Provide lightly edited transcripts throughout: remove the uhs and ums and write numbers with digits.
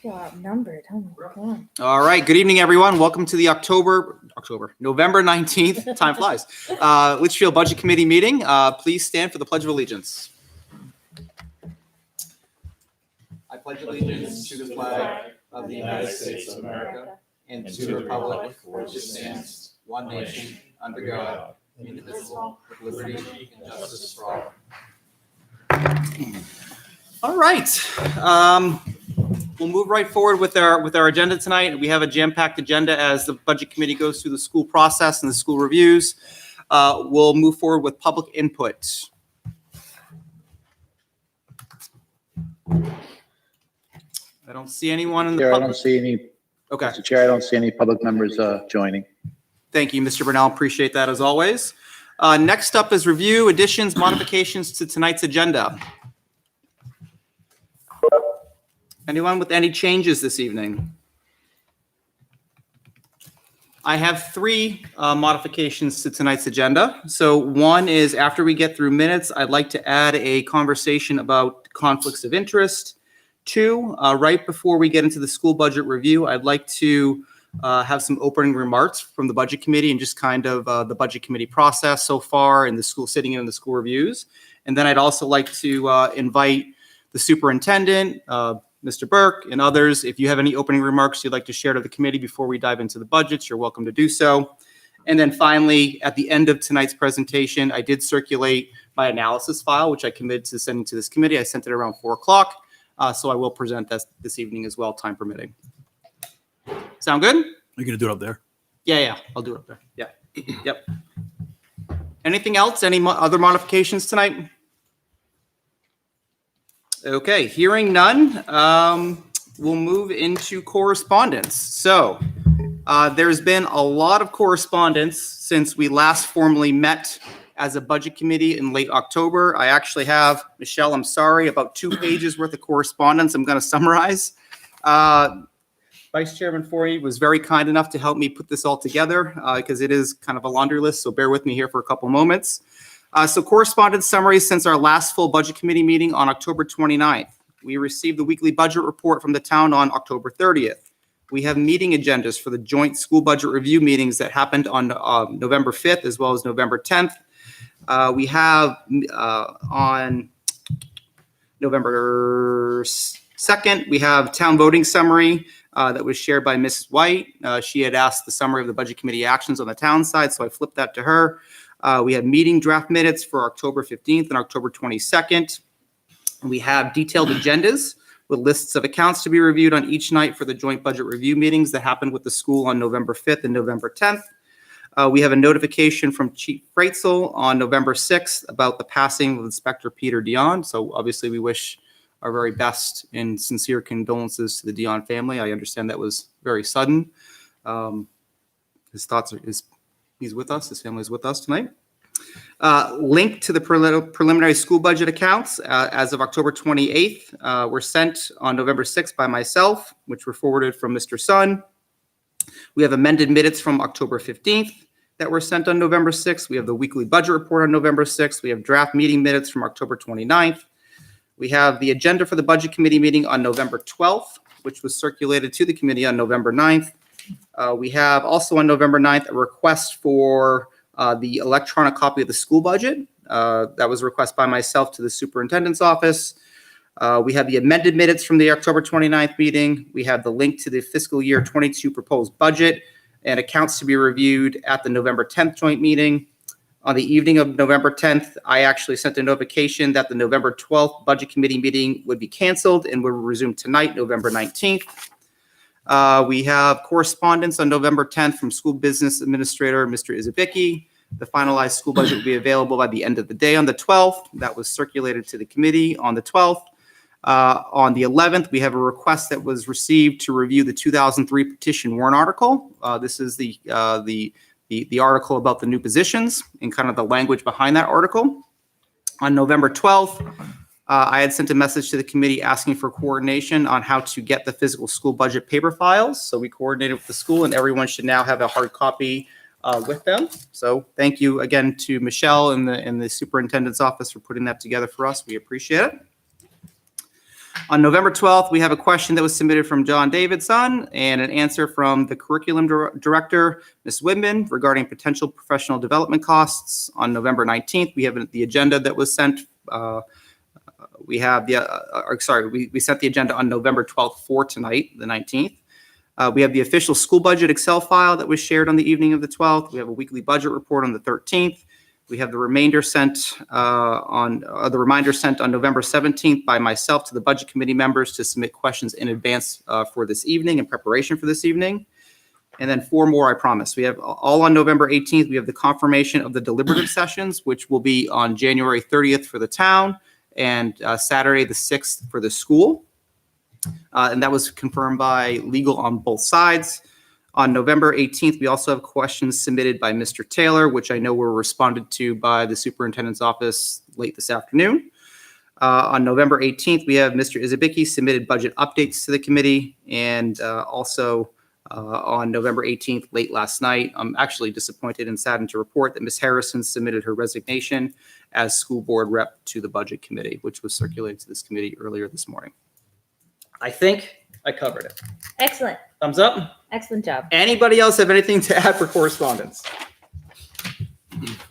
got numbered. Oh my God. All right. Good evening, everyone. Welcome to the November 19th, time flies, Litchfield Budget Committee meeting. Please stand for the Pledge of Allegiance. I pledge allegiance to the flag of the United States of America and to the republic for which it stands, one nation, under God, indivisible, with liberty and justice for all. All right. We'll move right forward with our agenda tonight. We have a jam-packed agenda as the Budget Committee goes through the school process and the school reviews. We'll move forward with public input. I don't see anyone in the public. I don't see any. Okay. Mr. Chair, I don't see any public members joining. Thank you, Mr. Burnell. Appreciate that as always. Next up is review, additions, modifications to tonight's agenda. Anyone with any changes this evening? I have three modifications to tonight's agenda. So one is after we get through minutes, I'd like to add a conversation about conflicts of interest. Two, right before we get into the school budget review, I'd like to have some opening remarks from the budget committee and just kind of the budget committee process so far and the school sitting in the school reviews. And then I'd also like to invite the superintendent, Mr. Burke, and others. If you have any opening remarks you'd like to share to the committee before we dive into the budgets, you're welcome to do so. And then finally, at the end of tonight's presentation, I did circulate my analysis file, which I committed to sending to this committee. I sent it around 4 o'clock. So I will present that this evening as well, time permitting. Sound good? You're going to do it up there? Yeah, I'll do it up there. Yeah, yep. Anything else? Any other modifications tonight? Okay, hearing none, we'll move into correspondence. So there's been a lot of correspondence since we last formally met as a budget committee in late October. I actually have, Michelle, I'm sorry, about 2 pages worth of correspondence I'm going to summarize. Vice Chairman Forey was very kind enough to help me put this all together because it is kind of a laundry list, so bear with me here for a couple moments. So correspondent summaries since our last full budget committee meeting on October 29th. We received the weekly budget report from the town on October 30th. We have meeting agendas for the joint school budget review meetings that happened on November 5th as well as November 10th. We have on November 2nd, we have town voting summary that was shared by Mrs. White. She had asked the summary of the budget committee actions on the town side, so I flipped that to her. We have meeting draft minutes for October 15th and October 22nd. We have detailed agendas with lists of accounts to be reviewed on each night for the joint budget review meetings that happened with the school on November 5th and November 10th. We have a notification from Chief Freitzel on November 6th about the passing of Inspector Peter Dion. So obviously we wish our very best and sincere condolences to the Dion family. I understand that was very sudden. His thoughts are, he's with us. His family is with us tonight. Link to the preliminary school budget accounts as of October 28th were sent on November 6th by myself, which were forwarded from Mr. Sun. We have amended minutes from October 15th that were sent on November 6th. We have the weekly budget report on November 6th. We have draft meeting minutes from October 29th. We have the agenda for the budget committee meeting on November 12th, which was circulated to the committee on November 9th. We have also on November 9th a request for the electronic copy of the school budget. That was a request by myself to the superintendent's office. We have the amended minutes from the October 29th meeting. We have the link to the fiscal year 22 proposed budget and accounts to be reviewed at the November 10th joint meeting. On the evening of November 10th, I actually sent a notification that the November 12th budget committee meeting would be canceled and would resume tonight, November 19th. We have correspondence on November 10th from School Business Administrator, Mr. Izabicki. The finalized school budget will be available by the end of the day on the 12th. That was circulated to the committee on the 12th. On the 11th, we have a request that was received to review the 2003 petition warrant article. This is the article about the new positions and kind of the language behind that article. On November 12th, I had sent a message to the committee asking for coordination on how to get the physical school budget paper files. So we coordinated with the school and everyone should now have a hard copy with them. So thank you again to Michelle and the superintendent's office for putting that together for us. We appreciate it. On November 12th, we have a question that was submitted from John Davidson and an answer from the curriculum director, Ms. Whitman, regarding potential professional development costs. On November 19th, we have the agenda that was sent. We have we sent the agenda on November 12th for tonight, the 19th. We have the official school budget Excel file that was shared on the evening of the 12th. We have a weekly budget report on the 13th. We have the reminder sent on November 17th by myself to the budget committee members to submit questions in advance for this evening in preparation for this evening. And then 4 more, I promise. We have all on November 18th. We have the confirmation of the deliberative sessions, which will be on January 30th for the town and Saturday the 6th for the school. And that was confirmed by legal on both sides. On November 18th, we also have questions submitted by Mr. Taylor, which I know were responded to by the superintendent's office late this afternoon. On November 18th, we have Mr. Izabicki submitted budget updates to the committee. And also on November 18th, late last night, I'm actually disappointed and saddened to report that Ms. Harrison submitted her resignation as school board rep to the budget committee, which was circulated to this committee earlier this morning. I think I covered it. Excellent. Thumbs up. Excellent job. Anybody else have anything to add for correspondence?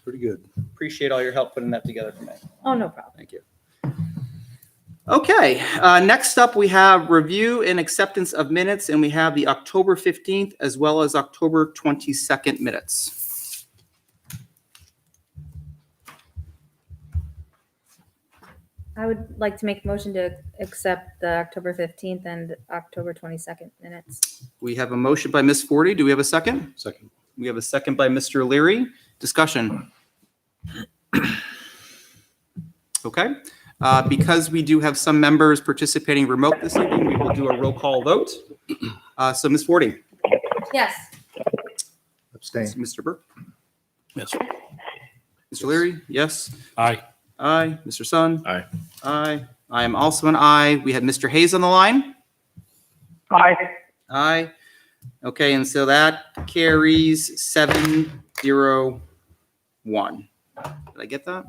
Pretty good. Appreciate all your help putting that together for me. Oh, no problem. Thank you. Okay, next up we have review and acceptance of minutes, and we have the October 15th as well as October 22nd minutes. I would like to make a motion to accept the October 15th and October 22nd minutes. We have a motion by Ms. Forty. Do we have a second? Second. We have a second by Mr. Leary. Discussion. Okay. Because we do have some members participating remote this evening, we will do a roll call vote. So Ms. Forty. Yes. Abstain. Mr. Burke. Yes. Mr. Leary. Yes. Aye. Aye. Mr. Sun. Aye. Aye. I am also an aye. We have Mr. Hayes on the line. Aye. Aye. Okay, and so that carries 7-0-1. Did I get that?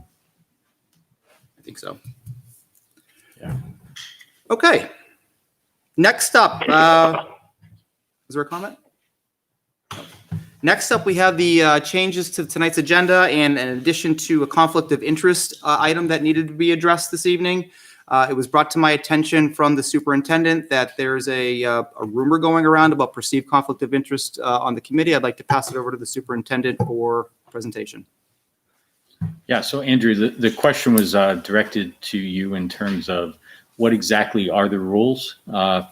I think so. Yeah. Okay. Next up, is there a comment? Next up, we have the changes to tonight's agenda, and in addition to a conflict of interest item that needed to be addressed this evening, it was brought to my attention from the superintendent that there's a rumor going around about perceived conflict of interest on the committee. I'd like to pass it over to the superintendent for presentation. Yeah, so Andrew, the question was directed to you in terms of what exactly are the rules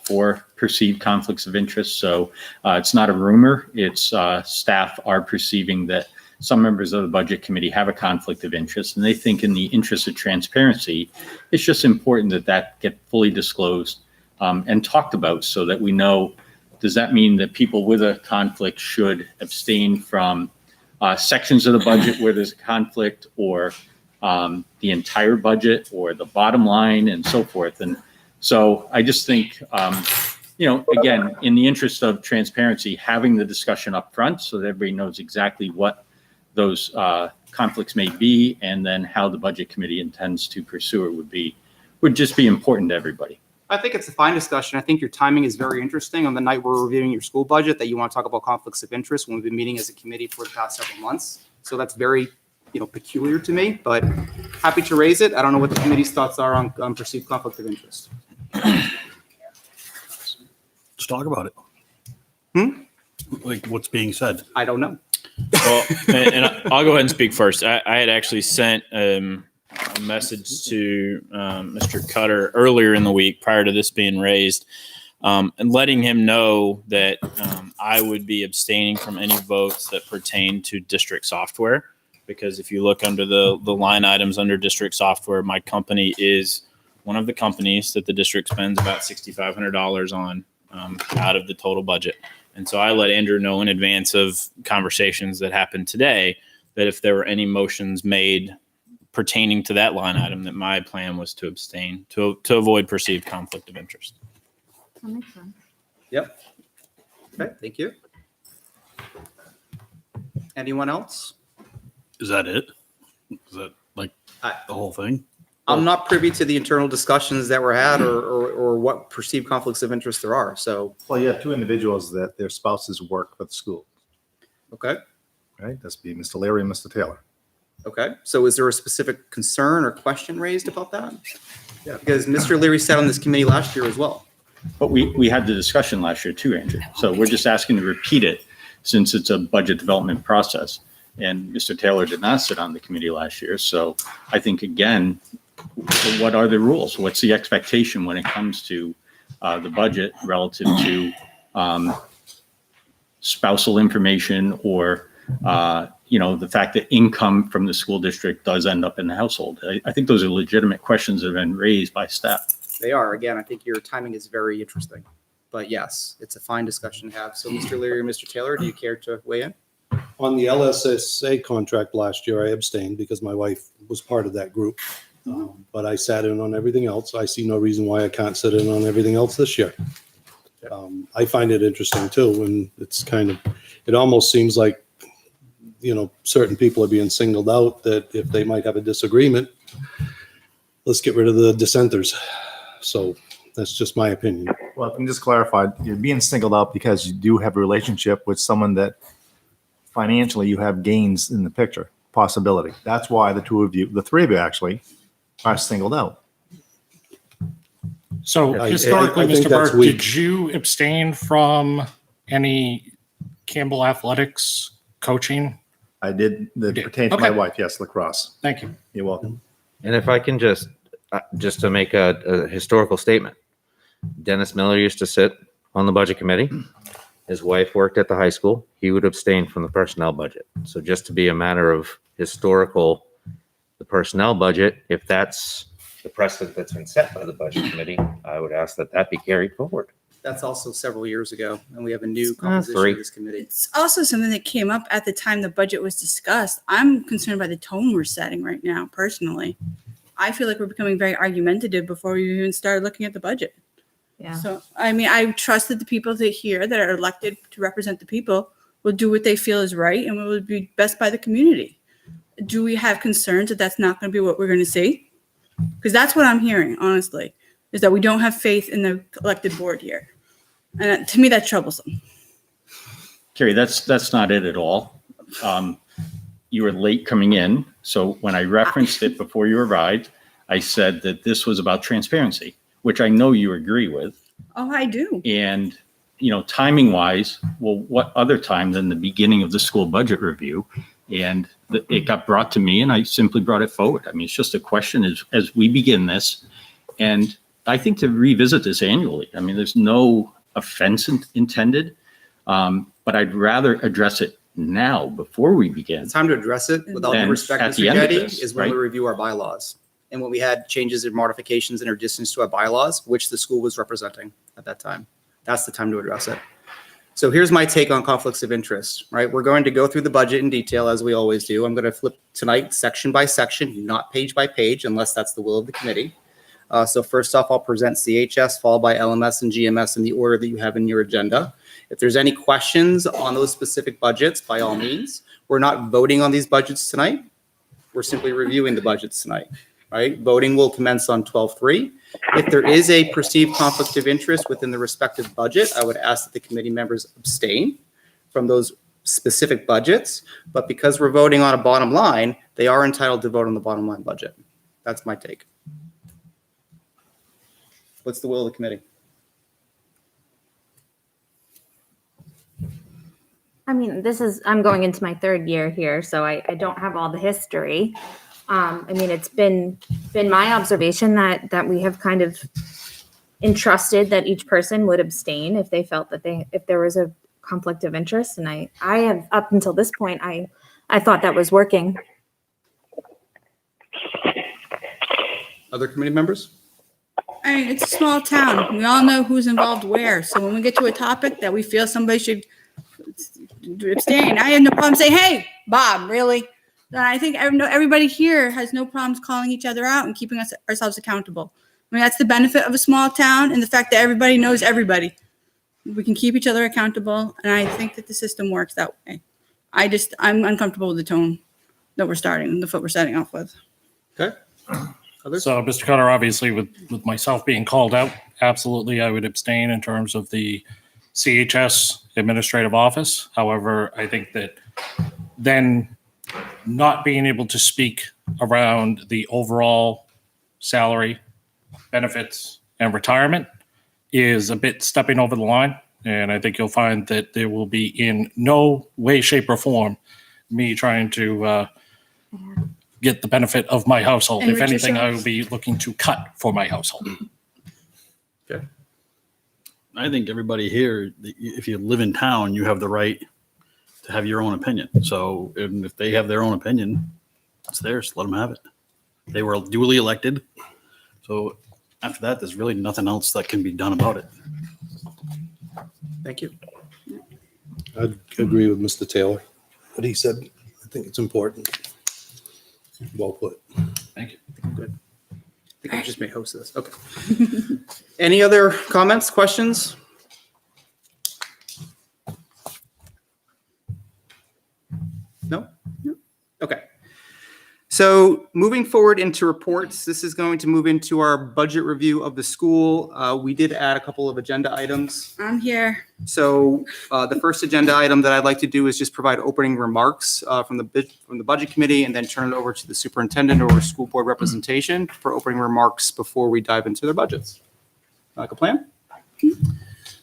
for perceived conflicts of interest. So it's not a rumor, it's staff are perceiving that some members of the budget committee have a conflict of interest, and they think in the interest of transparency, it's just important that that get fully disclosed and talked about so that we know, does that mean that people with a conflict should abstain from sections of the budget where there's a conflict, or the entire budget, or the bottom line, and so forth. And so I just think, again, in the interest of transparency, having the discussion up front so that everybody knows exactly what those conflicts may be, and then how the budget committee intends to pursue it would just be important to everybody. I think it's a fine discussion. I think your timing is very interesting on the night we're reviewing your school budget, that you want to talk about conflicts of interest when we've been meeting as a committee for the past several months. So that's very, peculiar to me, but happy to raise it. I don't know what the committee's thoughts are on perceived conflict of interest. Let's talk about it. Like what's being said. I don't know. Well, and I'll go ahead and speak first. I had actually sent a message to Mr. Cutter earlier in the week prior to this being raised, and letting him know that I would be abstaining from any votes that pertain to district software. Because if you look under the line items under district software, my company is one of the companies that the district spends about $6,500 on out of the total budget. And so I let Andrew know in advance of conversations that happened today that if there were any motions made pertaining to that line item, that my plan was to abstain to avoid perceived conflict of interest. That makes sense. Yep. Okay, thank you. Anyone else? Is that it? Is that like the whole thing? I'm not privy to the internal discussions that were had or what perceived conflicts of interest there are. So, Well, you have two individuals that their spouses work for the school, okay. right? That's be Mr. Leary and Mr. Taylor. Okay. So is there a specific concern or question raised about that? Yeah. Because Mr. Leary sat on this committee last year as well. But we had the discussion last year too, Andrew. So we're just asking to repeat it since it's a budget development process. And Mr. Taylor did not sit on the committee last year. So I think, again, what are the rules? What's the expectation when it comes to the budget relative to spousal information or, the fact that income from the school district does end up in the household? I think those are legitimate questions that have been raised by staff. They are. Again, I think your timing is very interesting. But yes, it's a fine discussion to have. So Mr. Leary or Mr. Taylor, do you care to weigh in? On the LSSA contract last year, I abstained because my wife was part of that group. But I sat in on everything else. I see no reason why I can't sit in on everything else this year. I find it interesting too, and it's it almost seems like, certain people are being singled out that if they might have a disagreement, let's get rid of the dissenters. So that's just my opinion. Well, let me just clarify, you're being singled out because you do have a relationship with someone that financially you have gains in the picture, possibility. That's why the three of you actually are singled out. So I historically, think Mr. that's Burke, weak. did you abstain from any Campbell Athletics coaching? I did, that did. pertained to my Okay. wife, yes, lacrosse. Thank you. You're welcome. And if I can just to make a historical statement, Dennis Miller used to sit on the budget committee. His wife worked at the high school. He would abstain from the personnel budget. So just to be a matter of historical, the personnel budget, if that's the precedent that's been set by the budget committee, I would ask that that be carried forward. That's also several years ago, and we have a new composition three. of this committee. It's also something that came up at the time the budget was discussed. I'm concerned by the tone we're setting right now, personally. I feel like we're becoming very argumentative before we even started looking at the budget. Yeah. So, I trust that the people that here that are elected to represent the people will do what they feel is right and will be best by the community. Do we have concerns that that's not going to be what we're going to see? Because that's what I'm hearing, honestly, is that we don't have faith in the elected board here. And to me, that's troublesome. Carrie, that's not it at all. You were late coming in. So when I referenced it before you arrived, I said that this was about transparency, which I know you agree with. Oh, I do. And, timing wise, well, what other time than the beginning of the school budget review? And it got brought to me and I simply brought it forward. I mean, it's just a question as we begin this. And I think to revisit this annually, I mean, there's no offense intended, but I'd rather address it now before we begin. The time to address it, with all due Then respect, at Mr. the end of Getty, this, is when we right? review our bylaws. And when we had changes or modifications in our distance to our bylaws, which the school was representing at that time. That's the time to address it. So here's my take on conflicts of interest, right? We're going to go through the budget in detail as we always do. I'm going to flip tonight section by section, not page by page, unless that's the will of the committee. So first off, I'll present CHS, followed by LMS and GMS in the order that you have in your agenda. If there's any questions on those specific budgets, by all means. We're not voting on these budgets tonight. We're simply reviewing the budgets tonight, right? Voting will commence on 12/3. If there is a perceived conflict of interest within the respective budget, I would ask that the committee members abstain from those specific budgets. But because we're voting on a bottom line, they are entitled to vote on the bottom line budget. That's my take. What's the will of the committee? I mean, I'm going into my third year here, so I don't have all the history. It's been my observation that we have kind of entrusted that each person would abstain if they felt that if there was a conflict of interest. And I have, up until this point, I thought that was working. Other committee members? It's a small town. We all know who's involved where. So when we get to a topic that we feel somebody should abstain, I have no problem saying, hey, Bob, really? Then I think everybody here has no problems calling each other out and keeping ourselves accountable. I mean, that's the benefit of a small town and the fact that everybody knows everybody. We can keep each other accountable, and I think that the system works that way. I'm uncomfortable with the tone that we're starting, the foot we're setting off with. Okay. Others? So, Mr. Cutter, obviously, with myself being called out, absolutely, I would abstain in terms of the CHS administrative office. However, I think that then not being able to speak around the overall salary, benefits, and retirement is a bit stepping over the line. And I think you'll find that there will be in no way, shape, or form me trying to get the benefit of my household. If Enrich anything, I yourself. will be looking to cut for my household. I think everybody here, if you live in town, you have the right to have your own opinion. So if they have their own opinion, it's theirs. Let them have it. They were duly elected. So after that, there's really nothing else that can be done about it. Thank you. I'd agree with Mr. Taylor. What he said, I think it's important. Well put. Thank you. I think I'm good. I think I just may host this. Okay. Any other comments, questions? No? Okay. So moving forward into reports, this is going to move into our budget review of the school. We did add a couple of agenda items. I'm here. So the first agenda item that I'd like to do is just provide opening remarks from the budget committee and then turn it over to the superintendent or school board representation for opening remarks before we dive into their budgets. Like a plan?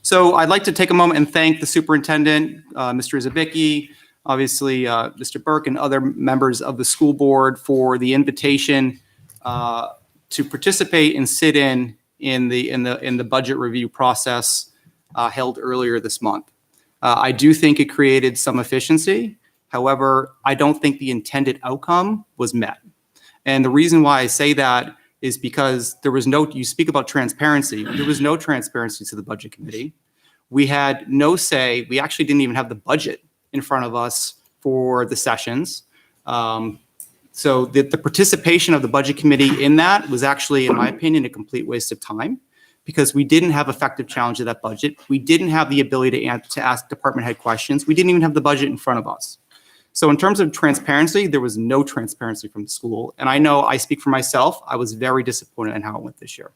So I'd like to take a moment and thank the superintendent, Mr. Zabicki, obviously Mr. Burke and other members of the school board for the invitation to participate and sit in the budget review process held earlier this month. I do think it created some efficiency. However, I don't think the intended outcome was met. And the reason why I say that is because you speak about transparency. There was no transparency to the budget committee. We had no say. We actually didn't even have the budget in front of us for the sessions. So the participation of the budget committee in that was actually, in my opinion, a complete waste of time because we didn't have effective challenge of that budget. We didn't have the ability to ask department head questions. We didn't even have the budget in front of us. So in terms of transparency, there was no transparency from the school. And I know I speak for myself. I was very disappointed in how it went this year.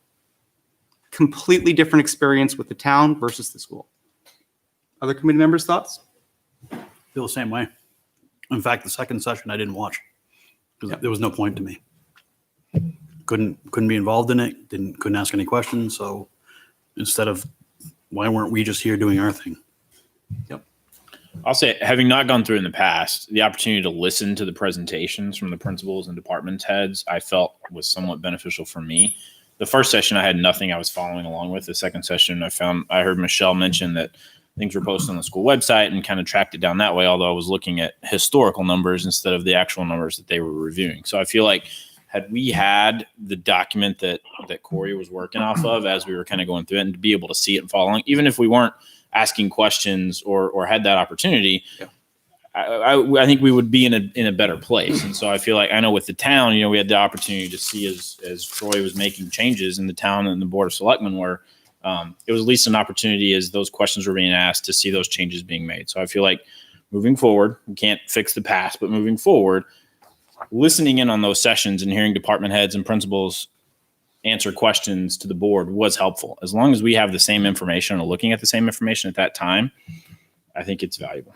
Completely different experience with the town versus the school. Other committee members' thoughts? Feel the same way. In fact, the second session I didn't watch because there was no point to me. Couldn't be involved in it. Couldn't ask any questions. So instead of why weren't we just here doing our thing? Yep. I'll say, having not gone through in the past, the opportunity to listen to the presentations from the principals and department heads, I felt was somewhat beneficial for me. The first session, I had nothing I was following along with. The second session, I heard Michelle mention that things were posted on the school website and kind of tracked it down that way, although I was looking at historical numbers instead of the actual numbers that they were reviewing. So I feel like had we had the document that Corey was working off of as we were kind of going through it and to be able to see it and following, even if we weren't asking questions or had that opportunity, yeah. I think we would be in a better place. And so I feel like I know with the town, we had the opportunity to see as Troy was making changes in the town and the board of selectmen were, it was at least an opportunity as those questions were being asked to see those changes being made. So I feel like moving forward, we can't fix the past, but moving forward, listening in on those sessions and hearing department heads and principals answer questions to the board was helpful. As long as we have the same information or looking at the same information at that time, I think it's valuable.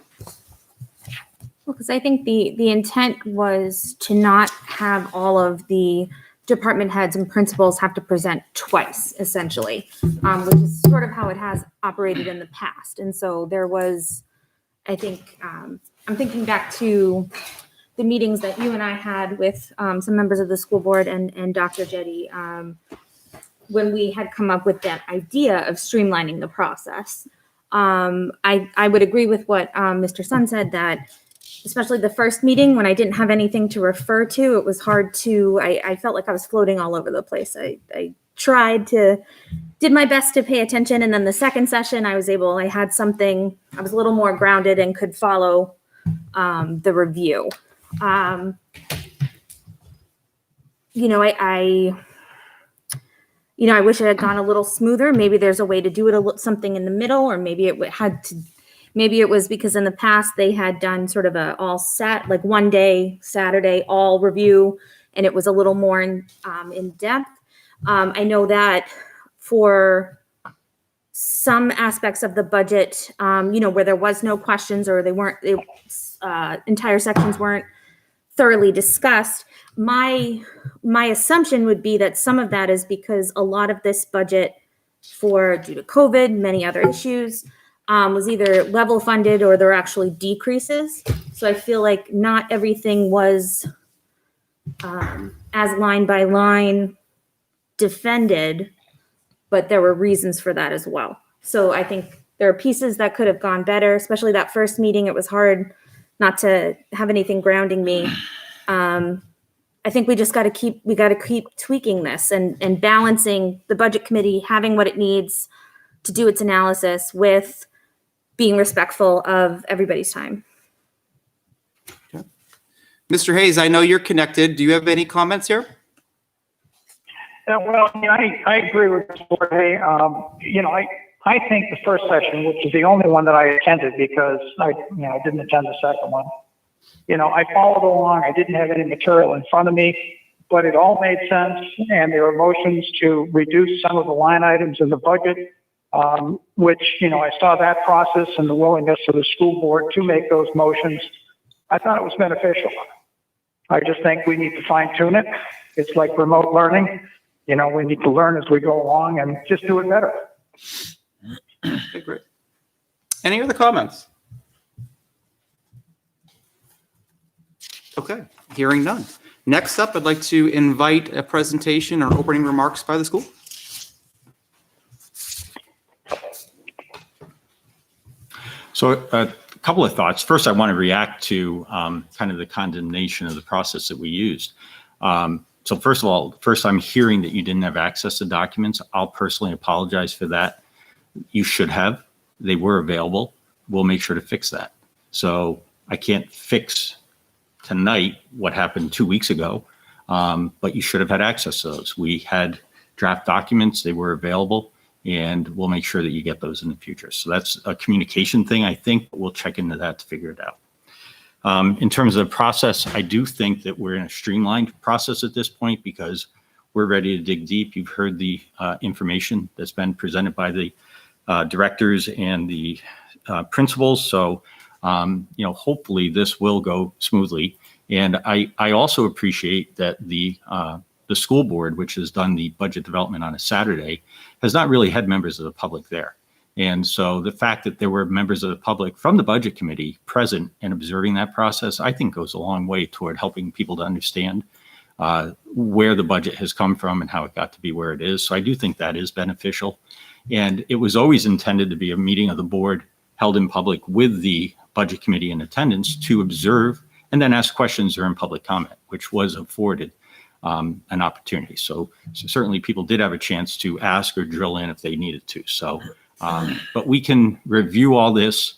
Well, because I think the intent was to not have all of the department heads and principals have to present twice, essentially, which is sort of how it has operated in the past. And so there was, I think, I'm thinking back to the meetings that you and I had with some members of the school board and Dr. Jetty when we had come up with that idea of streamlining the process. I would agree with what Mr. Sun said, that especially the first meeting when I didn't have anything to refer to, it was hard to, I felt like I was floating all over the place. I did my best to pay attention. And then the second session I had something, I was a little more grounded and could follow the review. I wish it had gone a little smoother. Maybe there's a way to do it something in the middle, or maybe it was because in the past they had done sort of a all set, like one day, Saturday, all review, and it was a little more in depth. I know that for some aspects of the budget, where there was no questions or entire sections weren't thoroughly discussed, my assumption would be that some of that is because a lot of this budget, due to COVID, many other issues, was either level funded or there were actually decreases. So I feel like not everything was as line by line defended, but there were reasons for that as well. So I think there are pieces that could have gone better, especially that first meeting. It was hard not to have anything grounding me. I think we just got to keep tweaking this and balancing the budget committee having what it needs to do its analysis with being respectful of everybody's time. Mr. Hayes, I know you're connected. Do you have any comments here? Well, I agree with Mr. Jorge. I think the first session, which is the only one that I attended because I didn't attend the second one. I followed along. I didn't have any material in front of me, but it all made sense. And there were motions to reduce some of the line items in the budget, which, I saw that process and the willingness of the school board to make those motions. I thought it was beneficial. I just think we need to fine tune it. It's like remote learning. We need to learn as we go along and just do it better. Okay, great. Any other comments? Okay, hearing none. Next up, I'd like to invite a presentation or opening remarks by the school. So a couple of thoughts. First, I want to react to kind of the condemnation of the process that we used. So first of all, I'm hearing that you didn't have access to documents. I'll personally apologize for that. You should have. They were available. We'll make sure to fix that. So I can't fix tonight what happened 2 weeks ago, but you should have had access to those. We had draft documents. They were available, and we'll make sure that you get those in the future. So that's a communication thing, I think. But we'll check into that to figure it out. In terms of the process, I do think that we're in a streamlined process at this point because we're ready to dig deep. You've heard the information that's been presented by the directors and the principals. So, hopefully this will go smoothly. And I also appreciate that the school board, which has done the budget development on a Saturday, has not really had members of the public there. And so the fact that there were members of the public from the budget committee present and observing that process, I think goes a long way toward helping people to understand where the budget has come from and how it got to be where it is. So I do think that is beneficial. And it was always intended to be a meeting of the board held in public with the budget committee in attendance to observe and then ask questions during public comment, which was afforded an opportunity. So certainly people did have a chance to ask or drill in if they needed to. So, but we can review all this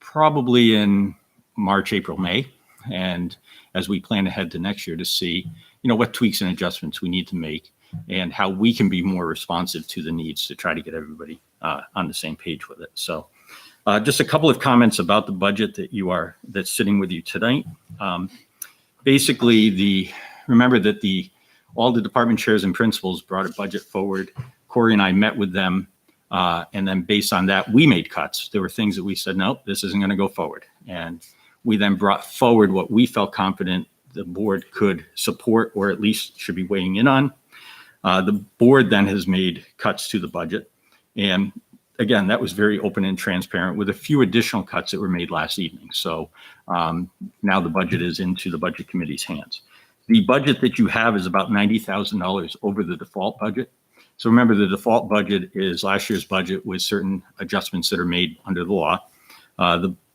probably in March, April, May. And as we plan ahead to next year to see, what tweaks and adjustments we need to make and how we can be more responsive to the needs to try to get everybody on the same page with it. So just a couple of comments about the budget that's sitting with you tonight. Basically, remember that all the department chairs and principals brought a budget forward. Corey and I met with them. And then based on that, we made cuts. There were things that we said, nope, this isn't going to go forward. And we then brought forward what we felt confident the board could support or at least should be weighing in on. The board then has made cuts to the budget. And again, that was very open and transparent with a few additional cuts that were made last evening. So now the budget is into the budget committee's hands. The budget that you have is about $90,000 over the default budget. So remember, the default budget is last year's budget with certain adjustments that are made under the law.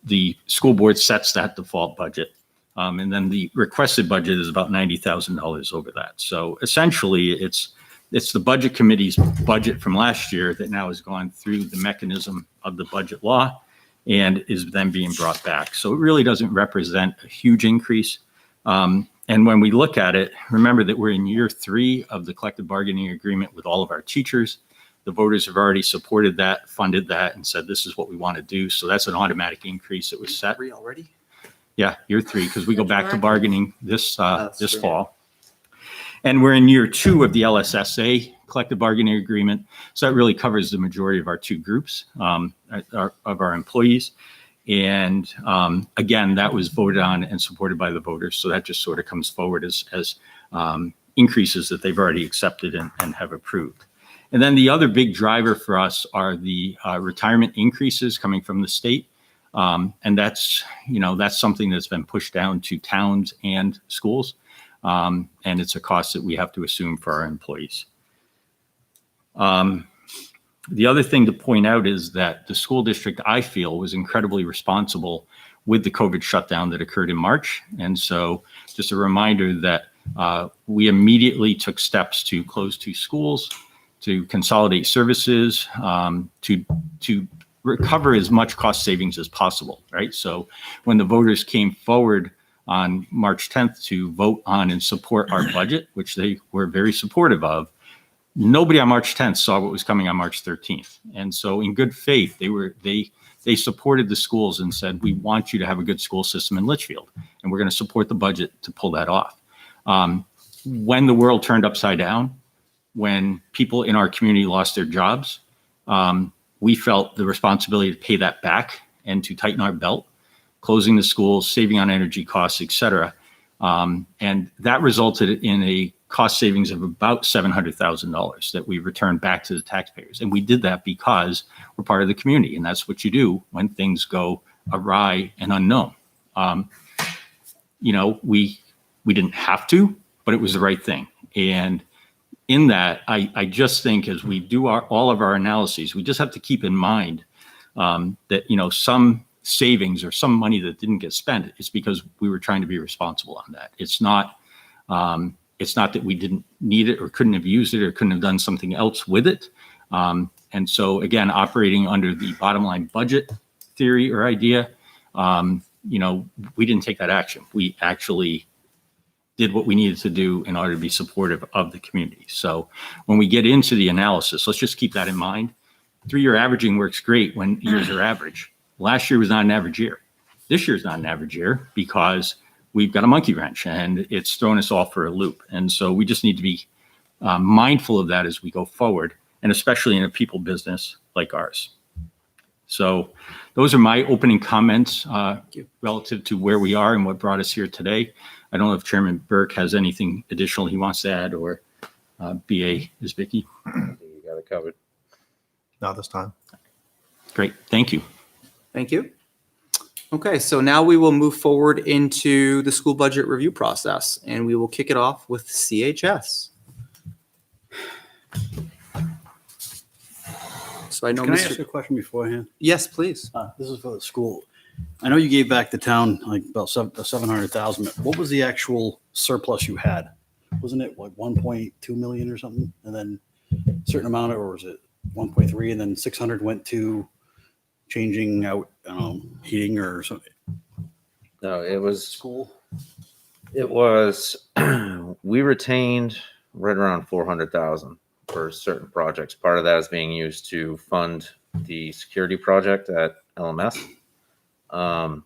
The school board sets that default budget. And then the requested budget is about $90,000 over that. So essentially, it's the budget committee's budget from last year that now has gone through the mechanism of the budget law and is then being brought back. So it really doesn't represent a huge increase. And when we look at it, remember that we're in year 3 of the collective bargaining agreement with all of our teachers. The voters have already supported that, funded that, and said this is what we want to do. So that's an automatic increase that was set. 3 already? Yeah, year 3, because we go back to bargaining this fall. And we're in year 2 of the LSSA collective bargaining agreement. So that really covers the majority of our 2 groups of our employees. And again, that was voted on and supported by the voters. So that just sort of comes forward as increases that they've already accepted and have approved. And then the other big driver for us are the retirement increases coming from the state. And that's something that's been pushed down to towns and schools. And it's a cost that we have to assume for our employees. The other thing to point out is that the school district, I feel, was incredibly responsible with the COVID shutdown that occurred in March. And so just a reminder that we immediately took steps to close 2 schools, to consolidate services, to recover as much cost savings as possible, right? So when the voters came forward on March 10th to vote on and support our budget, which they were very supportive of, nobody on March 10th saw what was coming on March 13th. And so in good faith, they supported the schools and said, we want you to have a good school system in Litchfield, and we're going to support the budget to pull that off. When the world turned upside down, when people in our community lost their jobs, we felt the responsibility to pay that back and to tighten our belt, closing the schools, saving on energy costs, et cetera. And that resulted in a cost savings of about $700,000 that we returned back to the taxpayers. And we did that because we're part of the community, and that's what you do when things go awry and unknown. We didn't have to, but it was the right thing. And in that, I just think as we do all of our analyses, we just have to keep in mind that, some savings or some money that didn't get spent is because we were trying to be responsible on that. It's not that we didn't need it or couldn't have used it or couldn't have done something else with it. And so again, operating under the bottom line budget theory or idea, we didn't take that action. We actually did what we needed to do in order to be supportive of the community. So when we get into the analysis, let's just keep that in mind. 3-year averaging works great when years are average. Last year was not an average year. This year's not an average year because we've got a monkey wrench and it's thrown us all for a loop. And so we just need to be mindful of that as we go forward, and especially in a people business like ours. So those are my opening comments relative to where we are and what brought us here today. I don't know if Chairman Burke has anything additional he wants to add, or BA is Vicky. You got it covered. Not this time. Great, thank you. Thank you. Okay, so now we will move forward into the school budget review process, and we will kick it off with CHS. So I know, Can I ask a question beforehand? Yes, please. This is for the school. I know you gave back the town like about 700,000. What was the actual surplus you had? Wasn't it like 1.2 million or something? And then a certain amount, or was it 1.3 and then 600 went to changing out, heating or something? No, it was, School? we retained right around 400,000 for certain projects. Part of that is being used to fund the security project at LMS. And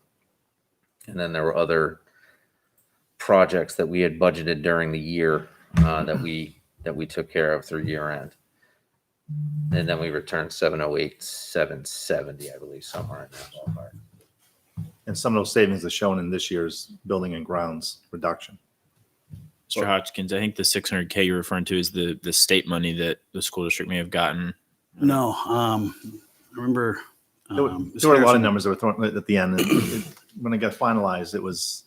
then there were other projects that we had budgeted during the year that we took care of through year end. And then we returned 708, 770, I believe, somewhere in that ballpark. And some of those savings are shown in this year's building and grounds reduction. Mr. Hodgkins, I think the 600K you're referring to is the state money that the school district may have gotten. No, I remember. There were a lot of numbers that were thrown at the end. When it got finalized, it was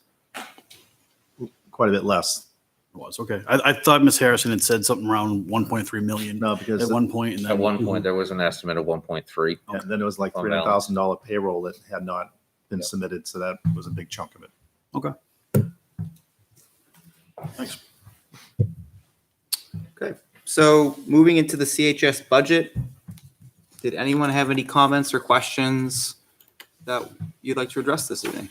quite a bit less. It was okay. I thought Ms. Harrison had said something around 1.3 million. No, because at one point, and then At one point, there was an estimate of 1.3. and then it was like On $300,000 payroll that had not been submitted. So that was a big chunk of it. Okay. Thanks. Okay, so moving into the CHS budget, did anyone have any comments or questions that you'd like to address this evening?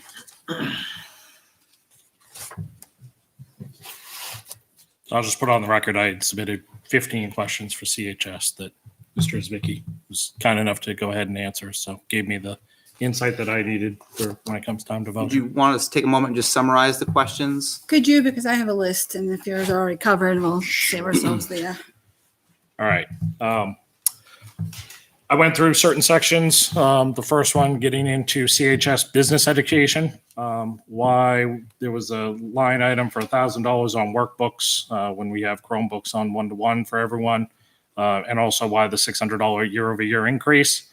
I'll just put on the record, I had submitted 15 questions for CHS that Mr. Zwicky was kind enough to go ahead and answer. So gave me the insight that I needed for when it comes time to vote. Would you want us to take a moment and just summarize the questions? Could you, because I have a list, and if yours are already covered, we'll save ourselves there. All right. I went through certain sections. The first one getting into CHS business education. Why there was a line item for $1,000 on workbooks when we have Chromebooks on one-to-one for everyone, and also why the $600 year-over-year increase.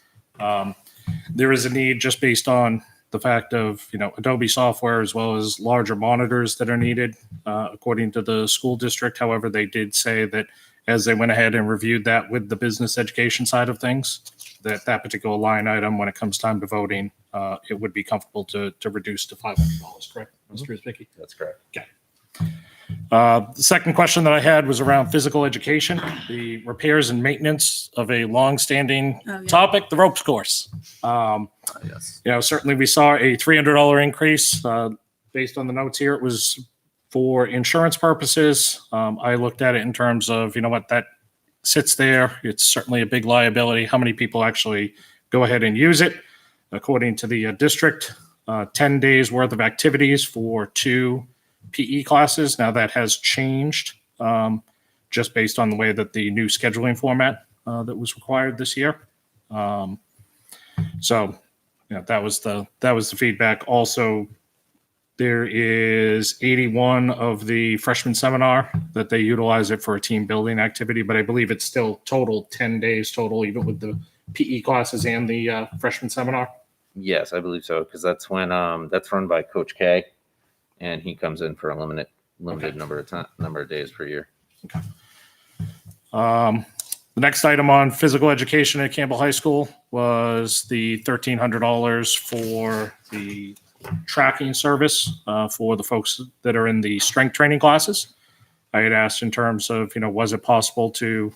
There is a need just based on the fact of, Adobe software as well as larger monitors that are needed, according to the school district. However, they did say that as they went ahead and reviewed that with the business education side of things, that particular line item, when it comes time to voting, it would be comfortable to reduce to $500, correct, Mr. Isbicki? That's correct. Okay. The second question that I had was around physical education, the repairs and maintenance of a longstanding topic, the ropes course. Yes. Certainly we saw a $300 increase. Based on the notes here, it was for insurance purposes. I looked at it in terms of, that sits there. It's certainly a big liability. How many people actually go ahead and use it? According to the district, 10 days worth of activities for 2 PE classes. Now that has changed just based on the way that the new scheduling format that was required this year. So that was the feedback. Also, there is 81 of the freshman seminar that they utilize it for a team building activity, but I believe it's still total 10 days total, even with the PE classes and the freshman seminar. Yes, I believe so, because that's when that's run by Coach K, and he comes in for a limited number of days per year. Okay. The next item on physical education at Campbell High School was the $1,300 for the tracking service for the folks that are in the strength training classes. I had asked in terms of, was it possible to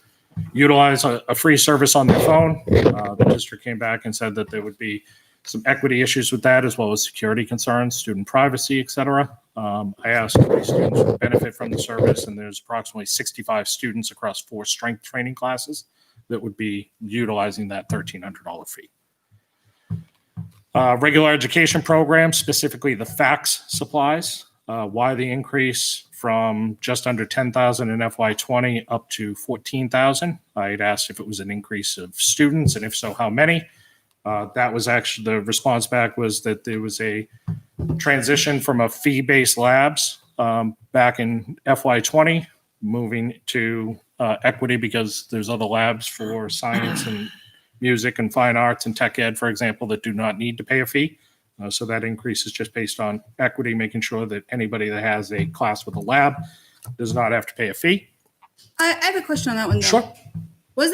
utilize a free service on their phone? The district came back and said that there would be some equity issues with that, as well as security concerns, student privacy, et cetera. I asked if these students would benefit from the service, and there's approximately 65 students across 4 strength training classes that would be utilizing that $1,300 fee. Regular education programs, specifically the fax supplies. Why the increase from just under 10,000 in FY20 up to 14,000? I had asked if it was an increase of students, and if so, how many? That was actually the response back was that there was a transition from a fee-based labs back in FY20, moving to equity because there's other labs for science and music and fine arts and tech ed, for example, that do not need to pay a fee. So that increase is just based on equity, making sure that anybody that has a class with a lab does not have to pay a fee. I have a question on that one, though. Sure. Was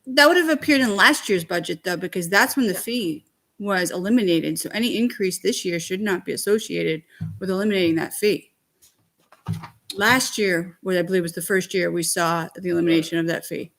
that would have appeared in last year's budget, though, because that's when the fee was eliminated. So any increase this year should not be associated with eliminating that fee. Last year, what I believe was the first year we saw the elimination of that fee.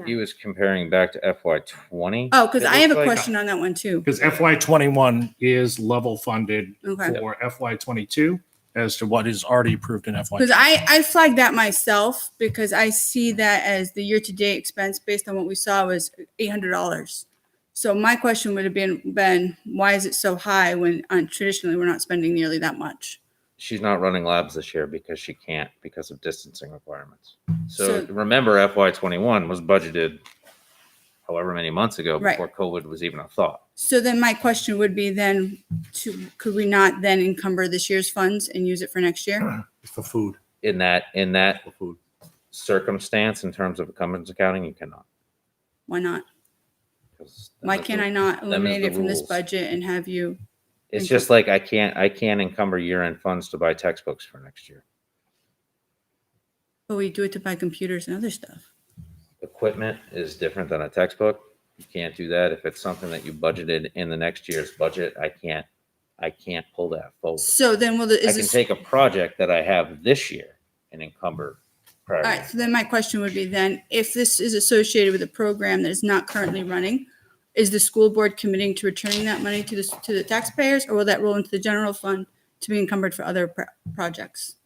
He was comparing back to FY20. Oh, because I have a question on that one, too. Because FY21 is level funded Okay. for FY22 as to what is already approved in FY. Because I flagged that myself because I see that as the year-to-date expense based on what we saw was $800. So my question would have been why is it so high when traditionally we're not spending nearly that much? She's not running labs this year because she can't because of distancing requirements. So remember, FY21 was budgeted however many months ago before COVID was even a thought. So then my question would be then, could we not then encumber this year's funds and use it for next year? For food. In that For food. circumstance, in terms of encumbrance accounting, you cannot. Why not? 'Cause Why them is can't the- I not them is eliminate the it from this rules. budget and have you? It's just like I can't encumber year-end funds to buy textbooks for next year. But we do it to buy computers and other stuff. Equipment is different than a textbook. You can't do that if it's something that you budgeted in the next year's budget. I can't pull that forward. So then I can take a project that I have this year and encumber prior. All right, so then my question would be then, if this is associated with a program that is not currently running, is the school board committing to returning that money to the taxpayers, or will that roll into the general fund to be encumbered for other projects?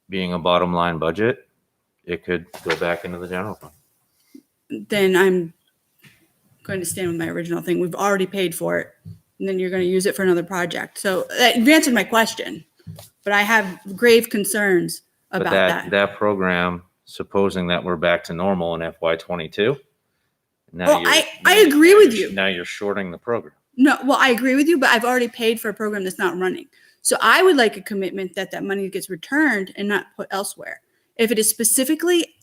Being a bottom line budget, it could go back into the general fund. Then I'm going to stand with my original thing. We've already paid for it and then you're going to use it for another project. So you've answered my question, but I have grave concerns But about that, that. that program, supposing that we're back to normal in FY22. Now Well, you're- I now agree you're- with you. Now you're shorting the program. No, well, I agree with you, but I've already paid for a program that's not running. So I would like a commitment that that money gets returned and not put elsewhere. If it is specifically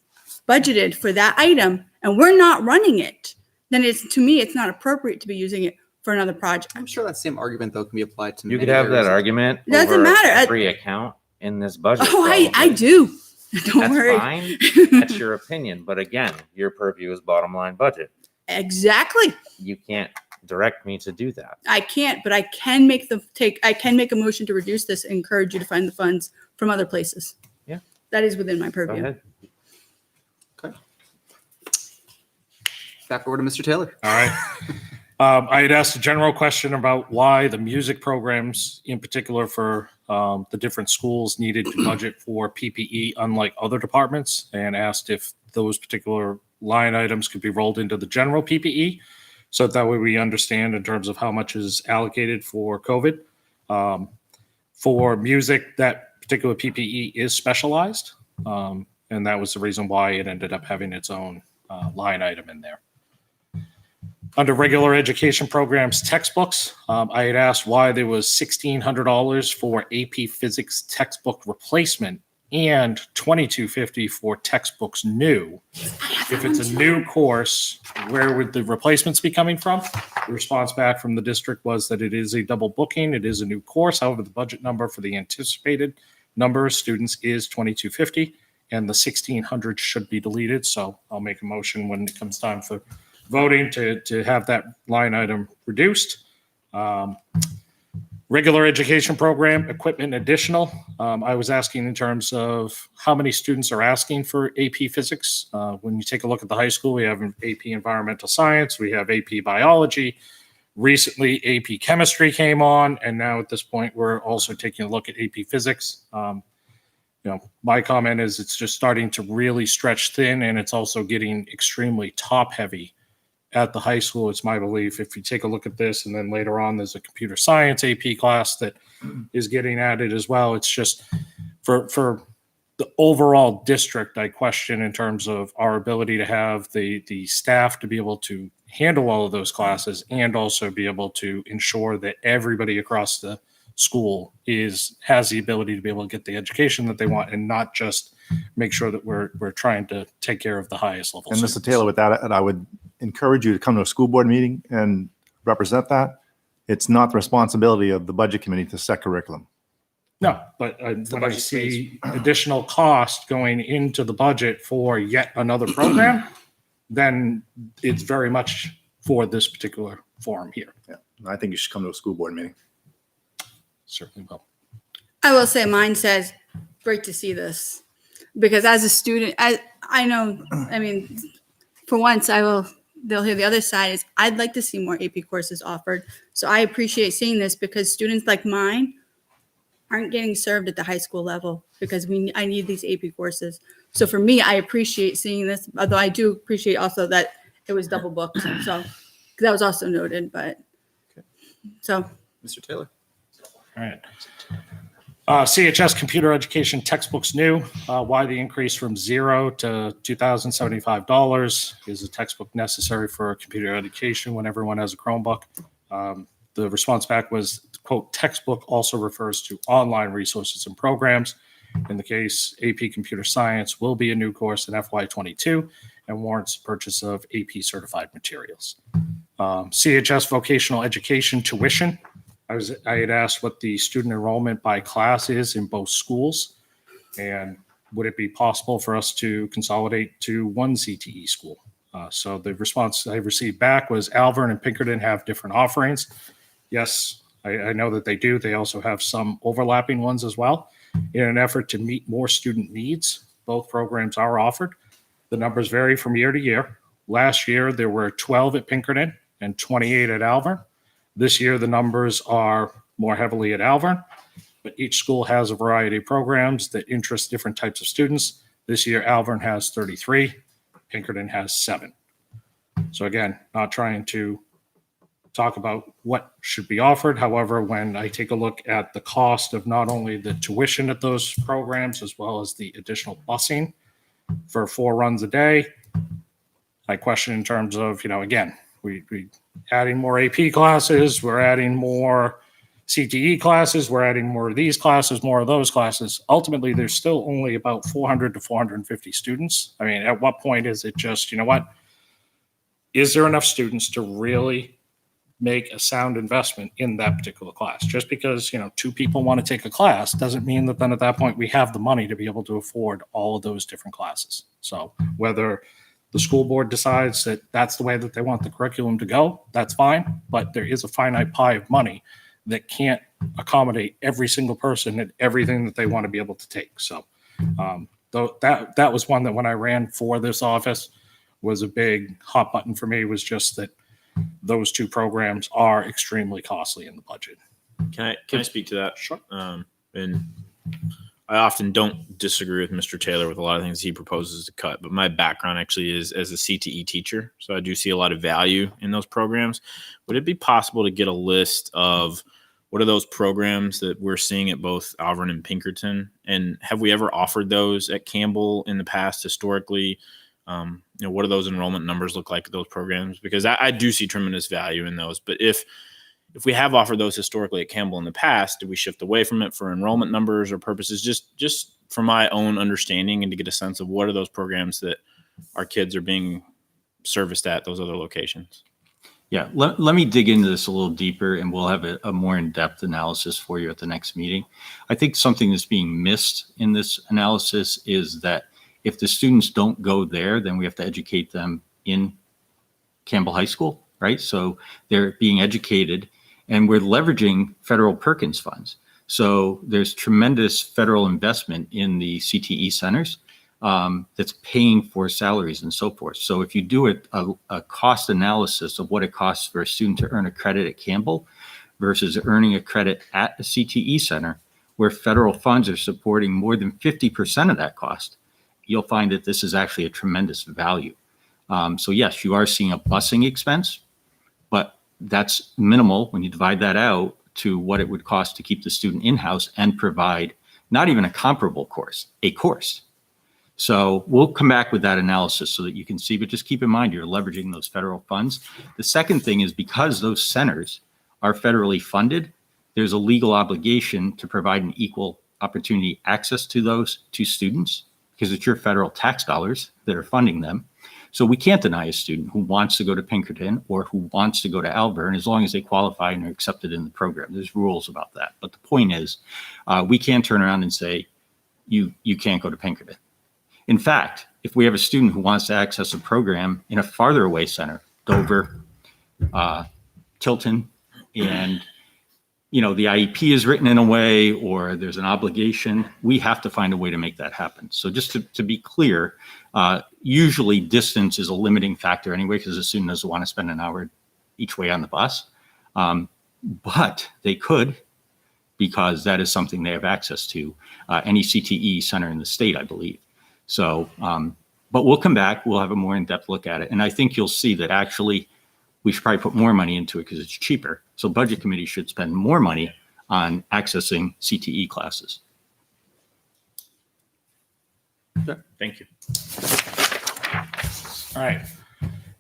budgeted for that item and we're not running it, then it's, to me, it's not appropriate to be using it for another project. I'm sure that same argument though can be applied to You could many have that areas. argument Doesn't over matter. every account in this budget. Oh, I probably. do. Don't That's worry. fine. That's your opinion. But again, your purview is bottom line budget. Exactly. You can't direct me to do that. I can't, but I can make I can make a motion to reduce this and encourage you to find the funds from other places. Yeah. That is within my Go purview. ahead. Back over to Mr. Taylor. All right. I had asked a general question about why the music programs, in particular for the different schools, needed to budget for PPE, unlike other departments, and asked if those particular line items could be rolled into the general PPE, so that way we understand in terms of how much is allocated for COVID. For music, that particular PPE is specialized, and that was the reason why it ended up having its own line item in there. Under regular education programs textbooks, I had asked why there was $1,600 for AP Physics textbook replacement and $2,250 for textbooks new. If it's a new course, where would the replacements be coming from? The response back from the district was that it is a double booking. It is a new course. However, the budget number for the anticipated number of students is $2,250, and the $1,600 should be deleted. So I'll make a motion when it comes time for voting to have that line item reduced. Regular education program, equipment additional. I was asking in terms of how many students are asking for AP Physics. When you take a look at the high school, we have an AP Environmental Science, we have AP Biology. Recently, AP Chemistry came on, and now at this point, we're also taking a look at AP Physics. My comment is it's just starting to really stretch thin, and it's also getting extremely top heavy at the high school. It's my belief, if you take a look at this, and then later on, there's a computer science AP class that is getting added as well. It's just for the overall district, I question in terms of our ability to have the staff to be able to handle all of those classes and also be able to ensure that everybody across the school has the ability to be able to get the education that they want, and not just make sure that we're trying to take care of the highest level. And students. Mr. Taylor, with that, I would encourage you to come to a school board meeting and represent that. It's not the responsibility of the budget committee to set curriculum. No, but when I budget see additional cost going into the budget for yet another program, then it's very much for this particular forum here. Yeah, I think you should come to a school board meeting. Certainly will. I will say mine says, great to see this. Because as a student, I know, I mean, for once they'll hear the other side is I'd like to see more AP courses offered. So I appreciate seeing this because students like mine aren't getting served at the high school level because I need these AP courses. So for me, I appreciate seeing this, although I do appreciate also that it was double booked. So that was also noted, but so. Mr. Taylor. All right. CHS computer education textbooks new. Why the increase from $0 to $2,075? Is a textbook necessary for computer education when everyone has a Chromebook? The response back was, quote, textbook also refers to online resources and programs. In the case, AP Computer Science will be a new course in FY22 and warrants purchase of AP certified materials. CHS vocational education tuition. I had asked what the student enrollment by class is in both schools, and would it be possible for us to consolidate to one CTE school? So the response I received back was Alvern and Pinkerton have different offerings. Yes, I know that they do. They also have some overlapping ones as well. In an effort to meet more student needs, both programs are offered. The numbers vary from year to year. Last year, there were 12 at Pinkerton and 28 at Alvern. This year, the numbers are more heavily at Alvern, but each school has a variety of programs that interest different types of students. This year, Alvern has 33, Pinkerton has 7. So again, not trying to talk about what should be offered. However, when I take a look at the cost of not only the tuition at those programs, as well as the additional busing for 4 runs a day, I question in terms of, again, we adding more AP classes, we're adding more CTE classes, we're adding more of these classes, more of those classes. Ultimately, there's still only about 400 to 450 students. I mean, at what point is it just, is there enough students to really make a sound investment in that particular class? Just because, 2 people want to take a class doesn't mean that then at that point we have the money to be able to afford all of those different classes. So whether the school board decides that that's the way that they want the curriculum to go, that's fine. But there is a finite pie of money that can't accommodate every single person and everything that they want to be able to take. So that was one that when I ran for this office was a big hot button for me, was just that those 2 programs are extremely costly in the budget. Can I speak to that? Sure. And I often don't disagree with Mr. Taylor with a lot of things he proposes to cut, but my background actually is as a CTE teacher. So I do see a lot of value in those programs. Would it be possible to get a list of what are those programs that we're seeing at both Auburn and Pinkerton? And have we ever offered those at Campbell in the past historically? What do those enrollment numbers look like at those programs? Because I do see tremendous value in those. But if we have offered those historically at Campbell in the past, did we shift away from it for enrollment numbers or purposes? Just for my own understanding and to get a sense of what are those programs that our kids are being serviced at those other locations. Yeah, let me dig into this a little deeper, and we'll have a more in-depth analysis for you at the next meeting. I think something that's being missed in this analysis is that if the students don't go there, then we have to educate them in Campbell High School, right? So they're being educated, and we're leveraging federal Perkins funds. So there's tremendous federal investment in the CTE centers that's paying for salaries and so forth. So if you do a cost analysis of what it costs for a student to earn a credit at Campbell versus earning a credit at a CTE center, where federal funds are supporting more than 50% of that cost, you'll find that this is actually a tremendous value. So yes, you are seeing a busing expense, but that's minimal when you divide that out to what it would cost to keep the student in-house and provide not even a comparable course, a course. So we'll come back with that analysis so that you can see, but just keep in mind you're leveraging those federal funds. The second thing is because those centers are federally funded, there's a legal obligation to provide an equal opportunity access to those to students because it's your federal tax dollars that are funding them. So we can't deny a student who wants to go to Pinkerton or who wants to go to Alvern as long as they qualify and are accepted in the program. There's rules about that. But the point is, we can't turn around and say, you can't go to Pinkerton. In fact, if we have a student who wants to access a program in a farther away center, Dover, Tilton, and the IEP is written in a way or there's an obligation, we have to find a way to make that happen. So just to be clear, usually distance is a limiting factor anyway, because the student doesn't want to spend an hour each way on the bus. But they could, because that is something they have access to, any CTE center in the state, I believe. So, but we'll come back, we'll have a more in-depth look at it. And I think you'll see that actually we should probably put more money into it because it's cheaper. So budget committee should spend more money on accessing CTE classes. Thank you. All right.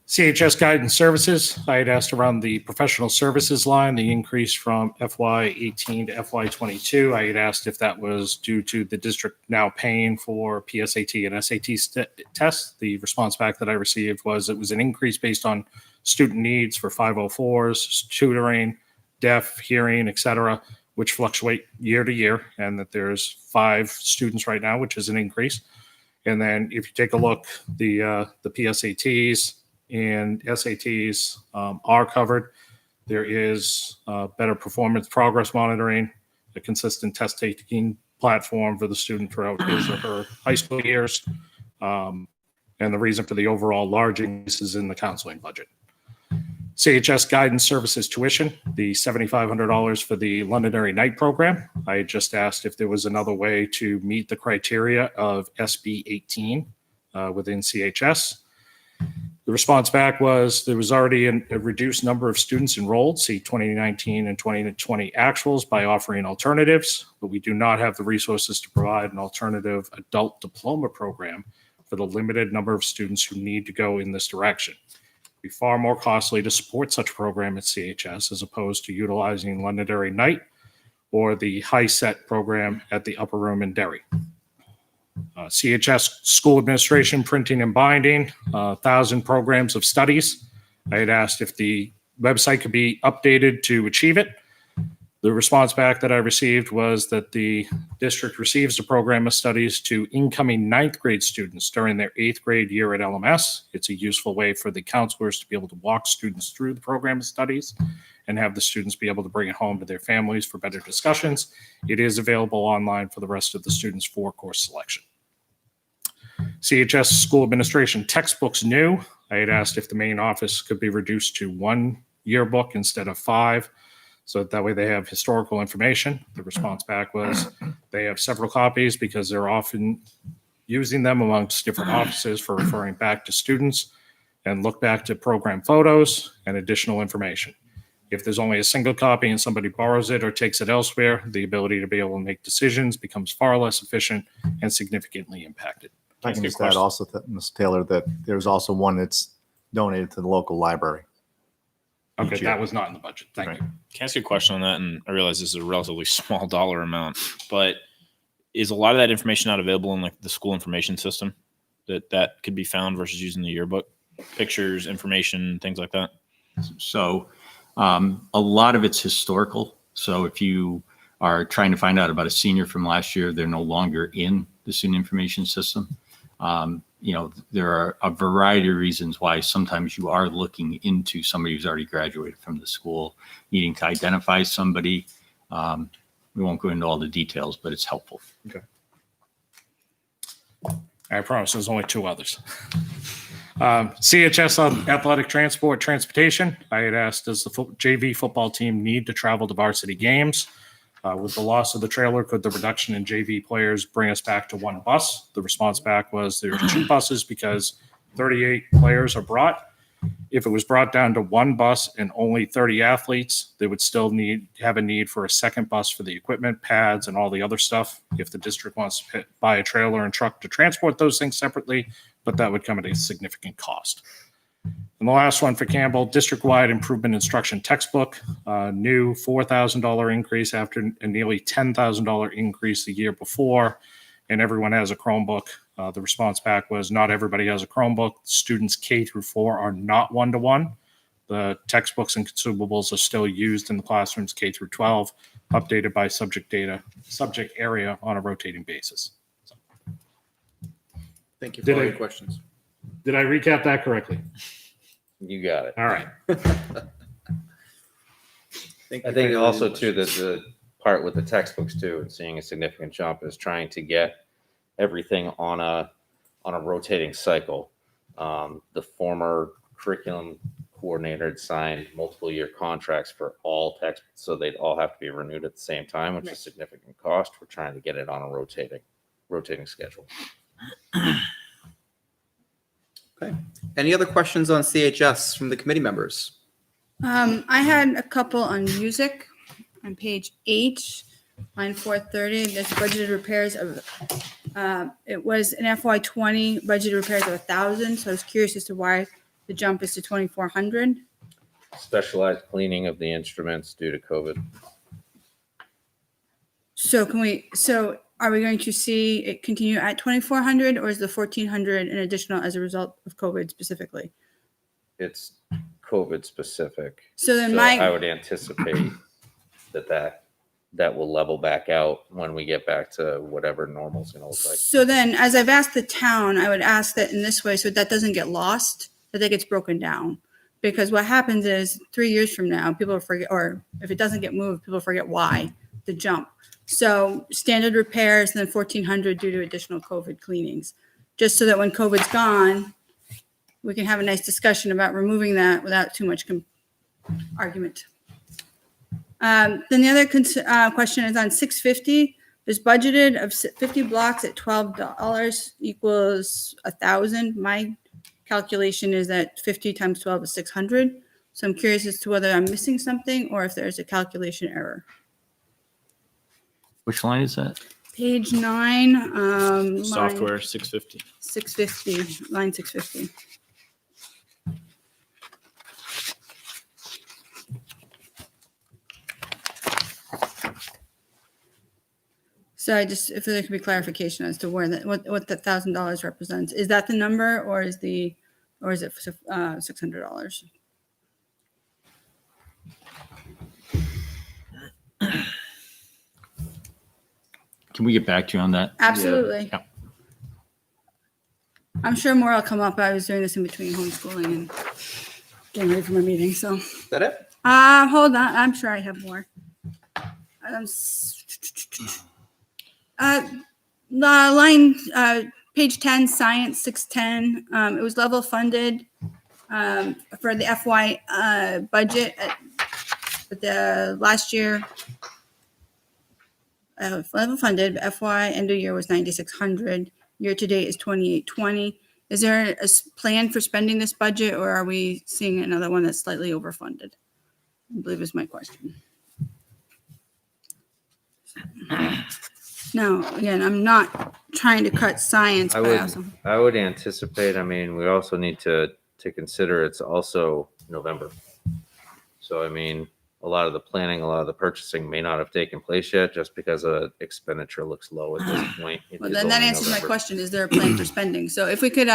CHS Guidance Services, I had asked around the professional services line, the increase from FY18 to FY22. I had asked if that was due to the district now paying for PSAT and SAT tests. The response back that I received was it was an increase based on student needs for 504s, tutoring, deaf, hearing, et cetera, which fluctuate year to year, and that there's 5 students right now, which is an increase. And then if you take a look, the PSATs and SATs are covered. There is better performance progress monitoring, a consistent test taking platform for the student throughout his or her high school years. And the reason for the overall large increase is in the counseling budget. CHS Guidance Services tuition, the $7,500 for the Londonderry Night program. I just asked if there was another way to meet the criteria of SB 18 within CHS. The response back was there was already a reduced number of students enrolled, see 2019 and 2020 actuals, by offering alternatives, but we do not have the resources to provide an alternative adult diploma program for the limited number of students who need to go in this direction. It'd be far more costly to support such a program at CHS as opposed to utilizing Londonderry Night or the High Set program at the Upper Room in Derry. CHS School Administration Printing and Binding, 1,000 programs of studies. I had asked if the website could be updated to achieve it. The response back that I received was that the district receives a program of studies to incoming 9th grade students during their 8th grade year at LMS. It's a useful way for the counselors to be able to walk students through the program of studies and have the students be able to bring it home to their families for better discussions. It is available online for the rest of the students for course selection. CHS School Administration textbooks new. I had asked if the main office could be reduced to 1 yearbook instead of 5, so that way they have historical information. The response back was they have several copies because they're often using them amongst different offices for referring back to students and look back to program photos and additional information. If there's only a single copy and somebody borrows it or takes it elsewhere, the ability to be able to make decisions becomes far less efficient and significantly impacted. I can just add also, Ms. Taylor, that there's also one that's donated to the local library. Okay, each year. that was not in the budget. Thank Right. you. Can I ask you a question on that? And I realize this is a relatively small dollar amount, but is a lot of that information not available in like the school information system that could be found versus using the yearbook? Pictures, information, things like that? So a lot of it's historical. So if you are trying to find out about a senior from last year, they're no longer in the student information system. There are a variety of reasons why sometimes you are looking into somebody who's already graduated from the school, needing to identify somebody. We won't go into all the details, but it's helpful. Okay. I promise there's only 2 others. CHS on athletic transportation. I had asked, does the JV football team need to travel to varsity games? With the loss of the trailer, could the reduction in JV players bring us back to 1 bus? The response back was there's 2 buses because 38 players are brought. If it was brought down to 1 bus and only 30 athletes, they would still have a need for a second bus for the equipment, pads, and all the other stuff. If the district wants to buy a trailer and truck to transport those things separately, but that would come at a significant cost. And the last one for Campbell, district-wide improvement instruction textbook, new $4,000 increase after a nearly $10,000 increase the year before, and everyone has a Chromebook. The response back was not everybody has a Chromebook. Students K through 4 are not one-to-one. The textbooks and consumables are still used in the classrooms K through 12, updated by subject area on a rotating basis. So, Thank you for all your questions. did I recap that correctly? You got it. All right. I think also too, that the part with the textbooks too, and seeing a significant jump is trying to get everything on a rotating cycle. The former curriculum coordinator had signed multiple year contracts for all textbooks, so they'd all have to be renewed at the same time, which is significant cost. We're trying to get it on a rotating schedule. Okay. Any other questions on CHS from the committee members? I had a couple on music on page 8, line 430. There's budgeted repairs of, it was an FY20 budgeted repairs of 1,000. So I was curious as to why the jump is to 2,400. Specialized cleaning of the instruments due to COVID. So are we going to see it continue at 2,400 or is the 1,400 an additional as a result of COVID specifically? It's COVID specific. So then I would anticipate that will level back out when we get back to whatever normal is going to look like. So then, as I've asked the town, I would ask that in this way, so that doesn't get lost, that gets broken down. Because what happens is 3 years from now, people forget, or if it doesn't get moved, people forget why the jump. So standard repairs, and then 1,400 due to additional COVID cleanings, just so that when COVID's gone, we can have a nice discussion about removing that without too much argument. Then the other question is on 650. There's budgeted of 50 blocks at $12 equals 1,000. My calculation is that 50 times 12 is 600. So I'm curious as to whether I'm missing something or if there's a calculation error. Which line is that? Page 9, Software line 650. 650, line 650. So if there could be clarification as to where that, what the $1,000 represents. Is that the number or is it $600? Can we get back to you on that? Absolutely. Yeah. I'm sure more will come up. I was doing this in between homeschooling and getting ready for my meeting, so. Is that it? Hold on. I'm sure I have more. Line, page 10, science 610. It was level funded for the FY budget, but the last year level funded. FY end of year was 9,600. Year to date is 2,820. Is there a plan for spending this budget, or are we seeing another one that's slightly overfunded? I believe is my question. No, again, I'm not trying to cut science, I but would, also, I would anticipate, I mean, we also need to consider it's also November. So, I mean, a lot of the planning, a lot of the purchasing may not have taken place yet just because expenditure looks low at this point. It well, is then that only answers my November. question. Is there a plan for spending? So if we could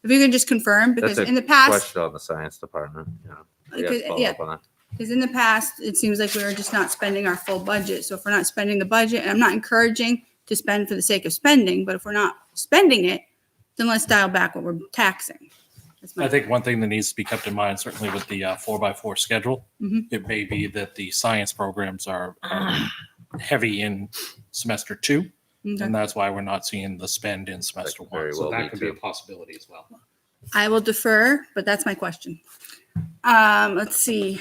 just confirm, because That's a in the past, question on the science department. Yeah. We have to follow yeah, up on that. because in the past, it seems like we were just not spending our full budget. So if we're not spending the budget, and I'm not encouraging to spend for the sake of spending, but if we're not spending it, then let's dial back what we're taxing. That's my I think one thing that needs to be kept in mind, certainly with the 4x4 schedule, Mhm. it may be that the science programs are heavy in semester 2, Okay. and that's why we're not seeing the spend in semester That could very 1. So well that be could be a too. possibility as well. I will defer, but that's my question. Let's see.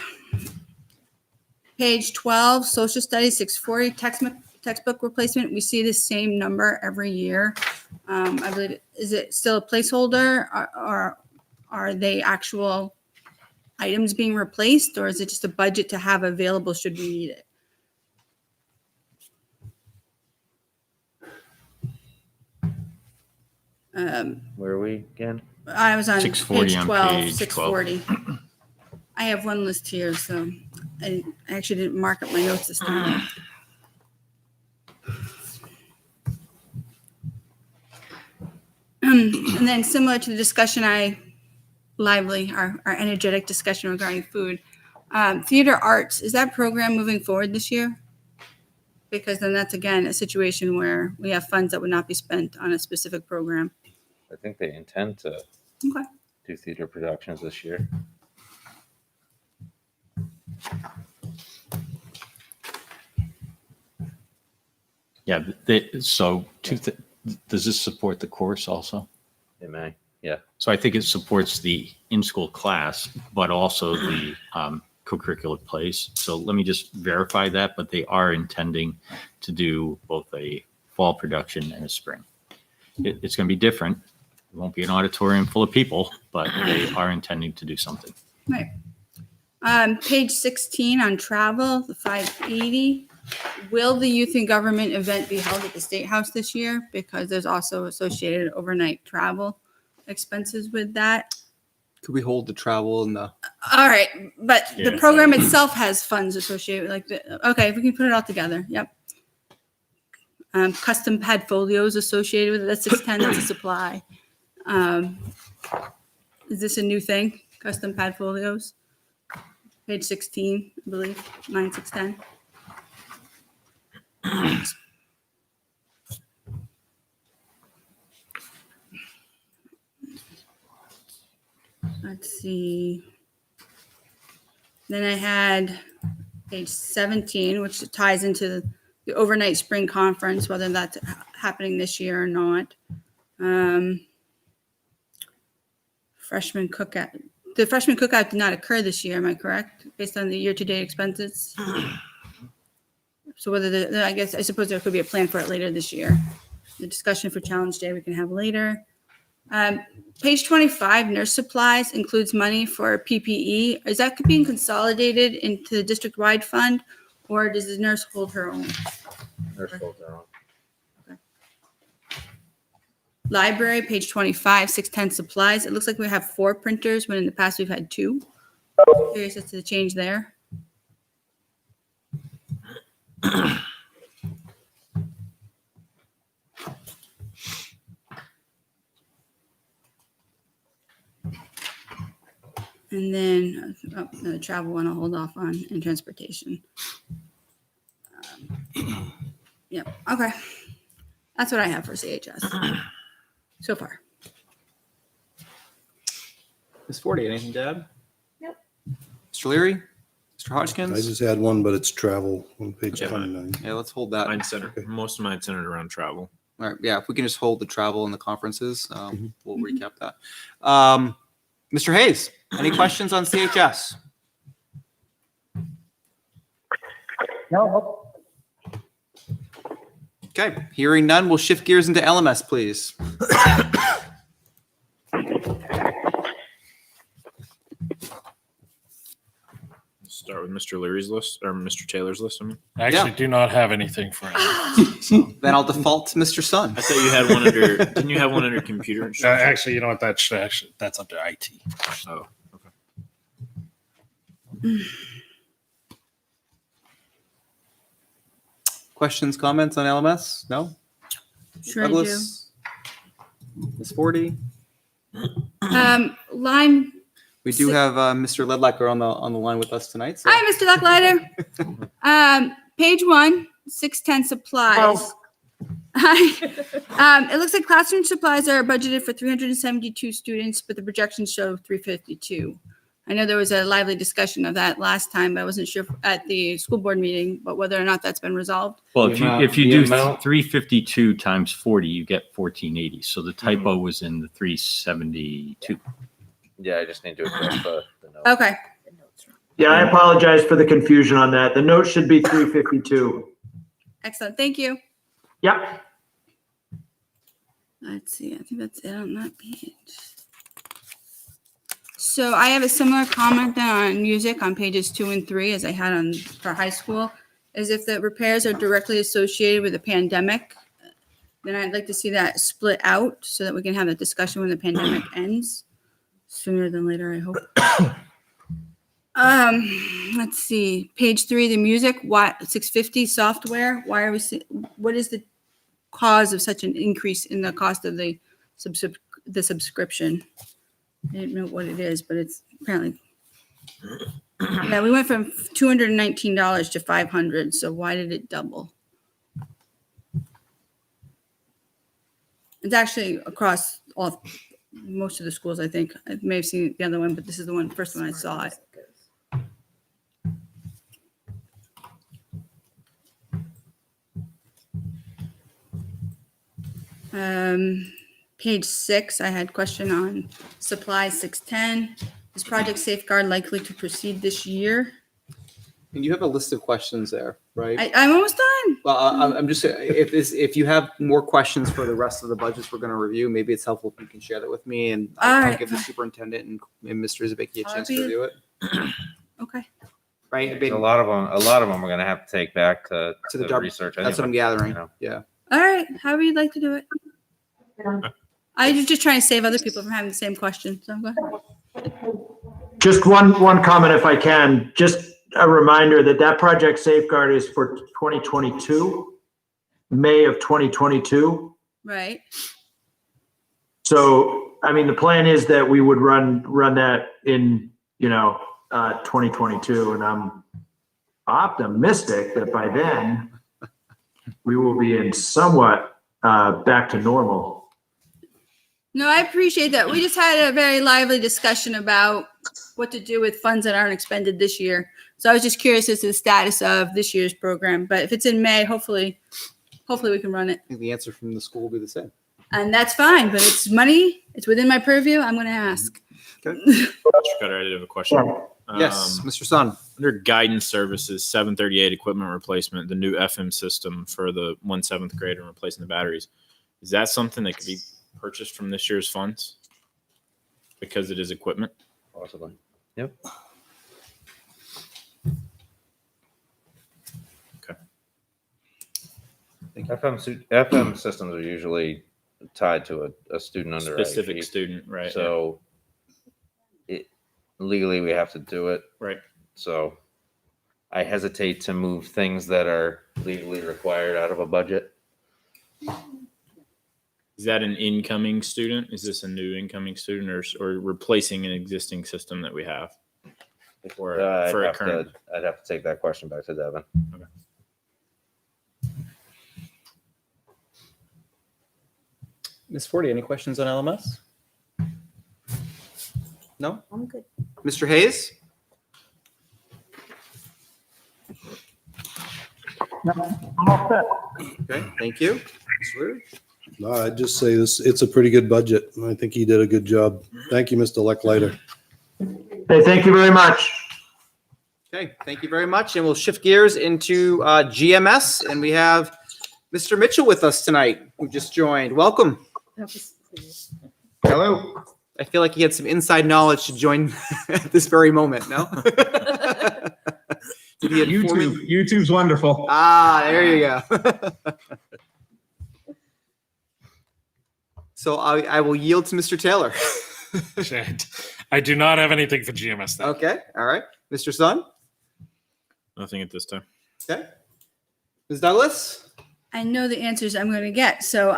Page 12, social studies, 640, textbook replacement. We see the same number every year. I believe, is it still a placeholder, or are they actual items being replaced, or is it just a budget to have available should we need it? Where are we again? I was on 640 page on 12, page 640. I have one list here, so I actually didn't mark up my notes this time. And then similar to the discussion our energetic discussion regarding food, theater arts, is that program moving forward this year? Because then that's again a situation where we have funds that would not be spent on a specific program. I think they intend to Okay. do theater productions this year. Yeah. Does this support the course also? It may. Yeah. So I think it supports the in-school class, but also the co-curricular plays. So let me just verify that, but they are intending to do both a fall production and a spring. It's going to be different. It won't be an auditorium full of people, but they are intending to do something. Right. Page 16 on travel, the 580. Will the youth and government event be held at the State House this year? Because there's also associated overnight travel expenses with that. Could we hold the travel and the? All right, but Yeah. the program itself has funds associated with okay, we can put it all together. Yep. Custom pad folios associated with it. That's 610, that's a supply. Is this a new thing? Custom pad folios? Page 16, I believe, 9610. Let's see. Then I had page 17, which ties into the overnight spring conference, whether that's happening this year or not. Freshman cookout. The freshman cookout did not occur this year, am I correct? Based on the year-to-date expenses? So whether I suppose there could be a plan for it later this year. The discussion for Challenge Day we can have later. Page 25, nurse supplies includes money for PPE. Is that being consolidated into the district-wide fund, or does the nurse hold her own? Library, page 25, 610 supplies. It looks like we have 4 printers when in the past we've had 2. Curious as to the change there. And then the travel one I'll hold off on, and transportation. Yep. Okay. That's what I have for CHS so far. Ms. Forty, anything to add? Nope. Mr. Leary? Mr. Hodgkins? I just had one, but it's travel on page Yeah. 29. Yeah, let's hold that. Mine's centered. Most of mine centered around travel. All right, yeah, if we can just hold the travel and the conferences, we'll recap that. Mr. Hayes, any questions on CHS? No, Okay, hearing none, we'll shift gears into LMS, please. Start with Mr. Leary's list or Mr. Taylor's list. I mean, I actually Yeah. do not have anything for it. Then I'll default to Mr. Sun. I thought you had one under. Didn't you have one under computer instruction? Actually, you know what? That's under IT. Oh, okay. Questions, comments on LMS? No? Sure I do. Douglas? Ms. Forty? Line. We do have Mr. Ledlacker on the line with us tonight. So. Hi, Mr. Lucklider. Page 1, 610 supplies. Hi. It looks like classroom supplies are budgeted for 372 students, but the projections show 352. I know there was a lively discussion of that last time. I wasn't sure at the school board meeting, but whether or not that's been resolved. Well, The if you the do amount- 352 times 40, you get 1480. So the typo was in the 372. Yeah, I just need to address the note. Okay. Yeah, I apologize for the confusion on that. The note should be 352. Excellent. Thank you. Yep. Let's see. I think that's it on that page. So I have a similar comment then on music on pages 2 and 3 as I had on for high school. Is if the repairs are directly associated with the pandemic, then I'd like to see that split out so that we can have a discussion when the pandemic ends. Sooner than later, I hope. Let's see. Page 3, the music. Why 650 software? Why are we? What is the cause of such an increase in the cost of the subscription? I didn't know what it is, but it's apparently. Yeah, we went from $219 to $500. So why did it double? It's actually across most of the schools. I think I may have seen the other one, but this is the first one I saw it. Page 6, I had a question on supply 610. Is Project Safeguard likely to proceed this year? And you have a list of questions there, right? I'm almost done. Well, I'm just if you have more questions for the rest of the budgets we're going to review, maybe it's helpful if you can share that with me, and I'll Alright. give the superintendent and Mr. Zabicki a I'll chance to be- review it. Okay. Right? I mean, A lot of them we're going to have to take back to the the job- research. that's what I'm anyway, gathering. you know. Yeah. All right. However you'd like to do it. I was just trying to save other people from having the same question. So go ahead. Just one comment if I can. Just a reminder that Project Safeguard is for 2022, May of 2022. Right. So, I mean, the plan is that we would run that in, 2022, and I'm optimistic that by then we will be in somewhat back to normal. No, I appreciate that. We just had a very lively discussion about what to do with funds that aren't expended this year. So I was just curious as to the status of this year's program. But if it's in May, hopefully we can run it. I think the answer from the school will be the same. And that's fine, but it's money. It's within my purview. I'm going to ask. Okay. Mr. Cutter, I did have a question. Yes, Mr. Sun. Under Guidance Services, 738 equipment replacement, the new FM system for the 1 7th grade and replacing the batteries. Is that something that could be purchased from this year's funds because it is equipment. Possibly. Yep. Okay. FM systems are usually tied to a student under Specific IEP. student, right? So legally we have to do it. Right. So I hesitate to move things that are legally required out of a budget. Is that an incoming student? Is this a new incoming student, or replacing an existing system that we have? For a current. I'd have to take that question back to Devin. Okay. Ms. Forty, any questions on LMS? No? I'm good. Mr. Hayes? I'm all set. Okay, thank you. Mr. Leary? No, I'd just say this, it's a pretty good budget, and I think he did a good job. Thank you, Mr. Leckliter. Hey, thank you very much. Okay, thank you very much. And we'll shift gears into GMS. And we have Mr. Mitchell with us tonight, who just joined. Welcome. Hello. I feel like he had some inside knowledge to join at this very moment, no? Did he inform you? YouTube's wonderful. Ah, there you go. So I will yield to Mr. Taylor. I do not have anything for GMS. Though. Okay, all right. Mr. Sun? Nothing at this time. Okay. Ms. Douglas? I know the answers I'm going to get. So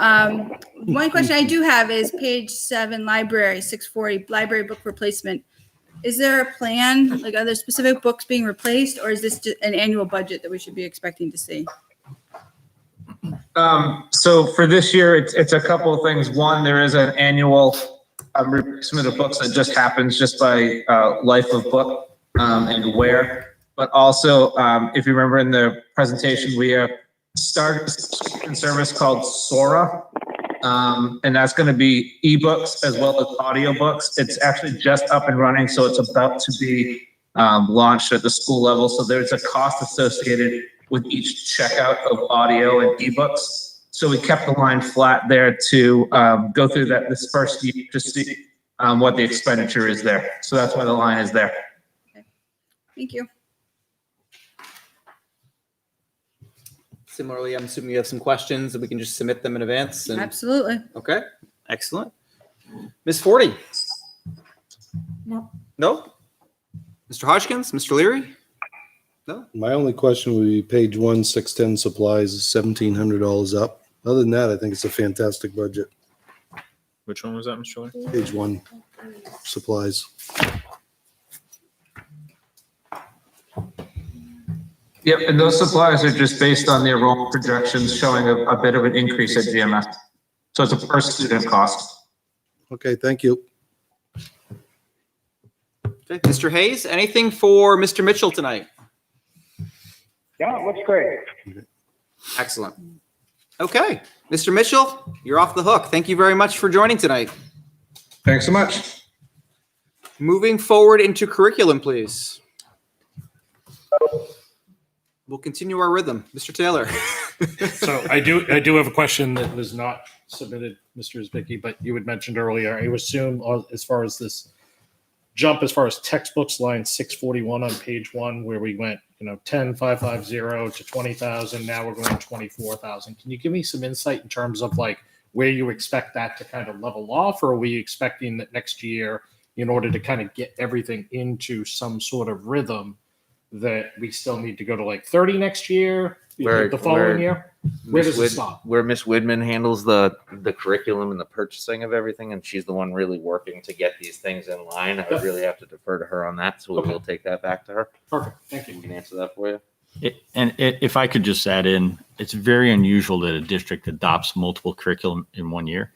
one question I do have is page 7, library, 640, library book replacement. Is there a plan? Like, are there specific books being replaced, or is this just an annual budget that we should be expecting to see? So for this year, it's a couple of things. One, there is an annual replacement of books that just happens just by life of book and wear. But also, if you remember in the presentation, we started a subscription service called Sora. And that's going to be ebooks as well as audiobooks. It's actually just up and running, so it's about to be launched at the school level. So there's a cost associated with each checkout of audio and ebooks. So we kept the line flat there to go through that this first year to see what the expenditure is there. So that's why the line is there. Okay. Thank you. Similarly, I'm assuming you have some questions and we can just submit them in advance. And, Absolutely. okay, excellent. Ms. Forty? No. No? Mr. Hodgkins, Mr. Leary? No? My only question would be page 1, 610 supplies, $1,700 up. Other than that, I think it's a fantastic budget. Which one was that, Mr. Leary? Page 1, supplies. Yep, and those supplies are just based on the enrollment projections showing a bit of an increase at GMS. So it's a per student cost. Okay, thank you. Okay, Mr. Hayes, anything for Mr. Mitchell tonight? Yeah, it looks great. Excellent. Okay, Mr. Mitchell, you're off the hook. Thank you very much for joining tonight. Thanks so much. Moving forward into curriculum, please. We'll continue our rhythm. Mr. Taylor. So I do have a question that was not submitted, Mr. Zbicki, but you had mentioned earlier. I assume as far as this jump, as far as textbooks, line 641 on page 1, where we went, 10,550 to 20,000. Now we're going 24,000. Can you give me some insight in terms of like where you expect that to kind of level off, or are we expecting that next year, in order to kind of get everything into some sort of rhythm, that we still need to go to like 30 next year, the following year? Where does it stop? Where Miss Widman handles the curriculum and the purchasing of everything, and she's the one really working to get these things in line. I would really have to defer to her on that, so we will take that back to her. Perfect. Thank you. We can answer that for you. If I could just add in, it's very unusual that a district adopts multiple curriculum in 1 year.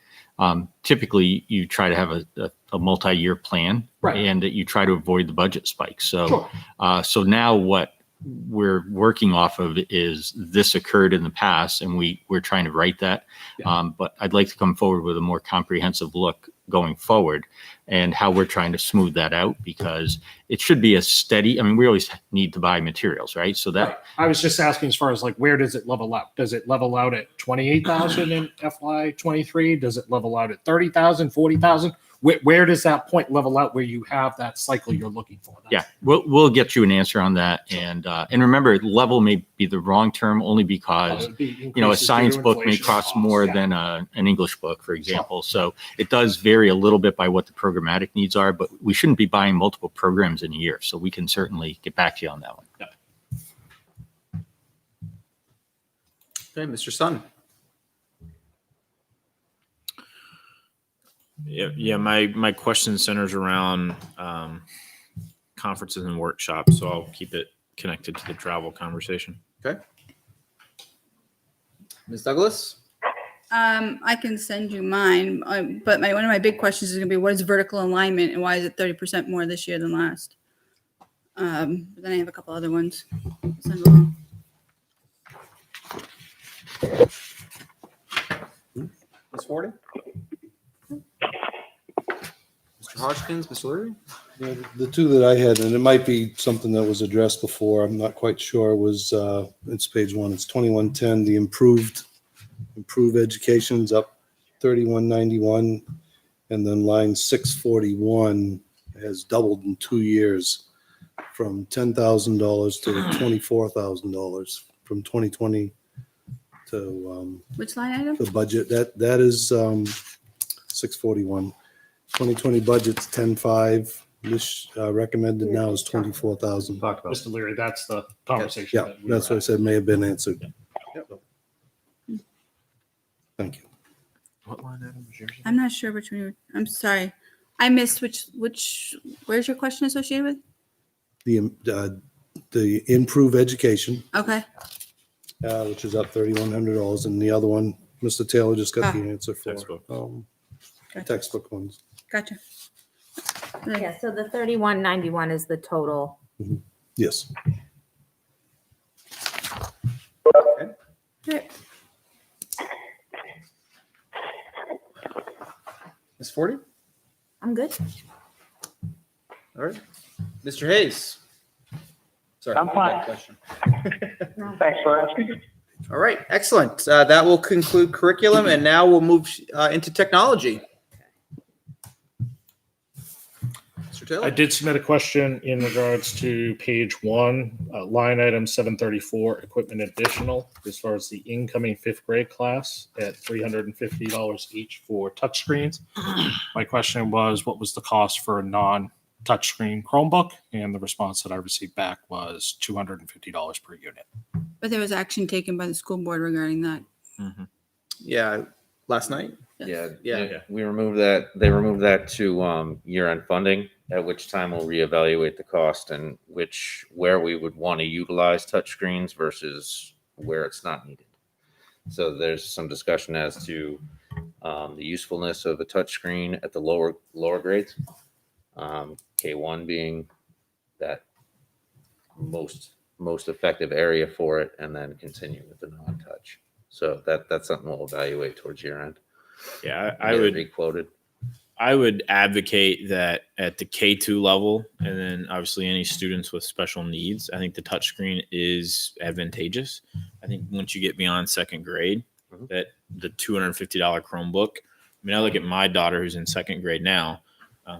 Typically, you try to have a multi-year plan, right, and that you try to avoid the budget spikes. So, sure. So now what we're working off of is this occurred in the past, and we're trying to write that. Yeah. But I'd like to come forward with a more comprehensive look going forward and how we're trying to smooth that out, because it should be a steady, I mean, we always need to buy materials, right? So that, I was just asking as far as like, where does it level out? Does it level out at 28,000 in FY 23? Does it level out at 30,000, 40,000? Where does that point level out where you have that cycle you're looking for? yeah, we'll get you an answer on that. And remember, level may be the wrong term only because, you know, a science book may cost more than an English book, for example. So it does vary a little bit by what the programmatic needs are, but we shouldn't be buying multiple programs in a year. So we can certainly get back to you on that one. Okay, Mr. Sun. Yeah. My question centers around conferences and workshops, so I'll keep it connected to the travel conversation. Okay. Ms. Douglas? I can send you mine, but one of my big questions is going to be, what is vertical alignment and why is it 30% more this year than last? But then I have a couple other ones. Send along. Ms. Forden? Mr. Hodgkins, Mr. Leary? The two that I had, and it might be something that was addressed before, I'm not quite sure, was, it's page 1, it's 2110, the improved education's up 3191, and then line 641 has doubled in 2 years from $10,000 to $24,000 from 2020 to Which line item? the budget. That is 641. 2020 budget's 10.5. This recommended now is 24,000. Talked about. Mr. Leary, that's the conversation. Yeah, that we that's were what I said may have been answered. Thank you. What line item was yours? I'm not sure which one. I'm sorry. I missed where's your question associated with? The improve education, Okay. which is up $3,100, and the other one, Mr. Taylor just got the answer for. Textbook. Gotcha. Textbook ones. Gotcha. Yeah, so the 3191 is the total. Yes. Great. Ms. Forde? I'm good. All right. Mr. Hayes? Sorry. I'm fine. Question. Thanks for asking. All right, excellent. That will conclude curriculum, and now we'll move into technology. Mr. Taylor? I did submit a question in regards to page 1, line item 734, equipment additional, as far as the incoming 5th grade class at $350 each for touchscreens. My question was, what was the cost for a non-touchscreen Chromebook? And the response that I received back was $250 per unit. But there was action taken by the school board regarding that. Yeah, last night. Yeah, Yeah. we removed that. They removed that to year-end funding, at which time we'll reevaluate the cost and where we would want to utilize touchscreens versus where it's not needed. So there's some discussion as to the usefulness of a touchscreen at the lower grades. K1 being that most effective area for it, and then continue with the non-touch. So that's something we'll evaluate towards year end. Yeah, Get it re-quoted. I would advocate that at the K2 level, and then obviously any students with special needs, I think the touchscreen is advantageous. I think once you get beyond 2nd grade, that the $250 Chromebook, I mean, I look at my daughter who's in 2nd grade now.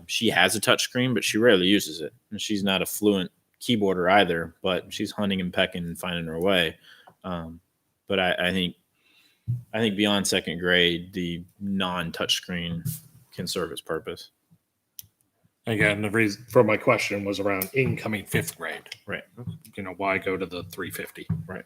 She has a touchscreen, but she rarely uses it. And she's not a fluent keyboarder either, but she's hunting and pecking and finding her way. But I think beyond 2nd grade, the non-touchscreen can serve its purpose. Again, the reason for my question was around incoming 5th grade. Right. You know, why go to the 350? Right.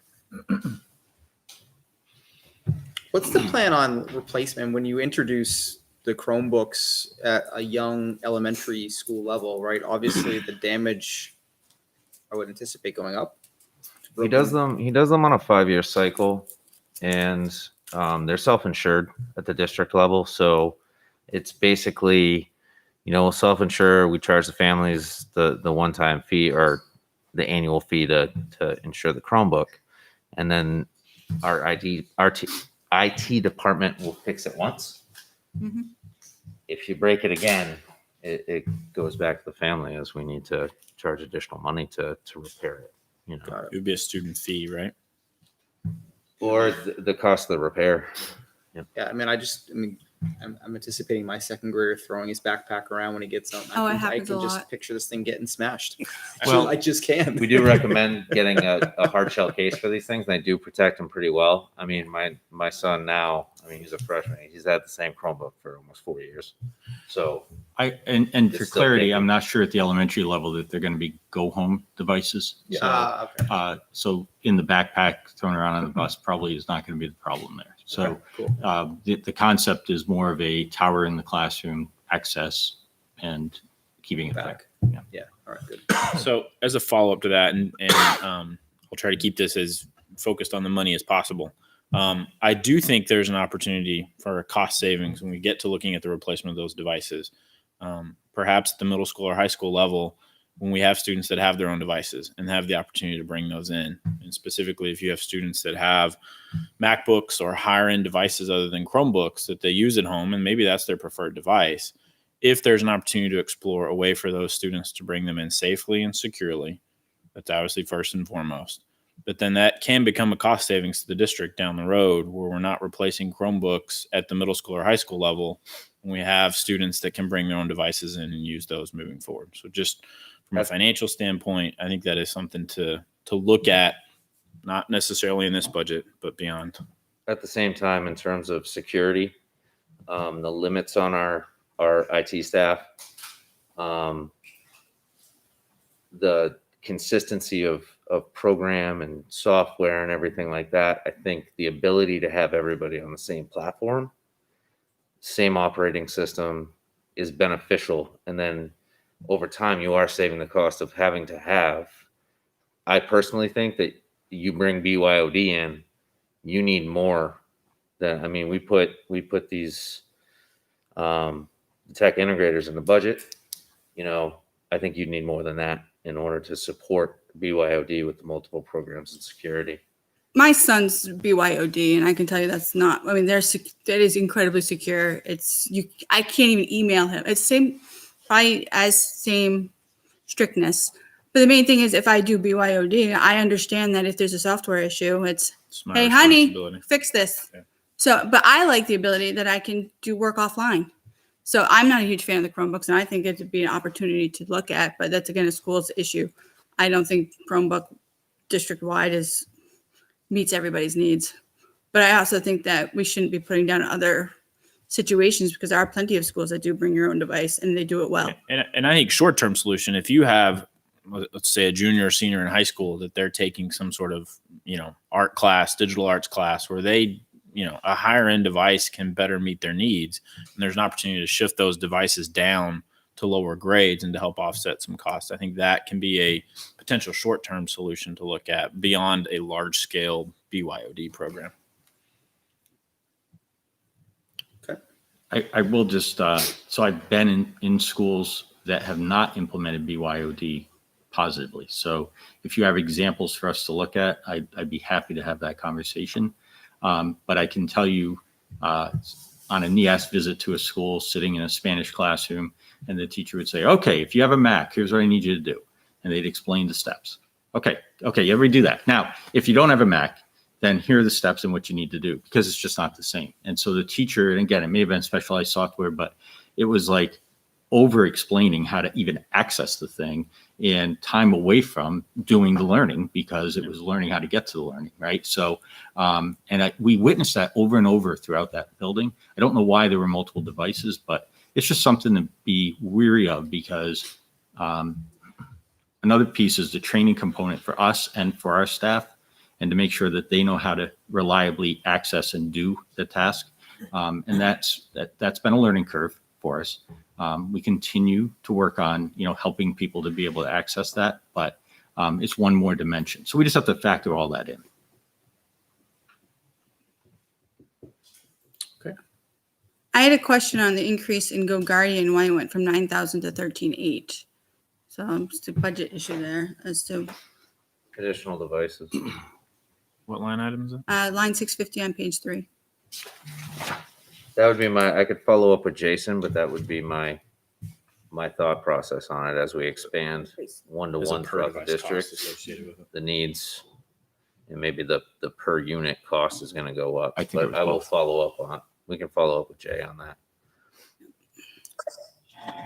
What's the plan on replacement when you introduce the Chromebooks at a young elementary school level, right? Obviously, the damage I would anticipate going up. He does them on a 5-year cycle, and they're self-insured at the district level. So it's basically, we'll self-insure. We charge the families the one-time fee or the annual fee to insure the Chromebook, and then our IT department will fix it once. if you break it again, it goes back to the family as we need to charge additional money to repair it, you know, It would be a student fee, right? or the cost of the repair. Yeah, I mean, I'm anticipating my second grader throwing his backpack around when he gets home. Oh, it I happens a can just lot. picture this thing getting smashed. Well, I just can. We do recommend getting a hard shell case for these things. They do protect them pretty well. I mean, my son now, I mean, he's a freshman. He's had the same Chromebook for almost 4 years. So And It's for still clarity, kicking. I'm not sure at the elementary level that they're going to be go home devices. So, Okay. so in the backpack thrown around on the bus probably is not going to be the problem there. So Okay, cool. the concept is more of a tower in the classroom access and keeping it back. Back. Yeah. All right. Good. So as a follow up to that, and I'll try to keep this as focused on the money as possible. I do think there's an opportunity for cost savings when we get to looking at the replacement of those devices. Perhaps at the middle school or high school level, when we have students that have their own devices and have the opportunity to bring those in. And specifically, if you have students that have MacBooks or higher end devices other than Chromebooks that they use at home, and maybe that's their preferred device, if there's an opportunity to explore a way for those students to bring them in safely and securely, that's obviously first and foremost. But then that can become a cost savings to the district down the road where we're not replacing Chromebooks at the middle school or high school level when we have students that can bring their own devices in and use those moving forward. So just from a financial standpoint, I think that is something to look at, not necessarily in this budget, but beyond. at the same time, in terms of security, the limits on our IT staff, the consistency of program and software and everything like that, I think the ability to have everybody on the same platform, same operating system is beneficial. And then over time, you are saving the cost of having to have. I personally think that you bring BYOD in, you need more than, I mean, we put these tech integrators in the budget. You know, I think you'd need more than that in order to support BYOD with the multiple programs and security. My son's BYOD, and I can tell you that's not. I mean, that is incredibly secure. I can't even email him. It's same strictness. But the main thing is, if I do BYOD, I understand that if there's a software issue, it's It's my hey, honey, responsibility. fix this. Yeah. So, but I like the ability that I can do work offline. So I'm not a huge fan of the Chromebooks, and I think it would be an opportunity to look at. But that's again a school's issue. I don't think Chromebook district wide meets everybody's needs. But I also think that we shouldn't be putting down other situations because there are plenty of schools that do bring your own device and they do it well. And I think short-term solution, if you have, let's say, a junior or senior in high school that they're taking some sort of, art class, digital arts class, where they, a higher end device can better meet their needs. And there's an opportunity to shift those devices down to lower grades and to help offset some costs. I think that can be a potential short-term solution to look at beyond a large-scale BYOD program. I will just, so I've been in schools that have not implemented BYOD positively. So if you have examples for us to look at, I'd be happy to have that conversation. But I can tell you on a NIAS visit to a school sitting in a Spanish classroom, and the teacher would say, okay, if you have a Mac, here's what I need you to do. And they'd explain the steps. Okay, you ever do that? Now, if you don't have a Mac, then here are the steps and what you need to do, because it's just not the same. And so the teacher, and again, it may have been specialized software, but it was like over explaining how to even access the thing and time away from doing the learning because it was learning how to get to the learning, right? So, we witnessed that over and over throughout that building. I don't know why there were multiple devices, but it's just something to be weary of because another piece is the training component for us and for our staff, and to make sure that they know how to reliably access and do the task. And that's been a learning curve for us. We continue to work on, helping people to be able to access that, but it's one more dimension. So we just have to factor all that in. Okay. I had a question on the increase in Go Guardian, why it went from 9,000 to 13,800. So it's a budget issue there as to Additional devices. What line item is it? line 650 on page 3. That would be I could follow up with Jason, but that would be my thought process on it as we expand one-to-one throughout the district. The needs and maybe the per unit cost is going to go up. I think it was I will both. follow up on. We can follow up with Jay on that.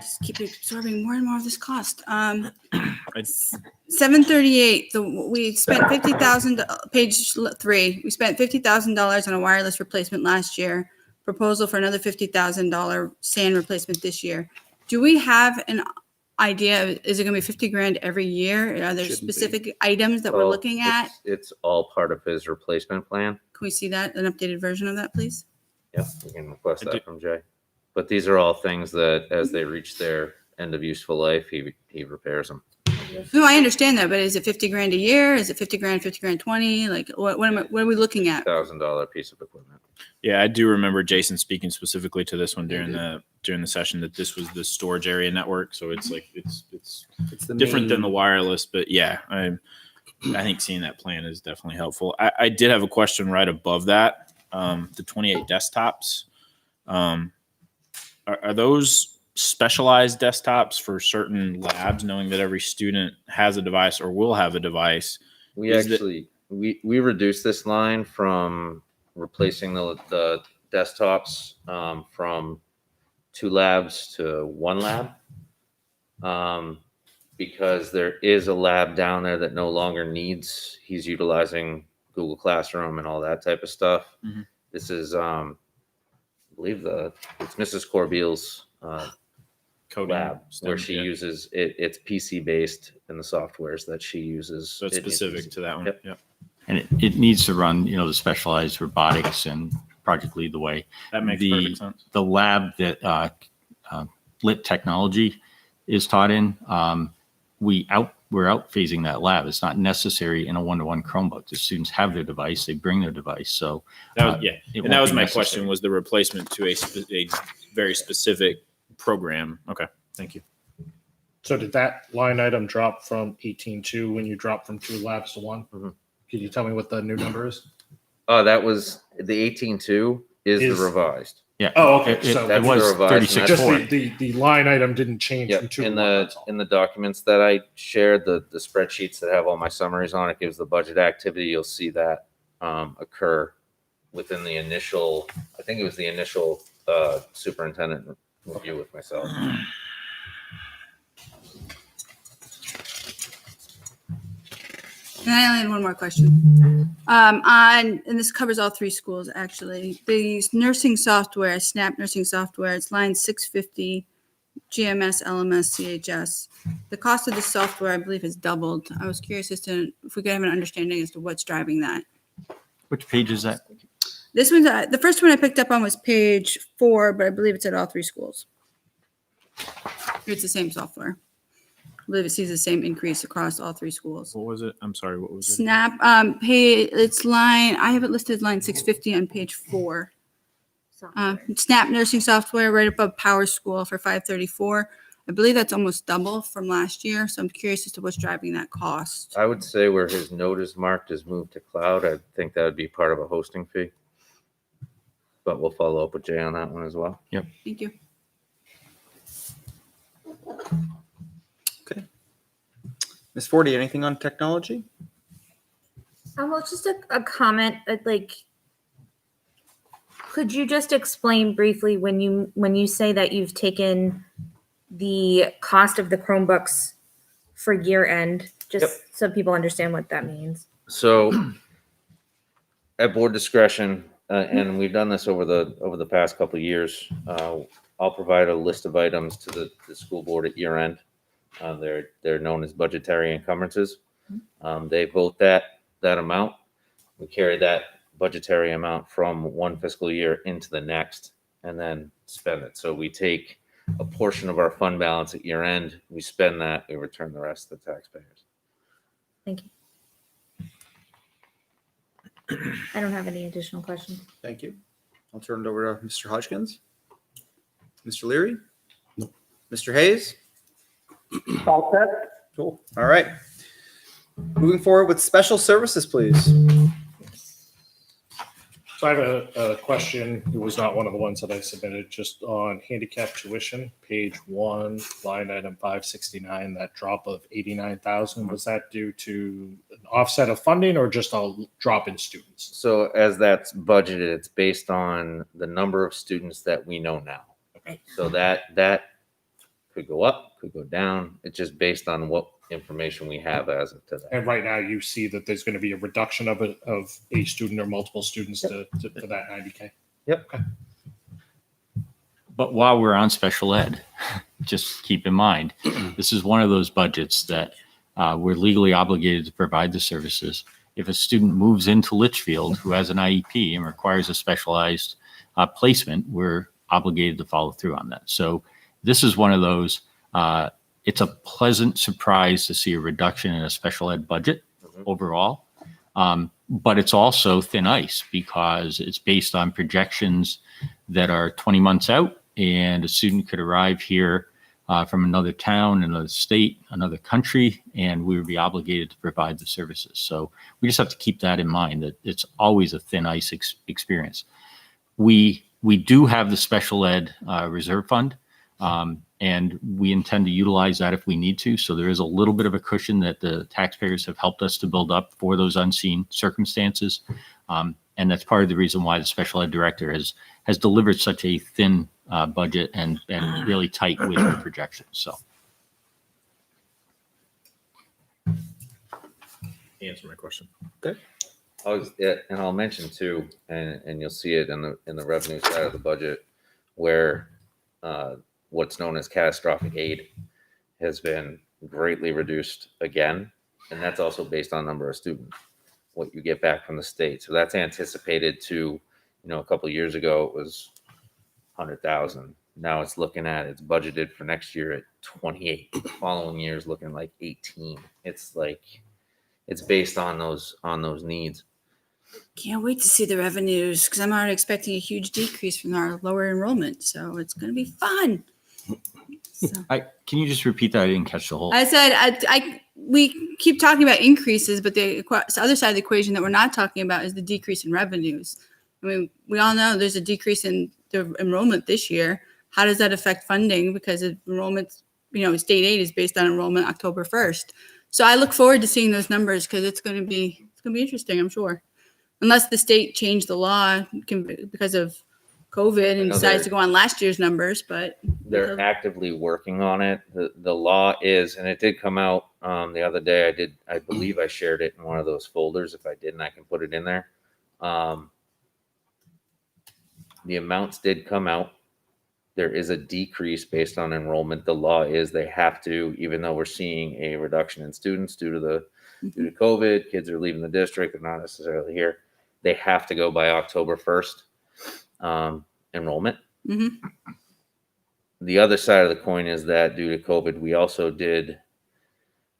Just keep absorbing more and more of this cost. 738, we spent 50,000, page 3, we spent $50,000 on a wireless replacement last year. Proposal for another $50,000 SAN replacement this year. Do we have an idea? Is it going to be 50 grand every year? Are there specific items that we're looking at? It's all part of his replacement plan. Can we see that, an updated version of that, please? Yeah, we can request that from Jay. But these are all things that as they reach their end of useful life, he repairs them. No, I understand that, but is it 50 grand a year? Is it 50 grand, 20? Like, what are we looking at? $1,000 piece of equipment. Yeah, I do remember Jason speaking specifically to this one during the session that this was the storage area network. So it's like it's the different than main- the wireless, but yeah, I think seeing that plan is definitely helpful. I did have a question right above that. The 28 desktops, are those specialized desktops for certain labs, knowing that every student has a device or will have a device? We reduced this line from replacing the desktops from 2 labs to 1 lab because there is a lab down there that no longer needs. He's utilizing Google Classroom and all that type of stuff. Mm-hmm. This is, I believe it's Mrs. Corbeil's Coding lab where she uses it. It's PC based in the softwares that she uses. So it's specific to that one. Yep. Yep. And it needs to run, the specialized robotics and Project Lead the Way. That makes perfect sense. The lab that Lit Technology is taught in, we're out phasing that lab. It's not necessary in a one-to-one Chromebook. The students have their device, they bring their device. So That was, it and won't that was be my necessary. question, was the replacement to a very specific program. Okay, thank you. So did that line item drop from 18.2 when you dropped from 2 labs to 1? Mhm. Can you tell me what the new number is? Oh, that was the 18.2 is Is- the revised. Yeah. Oh, okay. It So it that's was the revised, 36. just four. the line item didn't change from Yep. 2 to In 1. the That's all. in the documents that I shared, the spreadsheets that have all my summaries on it gives the budget activity. You'll see that occur within the initial. I think it was the initial superintendent review with myself. And I only had one more question. And this covers all 3 schools, actually. The nursing software, SNAP nursing software, it's line 650, GMS, LMS, CHS. The cost of the software, I believe, has doubled. I was curious as to if we could have an understanding as to what's driving that. Which page is that? This one's, the first one I picked up on was page 4, but I believe it's at all 3 schools. It's the same software. I believe it sees the same increase across all 3 schools. What was it? I'm sorry, what was it? SNAP, it's line, I have it listed line 650 on page 4. SNAP nursing software right above Power School for 534. I believe that's almost double from last year, so I'm curious as to what's driving that cost. I would say where his note is marked is moved to cloud. I think that would be part of a hosting fee. But we'll follow up with Jay on that one as well. Thank you. Ms. Forty, anything on technology? Well, just a comment, could you just explain briefly when you say that you've taken the cost of the Chromebooks for year end, just so people understand what that means? So at board discretion, and we've done this over the past couple of years, I'll provide a list of items to the school board at year end. They're known as budgetary encumbrances. They vote that amount. We carry that budgetary amount from one fiscal year into the next and then spend it. So we take a portion of our fund balance at year end, we spend that, we return the rest to the taxpayers. Thank you. I don't have any additional questions. Thank you. I'll turn it over to Mr. Hodgkins. Mr. Leary? No. Mr. Hayes? All set? Cool. All right. Moving forward with special services, please. So I have a question. It was not one of the ones that I submitted, just on handicap tuition, page 1, line item 569, that drop of 89,000. Was that due to an offset of funding or just a drop in students? So as that's budgeted, it's based on the number of students that we know now. Okay. So that could go up, could go down. It's just based on what information we have as of today. And right now you see that there's going to be a reduction of a student or multiple students to for that 90K. Yep. Okay. But while we're on special ed, just keep in mind, this is one of those budgets that we're legally obligated to provide the services. If a student moves into Litchfield who has an IEP and requires a specialized placement, we're obligated to follow through on that. So this is one of those, it's a pleasant surprise to see a reduction in a special ed budget overall. But it's also thin ice because it's based on projections that are 20 months out, and a student could arrive here from another town, another state, another country, and we would be obligated to provide the services. So we just have to keep that in mind, that it's always a thin ice experience. We do have the special ed reserve fund, and we intend to utilize that if we need to. So there is a little bit of a cushion that the taxpayers have helped us to build up for those unseen circumstances. And that's part of the reason why the special ed director has delivered such a thin budget and really tight with the projections. So. Answer my question. And I'll mention too, and you'll see it in the revenue side of the budget, where what's known as catastrophic aid has been greatly reduced again, and that's also based on number of students, what you get back from the state. So that's anticipated to, a couple of years ago it was 100,000. Now it's budgeted for next year at 28. The following year is looking like 18. It's based on those needs. Can't wait to see the revenues because I'm already expecting a huge decrease from our lower enrollment. So it's going to be fun. So. Can you just repeat that? I didn't catch the whole. I said we keep talking about increases, but the other side of the equation that we're not talking about is the decrease in revenues. I mean, we all know there's a decrease in the enrollment this year. How does that affect funding? Because enrollment, state aid is based on enrollment October 1st. So I look forward to seeing those numbers because it's going to be interesting, I'm sure. Unless the state changed the law because of COVID and decides to go on last year's numbers, but they're actively working on it. The law is, and it did come out the other day. I believe I shared it in one of those folders. If I didn't, I can put it in there. The amounts did come out. There is a decrease based on enrollment. The law is they have to, even though we're seeing a reduction in students due to COVID, kids are leaving the district, they're not necessarily here. They have to go by October 1st enrollment. Mm-hmm. The other side of the coin is that due to COVID, we also did,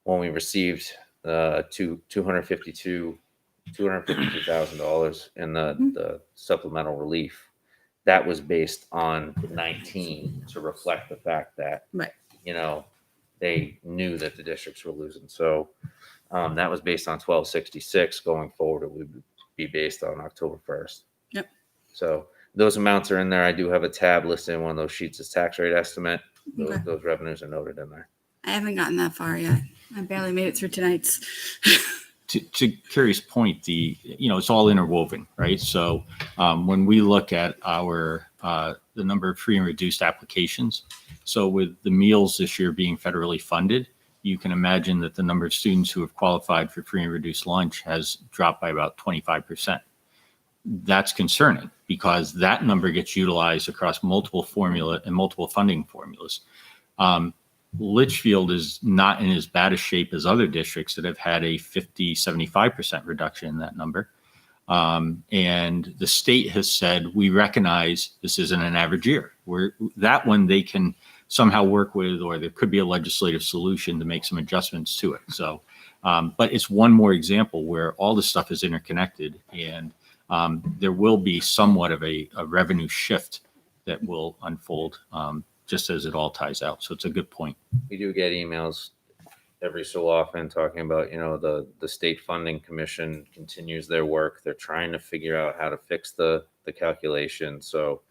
when we received $252,000 in the supplemental relief, that was based on 19 to reflect the fact that, they knew that the districts were losing. So that was based on 1266. Going forward, it would be based on October 1st. Yep. So those amounts are in there. I do have a tab listed in one of those sheets as tax rate estimate. Those revenues are noted in there. I haven't gotten that far yet. I barely made it through tonight's. To Carrie's point, it's all interwoven, right? So when we look at the number of free and reduced applications, so with the meals this year being federally funded, you can imagine that the number of students who have qualified for free and reduced lunch has dropped by about 25%. That's concerning because that number gets utilized across multiple formula and multiple funding formulas. Litchfield is not in as bad a shape as other districts that have had a 75% reduction in that number. And the state has said, we recognize this isn't an average year. That one they can somehow work with, or there could be a legislative solution to make some adjustments to it. So, but it's one more example where all this stuff is interconnected, and there will be somewhat of a revenue shift that will unfold just as it all ties out. So it's a good point. We do get emails every so often talking about, the state funding commission continues their work. They're trying to figure out how to fix the calculation. So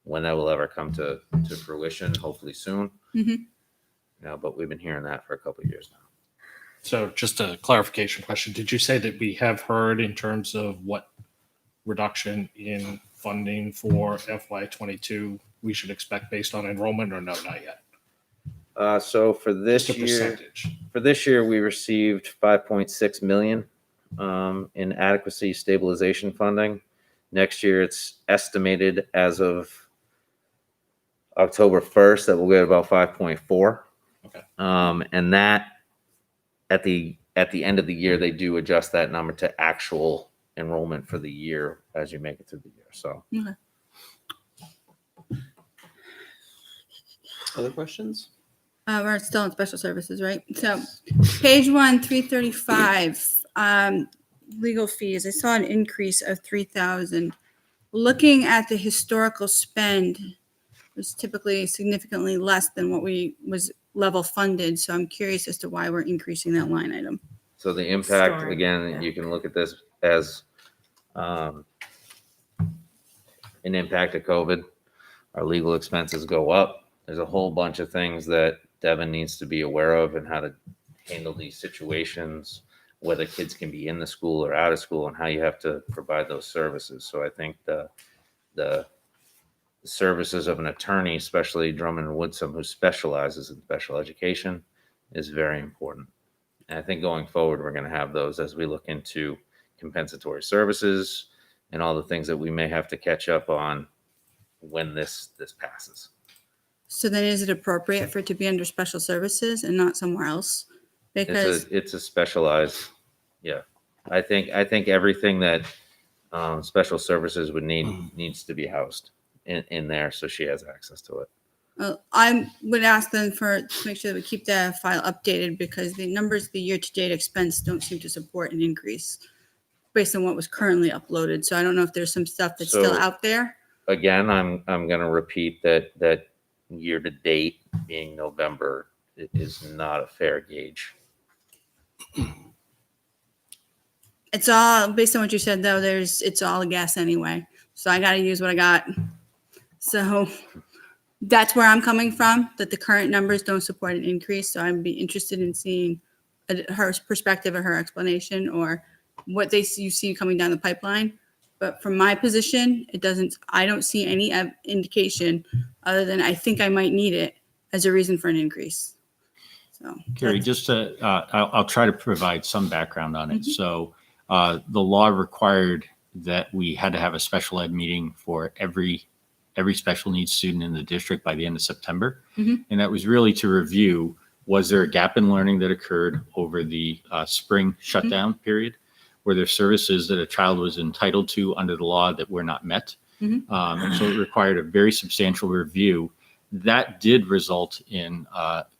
when that will ever come to fruition, hopefully soon. Mhm. But we've been hearing that for a couple of years now. So just a clarification question. Did you say that we have heard in terms of what reduction in funding for FY22 we should expect based on enrollment, or no, not yet? So for this Just a year, percentage. we received 5.6 million in adequacy stabilization funding. Next year, it's estimated as of October 1st that we'll get about 5.4. Okay. And that at the end of the year, they do adjust that number to actual enrollment for the year as you make it through the year. So Okay. Other questions? We're still in special services, right? So page 1, 335, legal fees. I saw an increase of 3,000. Looking at the historical spend, it was typically significantly less than what was level funded. So I'm curious as to why we're increasing that line item. So the impact, Story, again, yeah. you can look at this as an impact of COVID. Our legal expenses go up. There's a whole bunch of things that Devin needs to be aware of and how to handle these situations, whether kids can be in the school or out of school, and how you have to provide those services. So I think the services of an attorney, especially Drummond and Woodsum, who specializes in special education, is very important. And I think going forward, we're going to have those as we look into compensatory services and all the things that we may have to catch up on when this passes. So then is it appropriate for it to be under special services and not somewhere else? Because It's a specialized, yeah. I think everything that special services would need needs to be housed in there, so she has access to it. I would ask them to make sure that we keep the file updated, because the numbers, the year-to-date expense don't seem to support an increase based on what was currently uploaded. So I don't know if there's some stuff that's still So- out there. Again, I'm going to repeat that year to date being November is not a fair gauge. It's all based on what you said, though. It's all a guess anyway. So I got to use what I got. So that's where I'm coming from, that the current numbers don't support an increase. So I'd be interested in seeing her perspective or her explanation, or what you see coming down the pipeline. But from my position, I don't see any indication other than I think I might need it as a reason for an increase. So Carrie, just to, I'll try to provide some background on it. So the law required that we had to have a special ed meeting for every special needs student in the district by the end of September. Mhm. And that was really to review, was there a gap in learning that occurred over the spring shutdown period? Were there services that a child was entitled to under the law that were not met? Mhm. And so it required a very substantial review. That did result in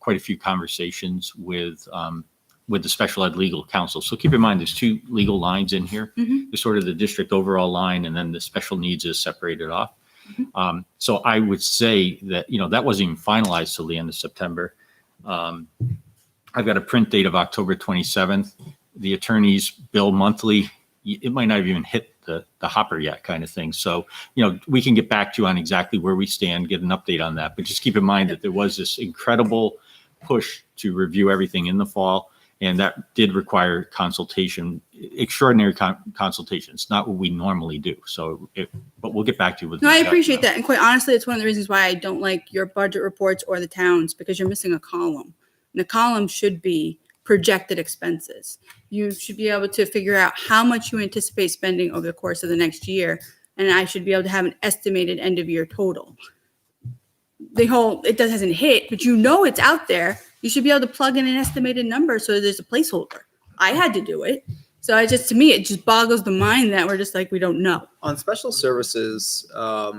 quite a few conversations with the special ed legal counsel. So keep in mind, there's two legal lines in here. Mhm. There's sort of the district overall line, and then the special needs is separated off. So I would say that, that wasn't even finalized till the end of September. I've got a print date of October 27th. The attorneys bill monthly. It might not have even hit the hopper yet, kind of thing. So, we can get back to you on exactly where we stand, get an update on that. But just keep in mind that there was this incredible push to review everything in the fall, and that did require consultation, extraordinary consultations, not what we normally do. So, but we'll get back to you with. no, I appreciate that. And quite honestly, it's one of the reasons why I don't like your budget reports or the towns, because you're missing a column. And the column should be projected expenses. You should be able to figure out how much you anticipate spending over the course of the next year. And I should be able to have an estimated end of year total. It hasn't hit, but it's out there. You should be able to plug in an estimated number so there's a placeholder. I had to do it. So to me, it just boggles the mind that we're just like, we don't know. On special services, I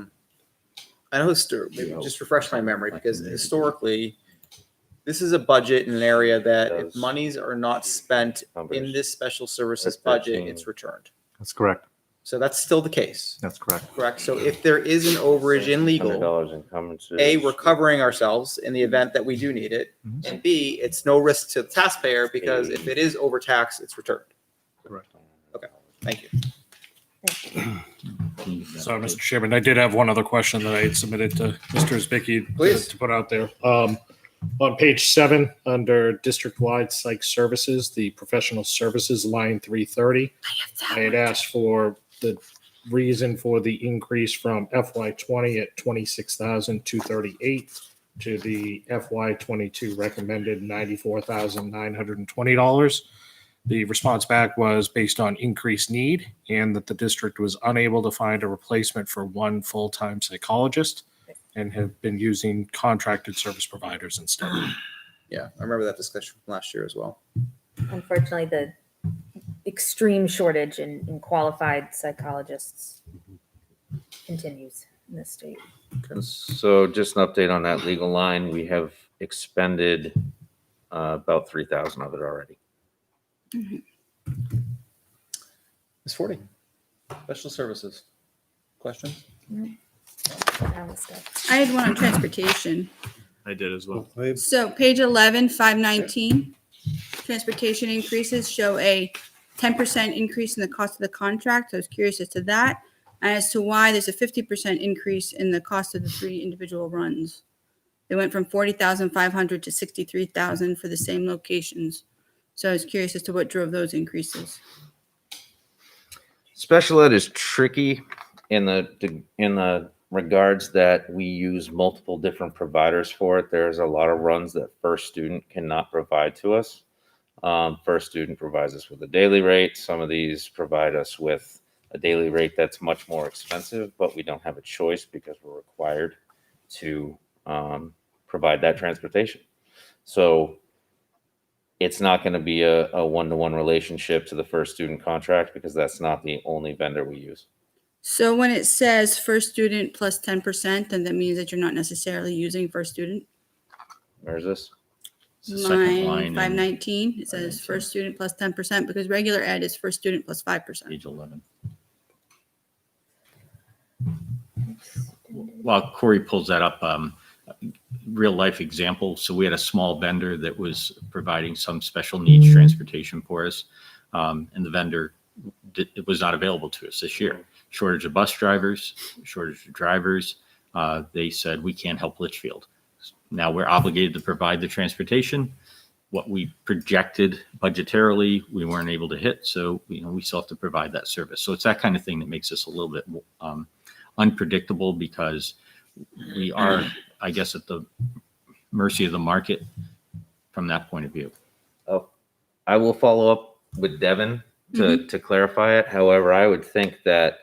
know maybe just refresh my memory, because historically, this is a budget in an area that if monies are not spent in this special services budget, it's returned. That's correct. So that's still the case, That's correct. correct? So if there is an overage in legal, $100 encumbrances. A, we're covering ourselves in the event that we do need it. Mhm. And B, it's no risk to the taxpayer because if it is overtaxed, it's returned. Correct. Okay, thank you. Sorry, Mr. Chairman, I did have one other question that I had submitted to Mr. Zbicki Please. to put out there. On page 7, under district-wide psych services, the professional services line 330, I had asked for the reason for the increase from FY20 at $26,238 to the FY22 recommended $94,920. The response back was based on increased need and that the district was unable to find a replacement for one full-time psychologist and have been using contracted service providers instead. Yeah, I remember that discussion from last year as well. Unfortunately, the extreme shortage in qualified psychologists continues in this state. So just an update on that legal line. We have expended about 3,000 of it already. Ms. Forty, special services. Questions? That was stuff. I had one on transportation. I did as well. So page 11, 519, transportation increases show a 10% increase in the cost of the contract. I was curious as to that, and as to why there's a 50% increase in the cost of the 3 individual runs. They went from 40,500 to 63,000 for the same locations. So I was curious as to what drove those increases. Special ed is tricky in the regards that we use multiple different providers for it. There's a lot of runs that First Student cannot provide to us. First Student provides us with a daily rate. Some of these provide us with a daily rate that's much more expensive, but we don't have a choice because we're required to provide that transportation. So it's not going to be a one-to-one relationship to the First Student contract because that's not the only vendor we use. So when it says first student plus 10%, then that means that you're not necessarily using first student. Where is this? It's the second line Line in 519, it says first student plus 10% because regular ed is first student plus 5%. page 11. While Corey pulls that up, real life example. So we had a small vendor that was providing some special needs transportation for us. And the vendor it was not available to us this year. Shortage of bus drivers, shortage of drivers. They said, we can't help Litchfield. Now we're obligated to provide the transportation. What we projected budgetarily, we weren't able to hit. So, we still have to provide that service. So it's that kind of thing that makes us a little bit unpredictable because we are, I guess, at the mercy of the market from that point of view. I will follow up with Devin to clarify it. However, I would think that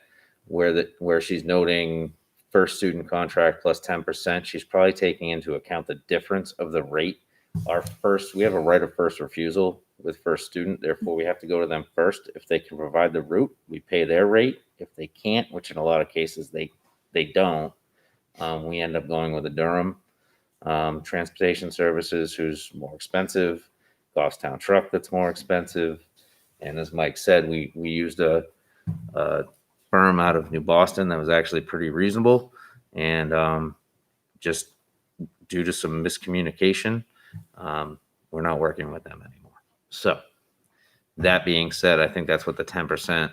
where she's noting First Student contract plus 10%, she's probably taking into account the difference of the rate. We have a right of first refusal with First Student. Therefore, we have to go to them first. If they can provide the route, we pay their rate. If they can't, which in a lot of cases they don't, we end up going with the Durham Transportation Services, who's more expensive, Goffstown Truck that's more expensive. And as Mike said, we used a firm out of New Boston that was actually pretty reasonable. And just due to some miscommunication, we're not working with them anymore. So that being said, I think that's what the 10%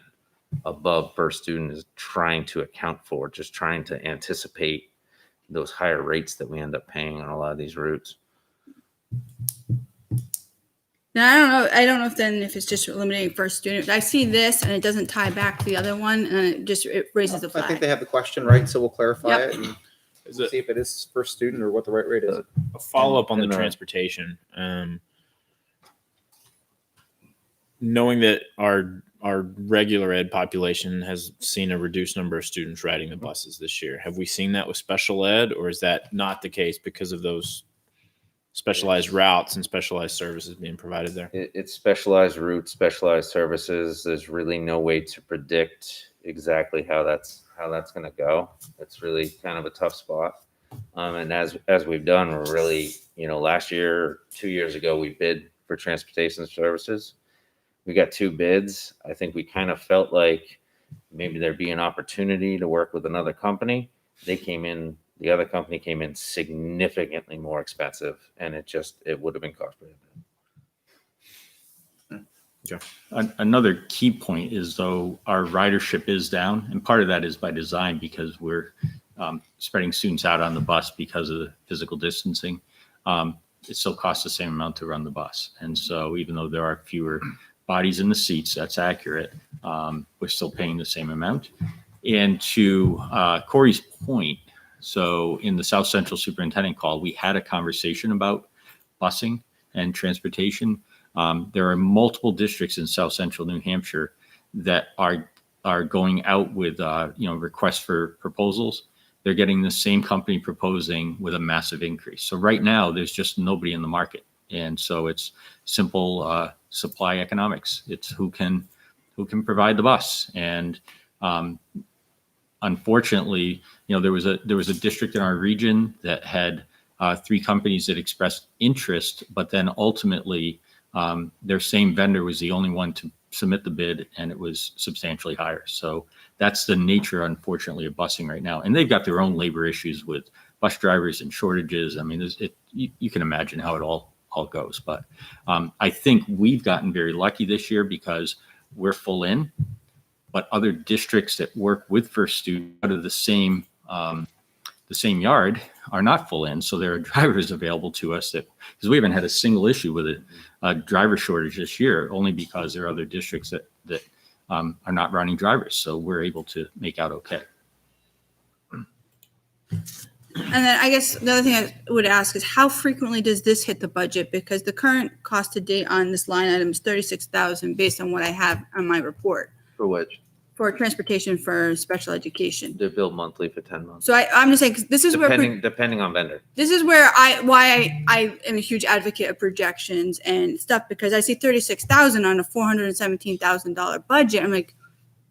above First Student is trying to account for, just trying to anticipate those higher rates that we end up paying on a lot of these routes. Now, I don't know if it's just eliminating first student. I see this and it doesn't tie back to the other one and it raises the I think flag. they have the question right, so we'll clarify Yep. it and see if it is First Student or what the right rate is. A follow up on the And, transportation. Knowing that our regular ed population has seen a reduced number of students riding the buses this year, have we seen that with special ed, or is that not the case because of those specialized routes and specialized services being provided there? It's specialized routes, specialized services. There's really no way to predict exactly how that's going to go. It's really kind of a tough spot. And as we've done, we're really, last year, 2 years ago, we bid for transportation services. We got 2 bids. I think we kind of felt like maybe there'd be an opportunity to work with another company. The other company came in significantly more expensive, and it would have been cost prohibitive. Another key point is, though, our ridership is down, and part of that is by design because we're spreading students out on the bus because of the physical distancing. It still costs the same amount to run the bus. And so even though there are fewer bodies in the seats, that's accurate, we're still paying the same amount. And to Corey's point, so in the South Central Superintendent call, we had a conversation about busing and transportation. There are multiple districts in South Central New Hampshire that are going out with requests for proposals. They're getting the same company proposing with a massive increase. So right now, there's just nobody in the market, and so it's simple supply economics. It's who can provide the bus, and unfortunately, there was a district in our region that had 3 companies that expressed interest, but then ultimately their same vendor was the only one to submit the bid, and it was substantially higher. So that's the nature, unfortunately, of busing right now. And they've got their own labor issues with bus drivers and shortages. I mean, you can imagine how it all goes. But I think we've gotten very lucky this year because we're full in, but other districts that work with First Student out of the same yard are not full in. So there are drivers available to us because we haven't had a single issue with a driver shortage this year, only because there are other districts that are not running drivers. So we're able to make out okay. And then I guess the other thing I would ask is how frequently does this hit the budget? Because the current cost to date on this line item is $36,000 based on what I have on my report For which for transportation for special education. they're billed monthly for 10 months. So I'm just saying, 'cause this is Depending on vendor. this is where I am a huge advocate of projections and stuff, because I see 36,000 on a $417,000 budget. I'm like,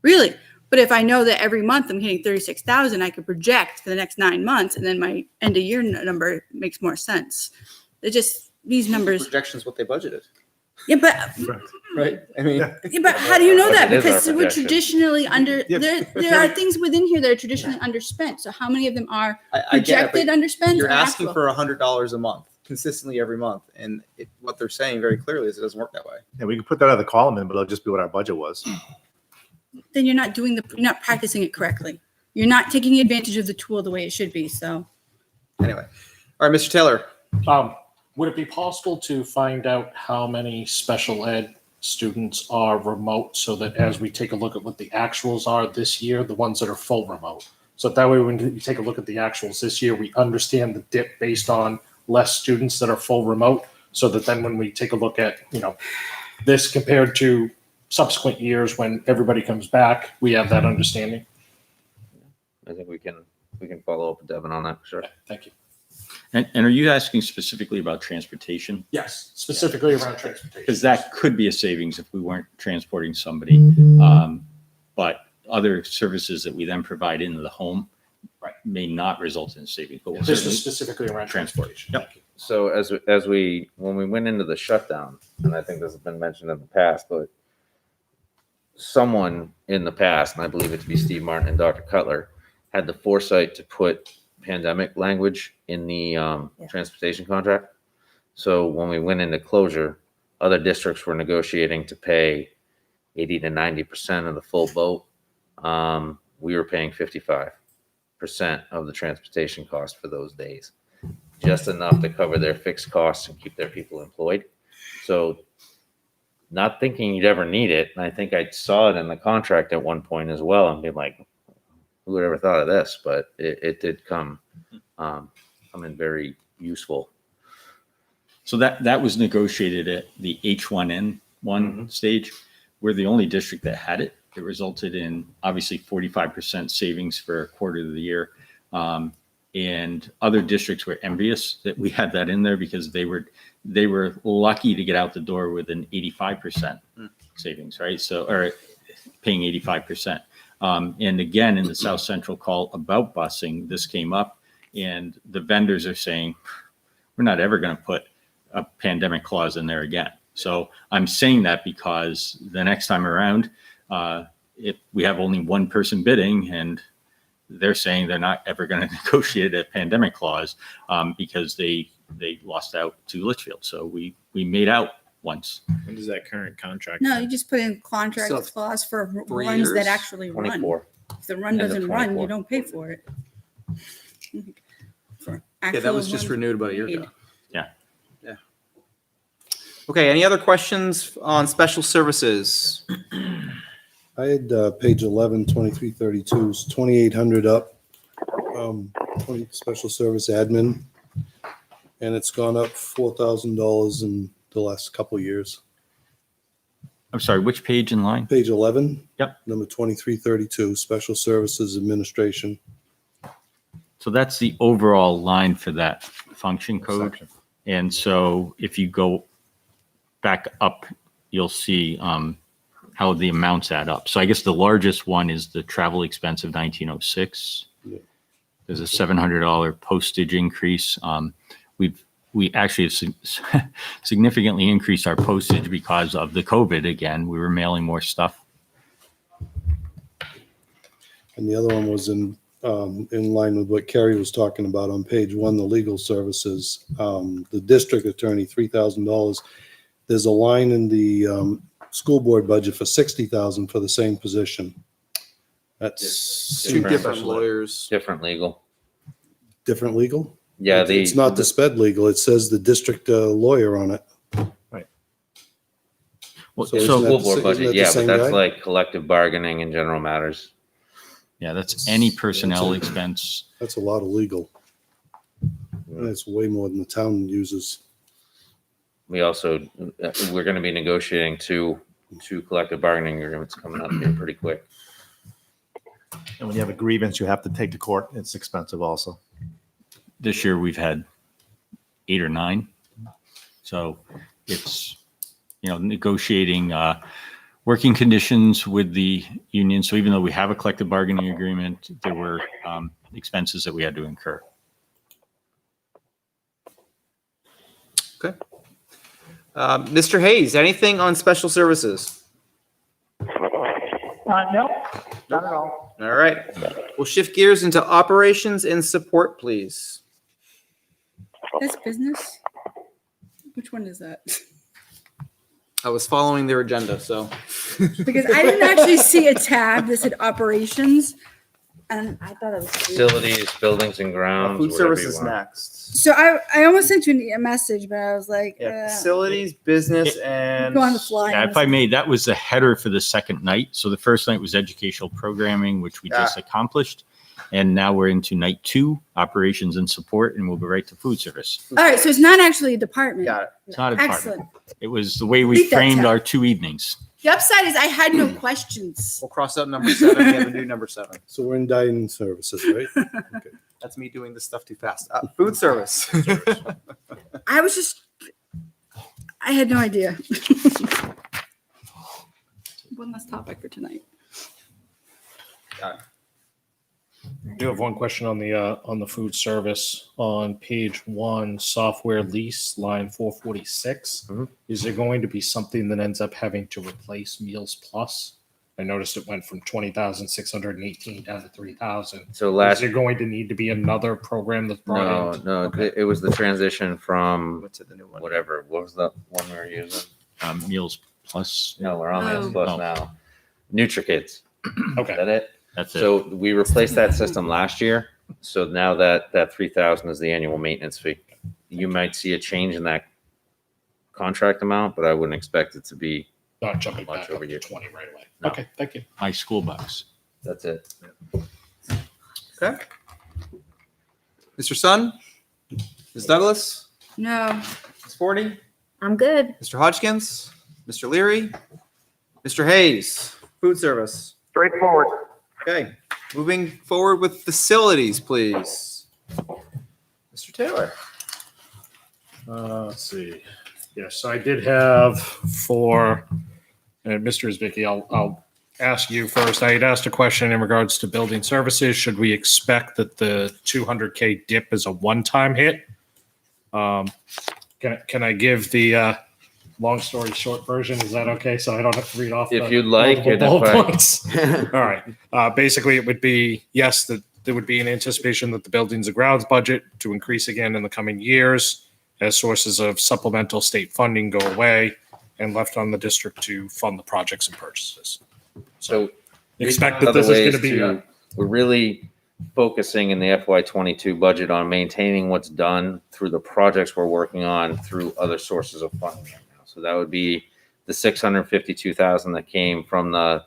really? But if I know that every month I'm getting 36,000, I could project for the next 9 months, and then my end of year number makes more sense. These numbers. Projections what they budgeted, Yeah, but right? I mean, but how do you know that? It is our Because we're projection. traditionally under Yeah. there are things within here that are traditionally underspent. So how many of them are I get it, projected but underspent? you're or asking actual? for $100 a month consistently every month, and what they're saying very clearly is it doesn't work that way. And we can put that other column in, but it'll just be what our budget was. Then you're not you're not practicing it correctly. You're not taking advantage of the tool the way it should be. So Anyway, all right, Mr. Taylor. Would it be possible to find out how many special ed students are remote so that as we take a look at what the actuals are this year, the ones that are full remote? So that way, when we take a look at the actuals this year, we understand the dip based on less students that are full remote, so that then when we take a look at, this compared to subsequent years when everybody comes back, we have that understanding. I think we can follow up with Devin on that for sure. Okay, thank you. And are you asking specifically about transportation? Yes, specifically around transportation. Because that could be a savings if we weren't transporting somebody. But other services that we then provide into the home may not result in savings. But we'll This certainly is specifically around transport. transportation. Yep. Thank you. So when we went into the shutdown, and I think this has been mentioned in the past, but someone in the past, and I believe it to be Steve Martin and Dr. Cutler, had the foresight to put pandemic language in the transportation contract. So when we went into closure, other districts were negotiating to pay 80 to 90% of the full boat. We were paying 55% of the transportation cost for those days, just enough to cover their fixed costs and keep their people employed. So not thinking you'd ever need it. And I think I saw it in the contract at one point as well and be like, who would ever thought of this? But it did come in very useful. So that was negotiated at the H1N1 stage. We're the only district that had it. It resulted in obviously 45% savings for a quarter of the year. And other districts were envious that we had that in there because they were lucky to get out the door with an 85% savings, right? So, or paying 85%. And again, in the South Central call about busing, this came up and the vendors are saying, we're not ever going to put a pandemic clause in there again. So I'm saying that because the next time around, if we have only one person bidding and they're saying they're not ever going to negotiate a pandemic clause because they lost out to Litchfield. So we made out once. When does that current contract? No, you just put in contract So, clause for 3 runs years? that actually run. 24. If the run End of doesn't run, 24. you don't pay for it. For Yeah, that actual was just runs renewed about a year paid. ago. Yeah. Yeah. Okay, any other questions on special services? I had page 11, 2332, 2,800 up, 20 special service admin. And it's gone up $4,000 in the last couple of years. I'm sorry, which page in line? Page 11. Yep. Number 2332, special services administration. So that's the overall line for that function code. And so if you go back up, you'll see how the amounts add up. So I guess the largest one is the travel expense of 1906. Yeah. There's a $700 postage increase. We actually have significantly increased our postage because of the COVID again. We were mailing more stuff. And the other one was in line with what Kerry was talking about on page 1, the legal services. The district attorney, $3,000. There's a line in the school board budget for $60,000 for the same position. That's Two different lawyers. Different legal. different legal? Yeah, It's not the sped legal. It says the district lawyer on it. Well, So so, isn't that school the board sa- isn't budget, that the yeah, but same that's guy? like collective bargaining and general matters. yeah, that's any personnel That's expense. That's a lot of legal. And it's way more than the town uses. We also, we're going to be negotiating two collective bargaining agreements coming up here pretty quick. And when you have a grievance, you have to take to court. It's expensive also. This year we've had 8 or 9. So it's, negotiating working conditions with the union. So even though we have a collective bargaining agreement, there were expenses that we had to incur. Okay. Mr. Hayes, anything on special services? No, not at all. All right. We'll shift gears into operations and support, please. That's business? Which one is that? I was following their agenda, so. Because I didn't actually see a tab that said operations, and I thought it was. Facilities, buildings and grounds. Food whatever you services want. next. So I almost sent you a message, but I was like, Yeah, facilities, business, and. go on the fly. Yeah, if I may, that was the header for the second night. So the first night was educational programming, which we just accomplished. And now we're into night 2, operations and support, and we'll go right to food service. All right, so it's not actually a department. Got it. It's not a department. Excellent. It was the way we Beat that framed tab. our 2 evenings. The upside is I had no questions. We'll cross out number 7. We have a new number 7. So we're in dining services, right? Okay. That's me doing this stuff too fast. Food service. I had no idea. One last topic for tonight. I do have one question on the food service on page 1, software lease, line 446. Mhm. Is there going to be something that ends up having to replace Meals Plus? I noticed it went from 20,618 down to 3,000. So Is last, there going to need to be another program that's brought in? no, Okay. it was the transition from What's it, the new one? whatever. What was the one we were using? Meals Plus. No, we're on Oh. Meals Plus Oh. now. NutriKids. Is Okay. that it? That's it. So we replaced that system last year. So now that 3,000 is the annual maintenance fee. You might see a change in that contract amount, but I wouldn't expect it to be. Not jumping Much back over up year. to 20 right away. No. Okay, thank you. My school bucks. That's it. Okay. Mr. Sun? Ms. Douglas? No. Ms. Forney? I'm good. Mr. Hodgkins? Mr. Leary? Mr. Hayes? Food service. Straightforward. Okay. Moving forward with facilities, please. Mr. Taylor? Let's see. Yes, so I did have for, and Mr. Zbicki, I'll ask you first. I had asked a question in regards to building services. Should we expect that the 200K dip is a one-time hit? Can I give the long story short version. Is that okay? So I don't have to read off. If the you'd like, multiple and if bullet I- points. All right. Basically, it would be, yes, that there would be an anticipation that the buildings and grounds budget to increase again in the coming years as sources of supplemental state funding go away and left on the district to fund the projects and purchases. So Expect that other this is ways going to be a we're really focusing in the FY22 budget on maintaining what's done through the projects we're working on through other sources of funding right now. So that would be the $652,000 that came from the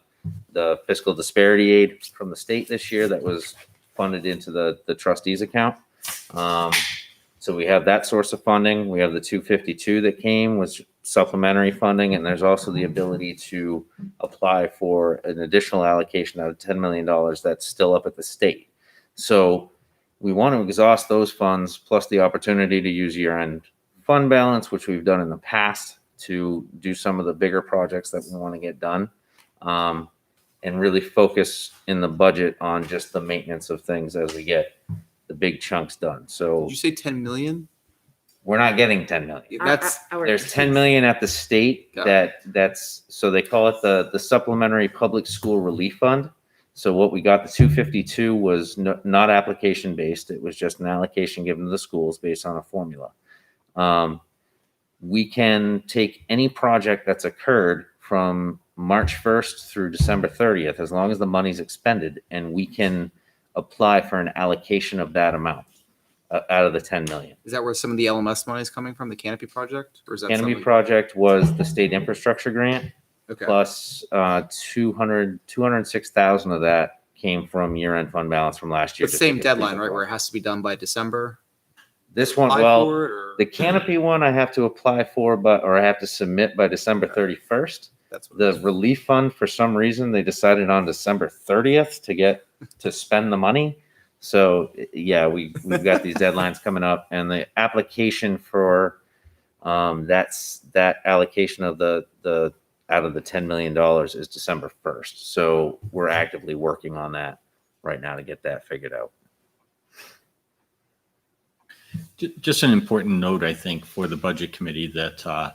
fiscal disparity aid from the state this year that was funded into the trustees account. So we have that source of funding. We have the 252 that came was supplementary funding, and there's also the ability to apply for an additional allocation out of $10 million that's still up at the state. So we want to exhaust those funds plus the opportunity to use year-end fund balance, which we've done in the past, to do some of the bigger projects that we want to get done, and really focus in the budget on just the maintenance of things as we get the big chunks done. So Did you say 10 million? we're not getting 10 million. That's There's 10 million at the state Got that's, so they call it the supplementary public school relief fund. So what we got, the 252 was not application based. It was just an allocation given to the schools based on a formula. We can take any project that's occurred from March 1st through December 30th, as long as the money's expended, and we can apply for an allocation of that amount out of the 10 million. Is that where some of the LMS money is coming from, the Canopy project? Or is that Canopy something- project was the state infrastructure grant, Okay. plus 206,000 of that came from year-end fund balance from last year. But same deadline, right? Where it has to be done by December? This one, Apply well, for it, or- the Canopy one I have to apply for, or I have to submit by December 31st. That's what it The is. relief fund, for some reason, they decided on December 30th to spend the money. So yeah, we've got these deadlines coming up, and the application for that allocation of the out of the $10 million is December 1st. So we're actively working on that right now to get that figured out. Just an important note, I think, for the budget committee that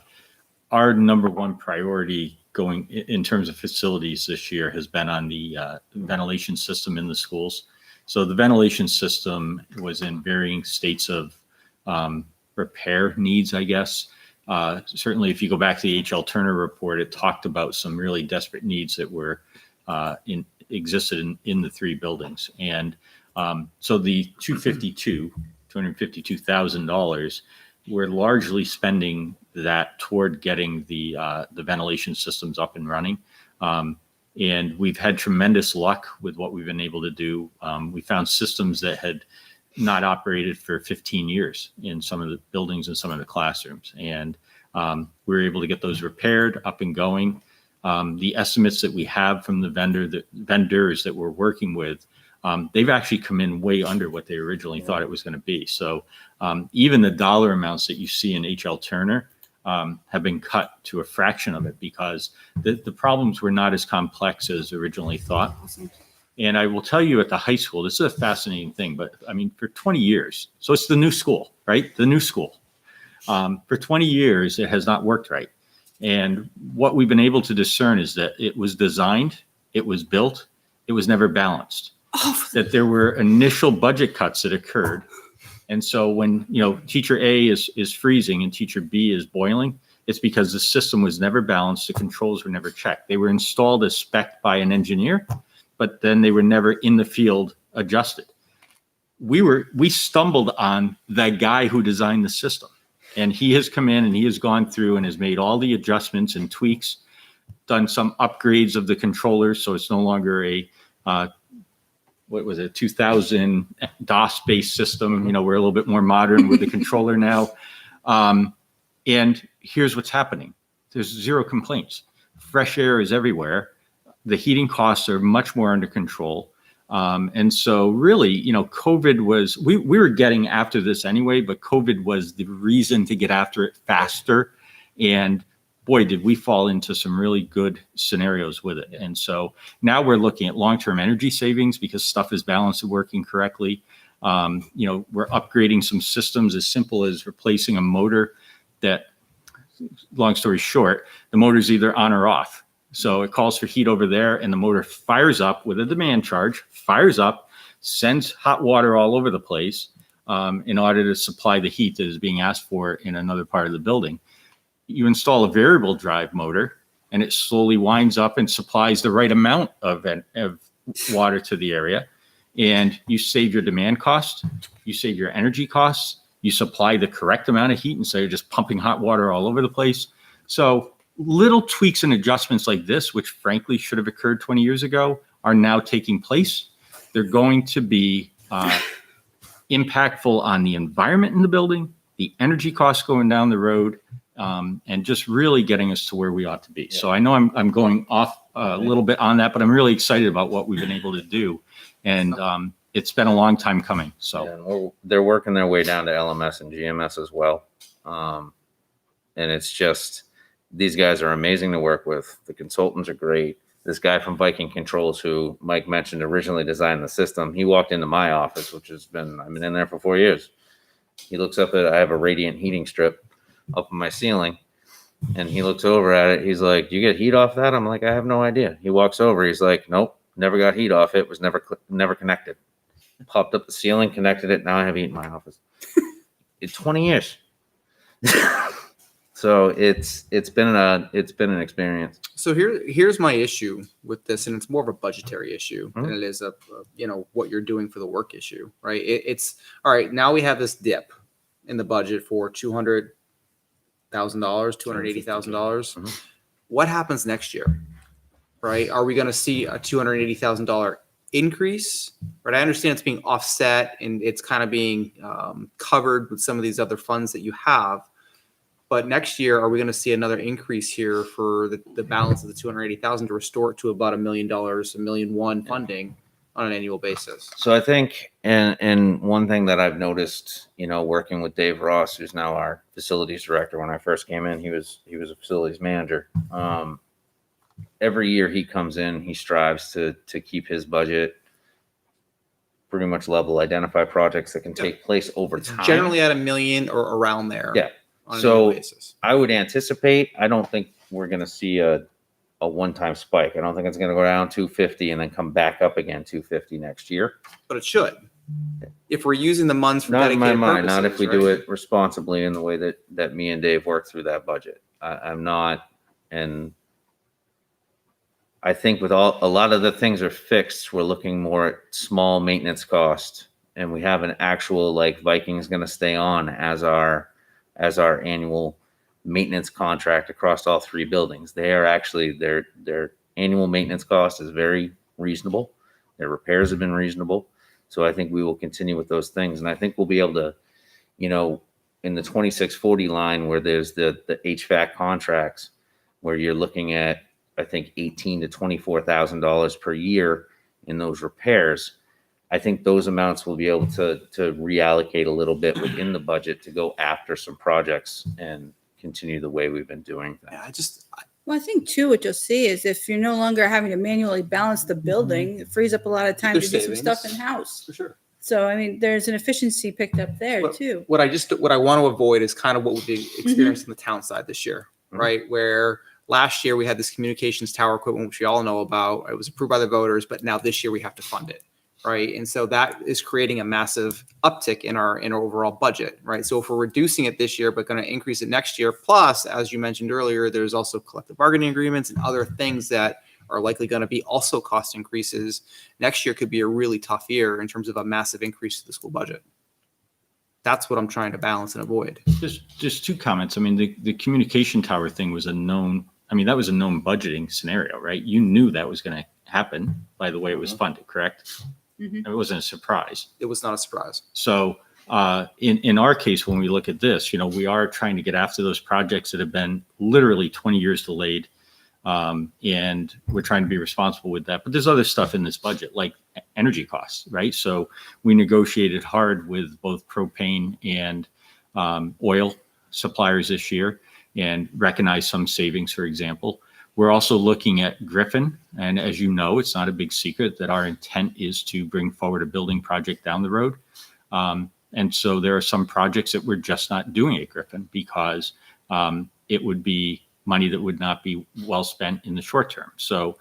our number one priority going in terms of facilities this year has been on the ventilation system in the schools. So the ventilation system was in varying states of repair needs, I guess. Certainly, if you go back to the H.L. Turner report, it talked about some really desperate needs that were existed in the three buildings. And so the $252,000, we're largely spending that toward getting the ventilation systems up and running. And we've had tremendous luck with what we've been able to do. We found systems that had not operated for 15 years in some of the buildings and some of the classrooms. And we were able to get those repaired, up and going. The estimates that we have from the vendors that we're working with, they've actually come in way under what they originally thought it was going to be. So even the dollar amounts that you see in H.L. Turner have been cut to a fraction of it, because the problems were not as complex as originally thought. And I will tell you, at the high school, this is a fascinating thing, but I mean, for 20 years, so it's the new school, right? The new school. For 20 years, it has not worked right. And what we've been able to discern is that it was designed, it was built, it was never balanced. That there were initial budget cuts that occurred. And so when, teacher A is freezing and teacher B is boiling, it's because the system was never balanced. The controls were never checked. They were installed as spec'd by an engineer, but then they were never in the field adjusted. We stumbled on the guy who designed the system, and he has come in and he has gone through and has made all the adjustments and tweaks, done some upgrades of the controllers. So it's no longer a, 2000 DOS-based system. We're a little bit more modern with the controller now. And here's what's happening. There's zero complaints. Fresh air is everywhere. The heating costs are much more under control. And so really, COVID was, we were getting after this anyway, but COVID was the reason to get after it faster. And boy, did we fall into some really good scenarios with it. And so now we're looking at long-term energy savings because stuff is balanced and working correctly. We're upgrading some systems as simple as replacing a motor that long story short, the motor's either on or off. So it calls for heat over there and the motor fires up with a demand charge, fires up, sends hot water all over the place in order to supply the heat that is being asked for in another part of the building. You install a variable drive motor and it slowly winds up and supplies the right amount of water to the area. And you save your demand costs, you save your energy costs, you supply the correct amount of heat instead of just pumping hot water all over the place. So little tweaks and adjustments like this, which frankly should have occurred 20 years ago, are now taking place. They're going to be impactful on the environment in the building, the energy costs going down the road, and just really getting us to where we ought to be. So I know I'm going off a little bit on that, but I'm really excited about what we've been able to do. And it's been a long time coming. So and they're working their way down to LMS and GMS as well. And it's just, these guys are amazing to work with. The consultants are great. This guy from Viking Controls, who Mike mentioned originally designed the system, he walked into my office, which has been, I've been in there for 4 years. He looks up at, I have a radiant heating strip up in my ceiling, and he looks over at it. He's like, "Do you get heat off that?" I'm like, "I have no idea." He walks over. He's like, "Nope, never got heat off it. Was never connected." Popped up the ceiling, connected it. Now I have heat in my office. It's 20 years. So it's been an experience. So here's my issue with this, and it's more of a budgetary issue than it is a what you're doing for the work issue, right? It's all right. Now we have this dip in the budget for $200,000, $280,000. What happens next year, right? Are we going to see a $280,000 increase? Right. I understand it's being offset and it's kind of being covered with some of these other funds that you have. But next year, are we going to see another increase here for the balance of the $280,000 to restore it to about $1 million, $1.1 million funding on an annual basis? So I think, and one thing that I've noticed, working with Dave Ross, who's now our facilities director. When I first came in, he was a facilities manager. Every year he comes in, he strives to keep his budget pretty much level, identify projects that can take place over time. Generally at $1 million or around there. Yeah. So I would anticipate, I don't think we're going to see a one-time spike. I don't think it's going to go down 250 and then come back up again 250 next year. But it should. If we're using the funds for not in dedicated my mind, purposes, not if we right? do it responsibly in the way that me and Dave work through that budget. I'm not, and I think with a lot of the things are fixed, we're looking more at small maintenance cost, and we have an actual, like, Viking's going to stay on as our annual maintenance contract across all three buildings. They are actually, their annual maintenance cost is very reasonable. Their repairs have been reasonable. So I think we will continue with those things. And I think we'll be able to, in the 2640 line where there's the HVAC contracts, where you're looking at, I think, $18,000 to $24,000 per year in those repairs. I think those amounts will be able to reallocate a little bit within the budget to go after some projects and continue the way we've been doing that. Well, I think too, what you'll see is if you're no longer having to manually balance the building, it frees up a lot of time There's to do some savings. stuff in house. For sure. So, I mean, there's an efficiency picked up there too. What I want to avoid is kind of what we've experienced on the town side this year, right? Where last year we had this communications tower equipment, which we all know about. It was approved by the voters, but now this year we have to fund it. Right. And so that is creating a massive uptick in our overall budget. Right. So if we're reducing it this year, but going to increase it next year, plus, as you mentioned earlier, there's also collective bargaining agreements and other things that are likely going to be also cost increases. Next year could be a really tough year in terms of a massive increase to the school budget. That's what I'm trying to balance and avoid. Just two comments. I mean, the communication tower thing was that was a known budgeting scenario, right? You knew that was going to happen by the way it was funded, correct? It wasn't a surprise. It was not a surprise. So in our case, when we look at this, we are trying to get after those projects that have been literally 20 years delayed. And we're trying to be responsible with that. But there's other stuff in this budget, like energy costs, right? So we negotiated hard with both propane and oil suppliers this year and recognized some savings, for example. We're also looking at Griffin. And as you know, it's not a big secret that our intent is to bring forward a building project down the road. And so there are some projects that we're just not doing at Griffin because it would be money that would not be well spent in the short term. So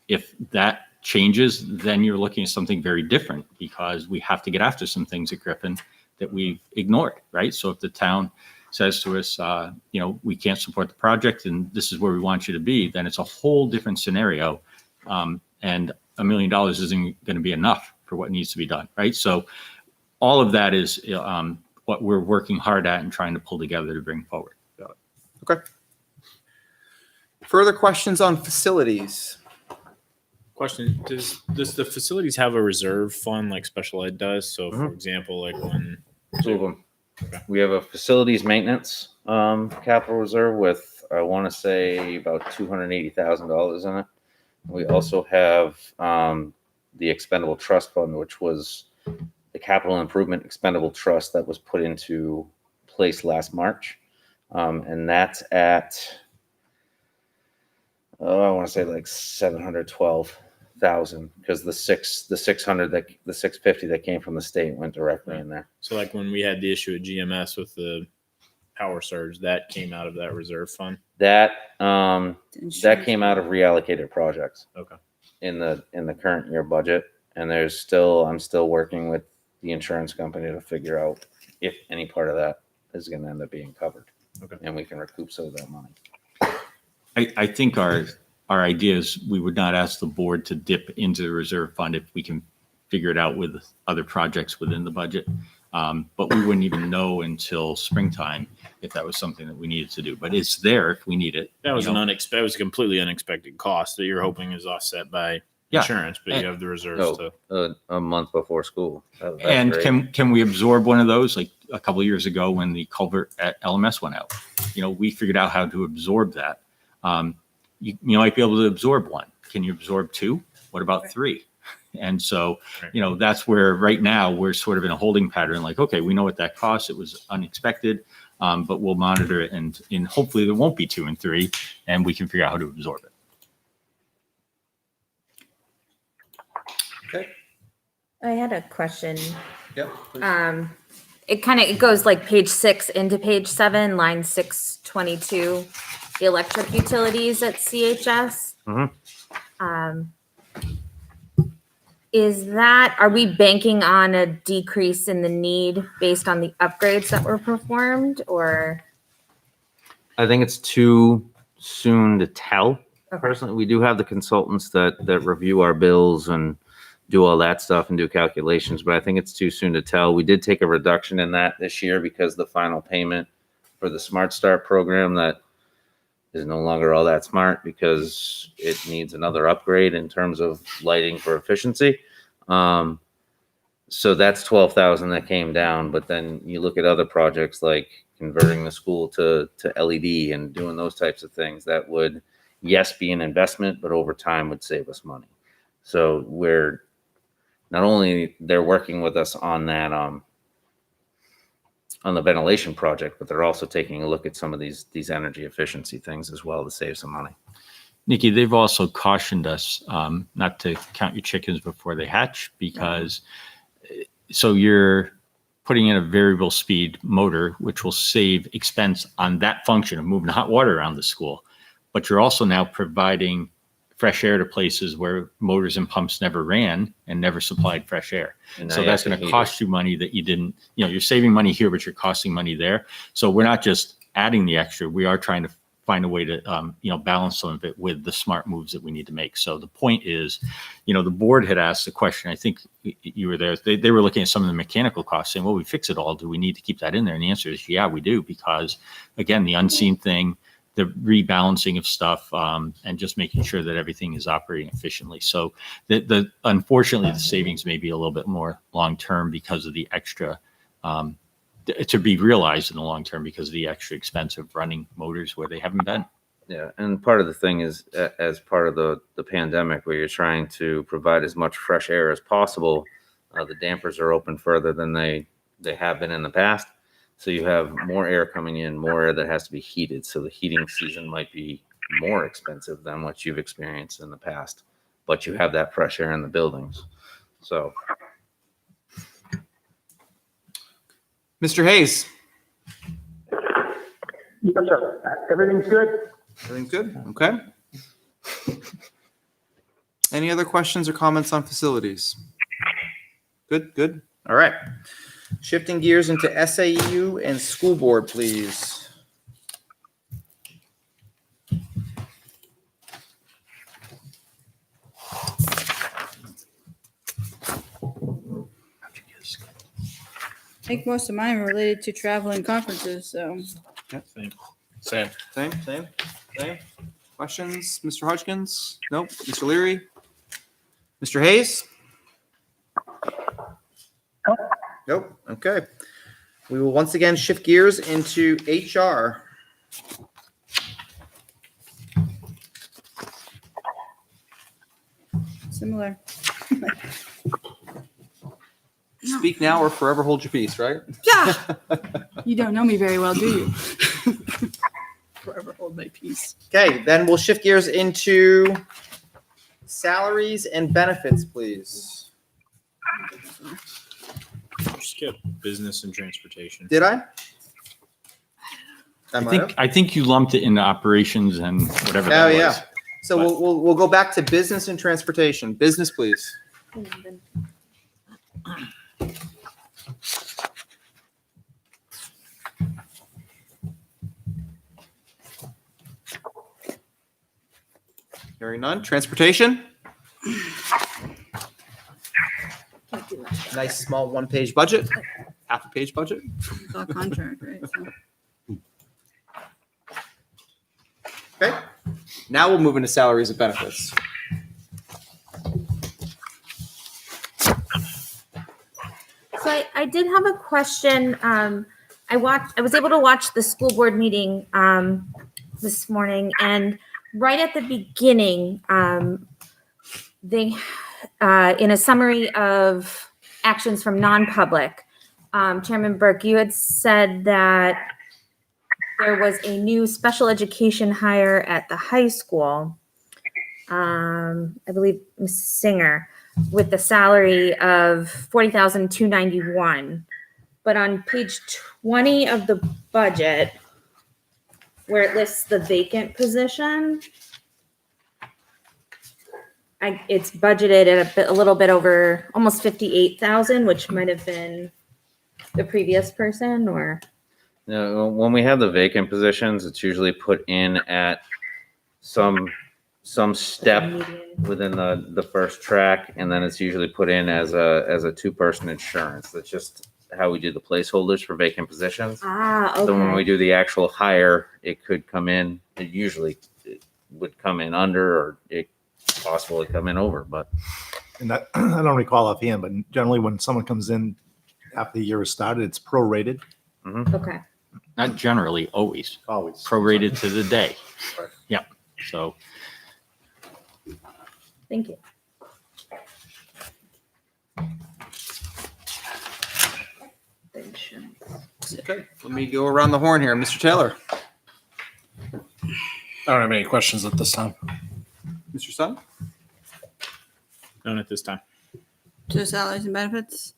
if that changes, then you're looking at something very different, because we have to get after some things at Griffin that we've ignored, right? So if the town says to us, we can't support the project and this is where we want you to be, then it's a whole different scenario. And $1 million isn't going to be enough for what needs to be done, right? So all of that is what we're working hard at and trying to pull together to bring forward. Okay. Further questions on facilities? Question, does the facilities have a reserve fund like special ed does? So for example, like when Two of them. We have a facilities maintenance capital reserve with, I want to say, about $280,000 in it. We also have the expendable trust fund, which was the capital improvement expendable trust that was put into place last March. And that's at, I want to say like 712,000, because the 650 that came from the state went directly in there. so like when we had the issue at GMS with the power surge, that came out of that reserve fund. That came out of reallocated projects. Okay. In the current year budget, and I'm still working with the insurance company to figure out if any part of that is going to end up being covered. Okay. And we can recoup some of that money. I think our idea is we would not ask the board to dip into the reserve fund if we can figure it out with other projects within the budget. But we wouldn't even know until springtime if that was something that we needed to do. But it's there if we need it. That was You know? that was a completely unexpected cost that you're hoping is offset by Yeah. insurance, but you have the reserves to. A month before school. That's And great. can we absorb one of those? Like a couple of years ago when the culvert at LMS went out, we figured out how to absorb that. You might be able to absorb one. Can you absorb two? What about three? And so, that's where right now we're sort of in a holding pattern. Like, okay, we know what that costs. It was unexpected, but we'll monitor it, and hopefully there won't be 2 and 3, and we can figure out how to absorb it. Okay. I had a question. Yep. It goes like page 6 into page 7, line 622, the electric utilities at CHS. Are we banking on a decrease in the need based on the upgrades that were performed, or? I think it's too soon to tell. Okay. Personally, we do have the consultants that review our bills and do all that stuff and do calculations, but I think it's too soon to tell. We did take a reduction in that this year because the final payment for the Smart Start program that is no longer all that smart because it needs another upgrade in terms of lighting for efficiency. So that's 12,000 that came down, but then you look at other projects like converting the school to LED and doing those types of things that would, yes, be an investment, but over time would save us money. So we're not only they're working with us on that, on the ventilation project, but they're also taking a look at some of these energy efficiency things as well to save some money. Nikki, they've also cautioned us not to count your chickens before they hatch, because so you're putting in a variable speed motor, which will save expense on that function of moving hot water around the school. But you're also now providing fresh air to places where motors and pumps never ran and never supplied fresh air. And So that's going to cost you money that you didn't, you're saving money here, but you're costing money there. So we're not just adding the extra. We are trying to find a way to, balance some of it with the smart moves that we need to make. So the point is, the board had asked the question, I think you were there, they were looking at some of the mechanical costs saying, well, we fix it all. Do we need to keep that in there? And the answer is, yeah, we do, because again, the unseen thing, the rebalancing of stuff, and just making sure that everything is operating efficiently. So unfortunately, the savings may be a little bit more long-term because of the extra, to be realized in the long term because of the extra expense of running motors where they haven't been. Yeah, and part of the thing is, as part of the pandemic, where you're trying to provide as much fresh air as possible, the dampers are open further than they have been in the past. So you have more air coming in, more air that has to be heated. So the heating season might be more expensive than what you've experienced in the past, but you have that fresh air in the buildings. So. Mr. Hayes. Yes, sir. Everything's good? Everything's good? Okay. Any other questions or comments on facilities? Good, good. All right. Shifting gears into SAU and school board, please. I think most of mine are related to travel and conferences, so. Same. Same. Questions, Mr. Hodgkins? Nope. Mr. Leary? Mr. Hayes? Nope. Okay. We will once again shift gears into HR. Similar. Speak now or forever hold your peace, right? Yeah. You don't know me very well, do you? Forever hold my peace. Okay, then we'll shift gears into salaries and benefits, please. Skip business and transportation. Did I? I might have. I think you lumped it into operations and whatever that Oh, was. yeah. So we'll go back to business and transportation. Business, please. Hearing none. Transportation. Nice small one-page budget, half a page budget. It's all contract, right? So. Okay. Now we'll move into salaries and benefits. So I did have a question. I was able to watch the school board meeting this morning, and right at the beginning, they in a summary of actions from non-public, Chairman Burke, you had said that there was a new special education hire at the high school. I believe Ms. Singer, with the salary of $40,291. But on page 20 of the budget, where it lists the vacant position, it's budgeted at a little bit over almost 58,000, which might have been the previous person, or No, when we have the vacant positions, it's usually put in at some step within the first track, and then it's usually put in as a two-person insurance. That's just how we do the placeholders for vacant positions. okay. So when we do the actual hire, it could come in, it would come in under, or it possibly come in over, but And that, I don't recall offhand, but generally when someone comes in after the year has started, it's prorated. Okay. Not generally, always. Always. Prorated to the day. Right. Yep. So Thank you. Okay, let me go around the horn here. Mr. Taylor, I don't have any questions at this time. Mr. Sun? None at this time. So salaries and benefits.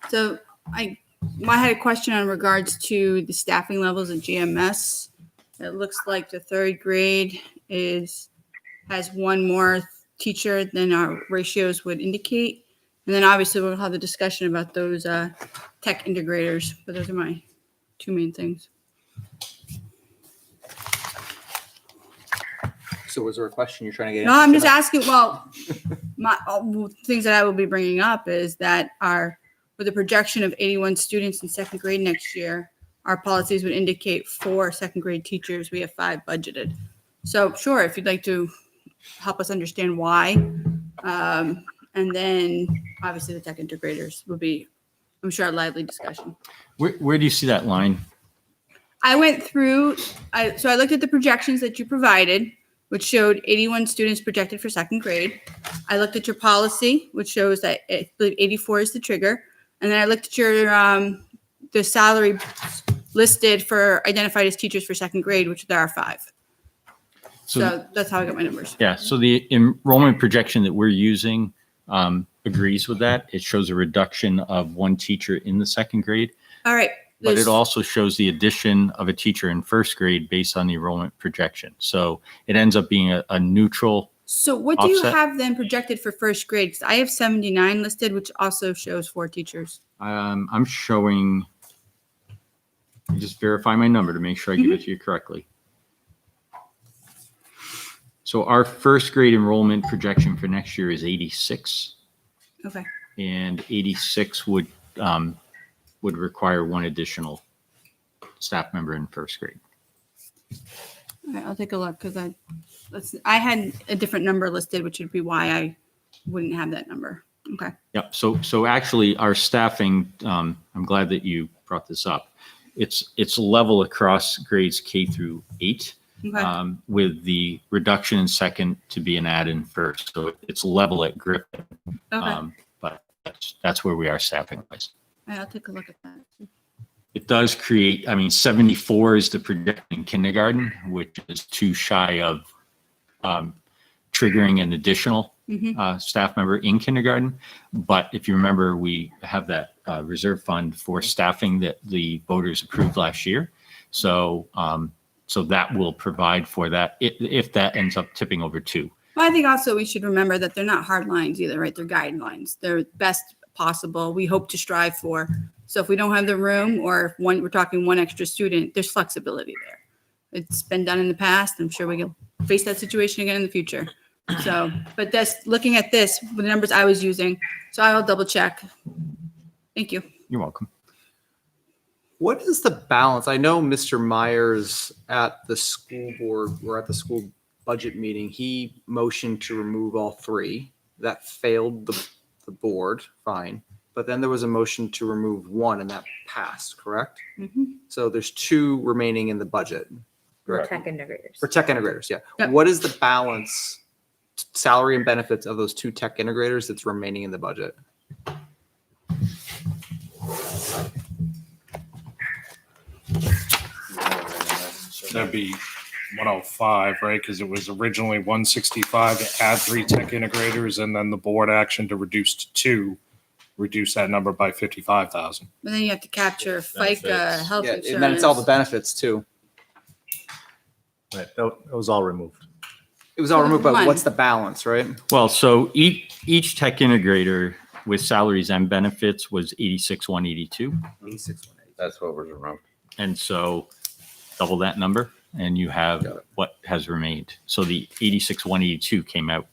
So I had a question on regards to the staffing levels at GMS. It looks like the third grade has one more teacher than our ratios would indicate. And then obviously we'll have the discussion about those tech integrators, but those are my two main things. So was there a question you're trying to get? No, I'm answered just tonight? asking, well, things that I will be bringing up is that with a projection of 81 students in second grade next year, our policies would indicate 4 second grade teachers. We have 5 budgeted. So sure, if you'd like to help us understand why. And then obviously the tech integrators will be, I'm sure, a lively discussion. where do you see that line? I went through, so I looked at the projections that you provided, which showed 81 students projected for second grade. I looked at your policy, which shows that I believe 84 is the trigger. And then I looked at your, the salary listed for identified as teachers for second grade, which there are 5. So that's how I got my numbers. Yeah. So the enrollment projection that we're using agrees with that. It shows a reduction of 1 teacher in the second grade. All right. But There's- it also shows the addition of a teacher in first grade based on the enrollment projection. So it ends up being a neutral. So what do you Offset? have then projected for first grade? 'Cause I have 79 listed, which also shows 4 teachers. I'm showing, just verify my number to make sure I give it to you correctly. So our first grade enrollment projection for next year is 86, Okay. and 86 would require one additional staff member in first grade. All right, I'll take a look because I had a different number listed, which would be why I wouldn't have that number. Okay. Yep. So actually, our staffing, I'm glad that you brought this up. It's level across grades K through 8, Okay. with the reduction in second to be an add in first. So it's level at Griffin. Okay. But that's where we are staffing wise. All right, I'll take a look at that. It does create, 74 is the projection in kindergarten, which is too shy of triggering an additional staff member in kindergarten. But if you remember, we have that reserve fund for staffing that the voters approved last year. So that will provide for that if that ends up tipping over 2. Well, I think also we should remember that they're not hard lines either, right? They're guidelines. They're best possible. We hope to strive for. So if we don't have the room, or if we're talking one extra student, there's flexibility there. It's been done in the past. I'm sure we can face that situation again in the future. So, but that's looking at this, the numbers I was using. So I will double check. Thank you. You're welcome. What is the balance? I know Mr. Myers at the school board or at the school budget meeting, he motioned to remove all 3. That failed the board, fine. But then there was a motion to remove 1 and that passed, correct? So there's 2 remaining in the budget. For tech integrators. For tech integrators, yeah. Yep. What is the balance, salary and benefits of those 2 tech integrators that's remaining in the budget? That'd be 105, right? Because it was originally 165 to add 3 tech integrators, and then the board action to reduce to 2, reduce that number by 55,000. But then you have to capture FICA, Benefits. health Yeah, insurance. and then it's all the benefits too. Right, that was all removed. It was all removed, but One. what's the balance, right? Well, so each tech integrator with salaries and benefits was 86,182. That's what was removed. And so double that number and you have Got it. what has remained. So the 86,182 came out.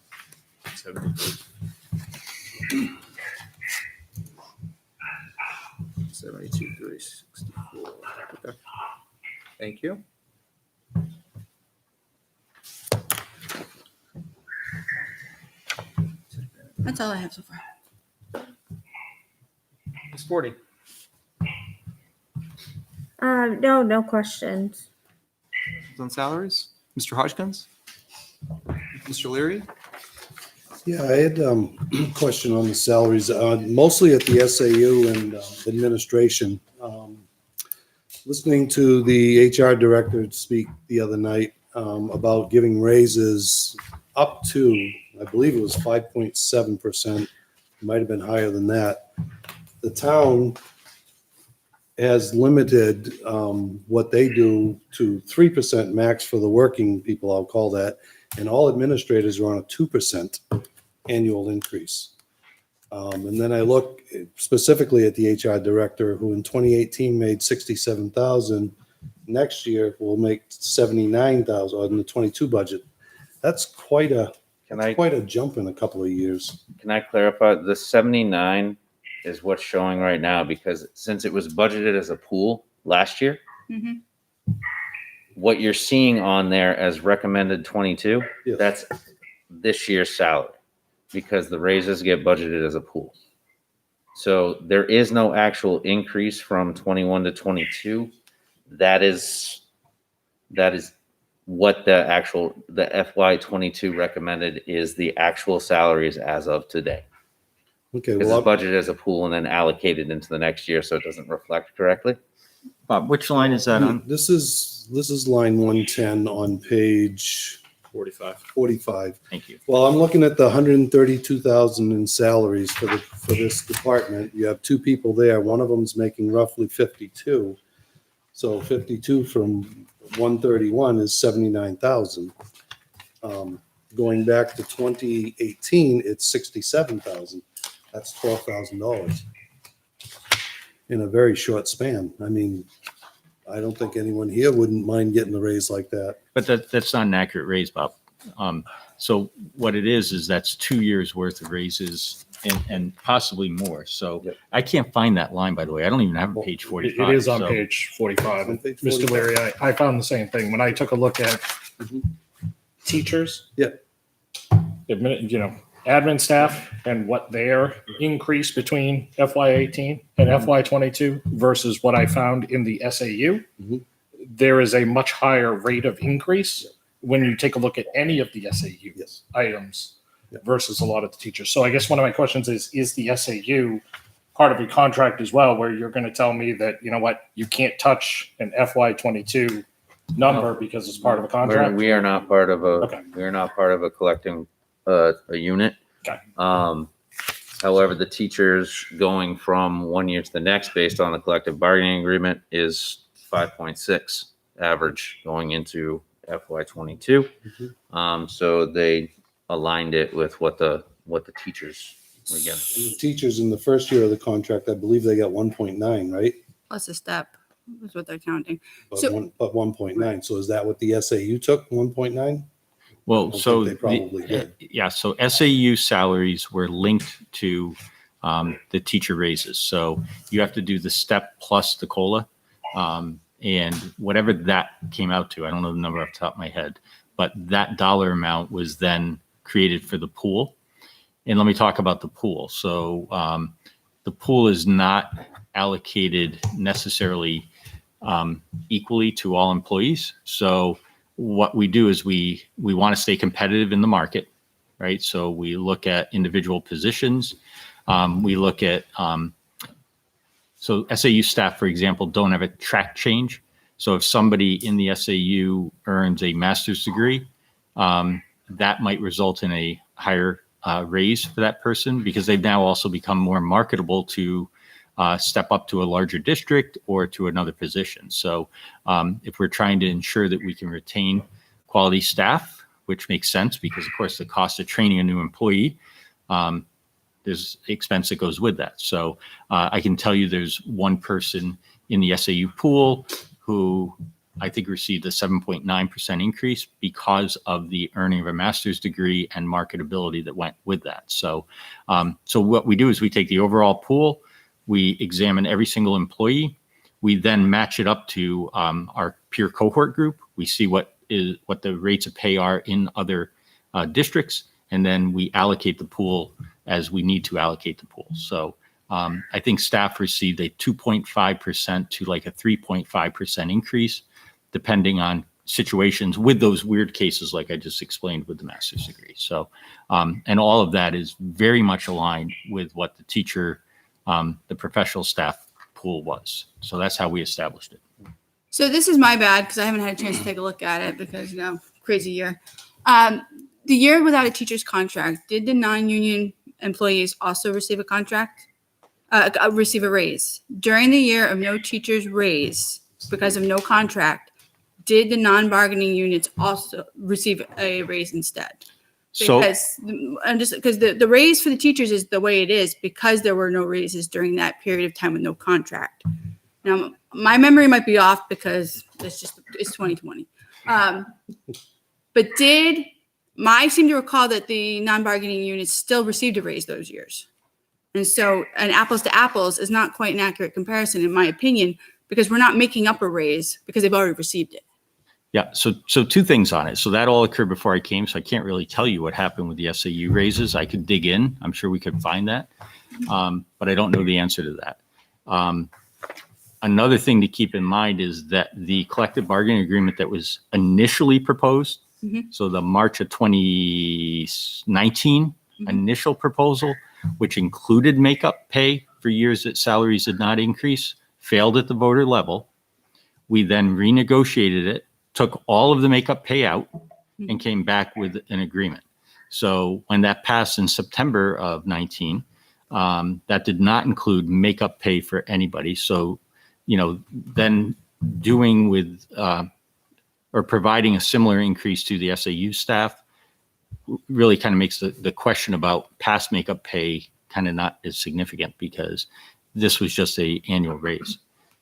72,364. Okay. Thank you. That's all I have so far. Ms. Forty. No questions. On salaries, Mr. Hodgkins? Mr. Leary? Yeah, I had a question on the salaries, mostly at the SAU and administration. Listening to the HR director speak the other night about giving raises up to, I believe it was 5.7%, might have been higher than that. The town has limited what they do to 3% max for the working people, I'll call that, and all administrators are on a 2% annual increase. And then I look specifically at the HR director, who in 2018 made 67,000. Next year will make 79,000 in the 22 budget. That's quite a jump in a couple of years. Can I clarify? The 79 is what's showing right now, because since it was budgeted as a pool last year, Mhm. what you're seeing on there as recommended 22, Yes. that's this year's salary, because the raises get budgeted as a pool. So there is no actual increase from 21 to 22. That is what the FY 22 recommended is the actual salaries as of today. Okay, Because well, it's budgeted as a pool and then allocated into the next year, so it doesn't reflect correctly. Bob, which line is that on? this is line 110 on page 45. Thank you. Well, I'm looking at the 132,000 in salaries for this department. You have two people there. One of them's making roughly 52. So 52 from 131 is 79,000. Going back to 2018, it's 67,000. That's $12,000 in a very short span. I mean, I don't think anyone here wouldn't mind getting a raise like that. But that's not an accurate raise, Bob. So what it is that's 2 years worth of raises and possibly more. So Yep. I can't find that line, by the way. I don't even have a page 45. It is on so- page 45. On page Mr. 45. Leary, I found the same thing. When I took a look at Mhm. teachers. Yeah. Admin staff and what their increase between FY18 and FY22 versus what I found in the SAU, Mhm. there is a much higher rate of increase when you take a look at any of the SAU Yes. items Yeah. versus a lot of the teachers. So I guess one of my questions is the SAU part of your contract as well, where you're going to tell me that, you know what, you can't touch an FY22 number because it's part of a contract? We are not part of Okay. we are not part of a collecting a unit. Okay. However, the teachers going from 1 year to the next based on the collective bargaining agreement is 5.6 average going into FY22. So they aligned it with what the teachers were getting. And the teachers in the first year of the contract, I believe they got 1.9, right? Plus a step is what they're counting. But So- 1.9. So is that what the SAU took, 1.9? Well, I so think they probably did. yeah, so SAU salaries were linked to the teacher raises. So you have to do the step plus the COLA. And whatever that came out to, I don't know the number off the top of my head, but that dollar amount was then created for the pool. And let me talk about the pool. So the pool is not allocated necessarily equally to all employees. So what we do is we want to stay competitive in the market, right? So we look at individual positions. We look at, so SAU staff, for example, don't have a track change. So if somebody in the SAU earns a master's degree, that might result in a higher raise for that person because they've now also become more marketable to step up to a larger district or to another position. So if we're trying to ensure that we can retain quality staff, which makes sense because of course the cost of training a new employee, there's expense that goes with that. So I can tell you there's one person in the SAU pool who I think received a 7.9% increase because of the earning of a master's degree and marketability that went with that. So, so what we do is we take the overall pool, we examine every single employee, we then match it up to our peer cohort group. We see what the rates of pay are in other districts, and then we allocate the pool as we need to allocate the pool. So I think staff received a 2.5% to like a 3.5% increase, depending on situations with those weird cases like I just explained with the master's degree. So, and all of that is very much aligned with what the teacher, the professional staff pool was. So that's how we established it. So this is my bad because I haven't had a chance to take a look at it because, crazy year. The year without a teacher's contract, did the non-union employees also receive a contract, receive a raise? During the year of no teacher's raise because of no contract, did the non-bargaining units also receive a raise instead? So, Because the raise for the teachers is the way it is because there were no raises during that period of time with no contract. Now, my memory might be off because it's 2020. But I seem to recall that the non-bargaining units still received a raise those years. And so an apples to apples is not quite an accurate comparison, in my opinion, because we're not making up a raise because they've already received it. yeah, so two things on it. So that all occurred before I came, so I can't really tell you what happened with the SAU raises. I could dig in. I'm sure we could find that, but I don't know the answer to that. Another thing to keep in mind is that the collective bargaining agreement that was initially proposed, so the March of 2019 initial proposal, which included makeup pay for years that salaries did not increase, failed at the voter level. We then renegotiated it, took all of the makeup pay out, and came back with an agreement. So when that passed in September of 19, that did not include makeup pay for anybody. So, then doing with or providing a similar increase to the SAU staff really kind of makes the question about past makeup pay kind of not as significant, because this was just a annual raise.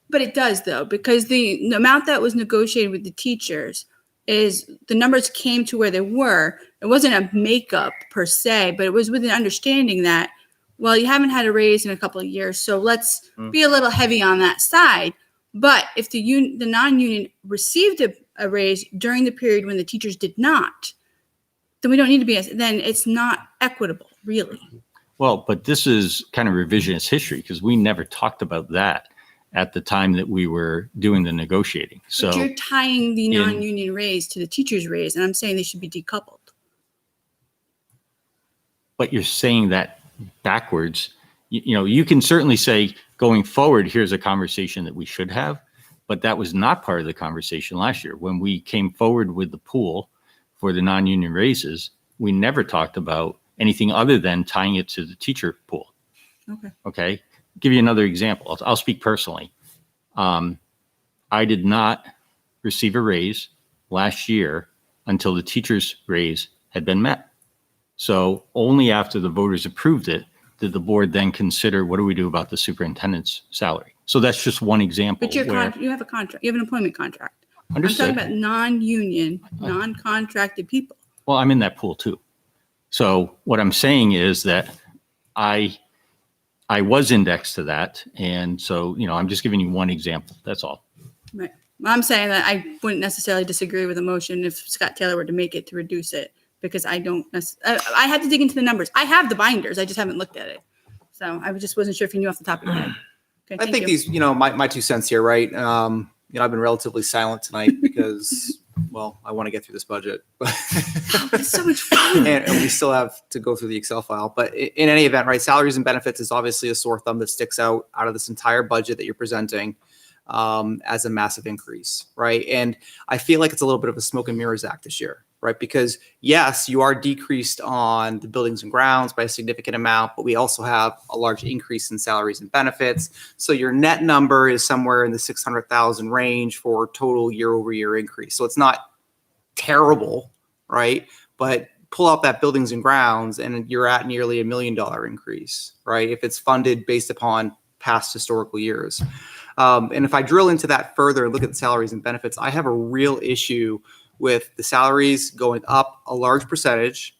But it does, though, because the amount that was negotiated with the teachers is the numbers came to where they were. It wasn't a makeup per se, but it was with an understanding that, well, you haven't had a raise in a couple of years, so let's be a little heavy on that side. But if the non-union received a raise during the period when the teachers did not, then we don't need to be, then it's not equitable, really. Well, but this is kind of revisionist history, because we never talked about that at the time that we were doing the negotiating. So But you're tying the non-union raise to the teacher's raise, and I'm saying they should be decoupled. but you're saying that backwards. You can certainly say going forward, here's a conversation that we should have, but that was not part of the conversation last year. When we came forward with the pool for the non-union raises, we never talked about anything other than tying it to the teacher pool. Okay. Give you another example. I'll speak personally. I did not receive a raise last year until the teacher's raise had been met. So only after the voters approved it did the board then consider, what do we do about the superintendent's salary? So that's just one example. But you have a contract, you have an employment contract. Understood. I'm talking about non-union, non-contracted people. Well, I'm in that pool too. So what I'm saying is that I was indexed to that. And so, I'm just giving you one example. That's all. Right. I'm saying that I wouldn't necessarily disagree with a motion if Scott Taylor were to make it to reduce it, because I I had to dig into the numbers. I have the binders. I just haven't looked at it. So I just wasn't sure if you knew off the top of your head. Okay, I think these, my 2 cents here, right? I've been relatively silent tonight because, well, I want to get through this budget. It's so much fun. and we still have to go through the Excel file. But in any event, right, salaries and benefits is obviously a sore thumb that sticks out of this entire budget that you're presenting as a massive increase, right? And I feel like it's a little bit of a smoke and mirrors act this year, right? Because yes, you are decreased on the buildings and grounds by a significant amount, but we also have a large increase in salaries and benefits. So your net number is somewhere in the 600,000 range for total year-over-year increase. So it's not terrible, right? But pull out that buildings and grounds and you're at nearly $1 million increase, right? If it's funded based upon past historical years. And if I drill into that further and look at the salaries and benefits, I have a real issue with the salaries going up a large percentage.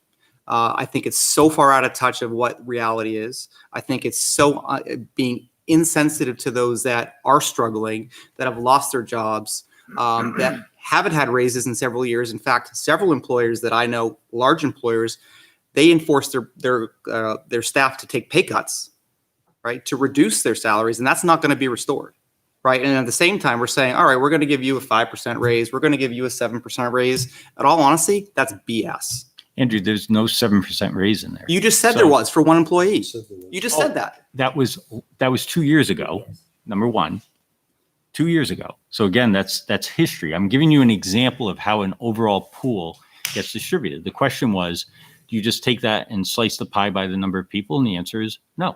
I think it's so far out of touch of what reality is. I think it's so being insensitive to those that are struggling, that have lost their jobs, that haven't had raises in several years. In fact, several employers that I know, large employers, they enforce their staff to take pay cuts, right, to reduce their salaries, and that's not going to be restored. Right. And at the same time, we're saying, all right, we're going to give you a 5% raise. We're going to give you a 7% raise. In all honesty, that's BS. Andrew, there's no 7% raise in there. You just said there was for one employee. You just said that. That was 2 years ago. Number one, 2 years ago. So again, that's history. I'm giving you an example of how an overall pool gets distributed. The question was, do you just take that and slice the pie by the number of people? And the answer is no.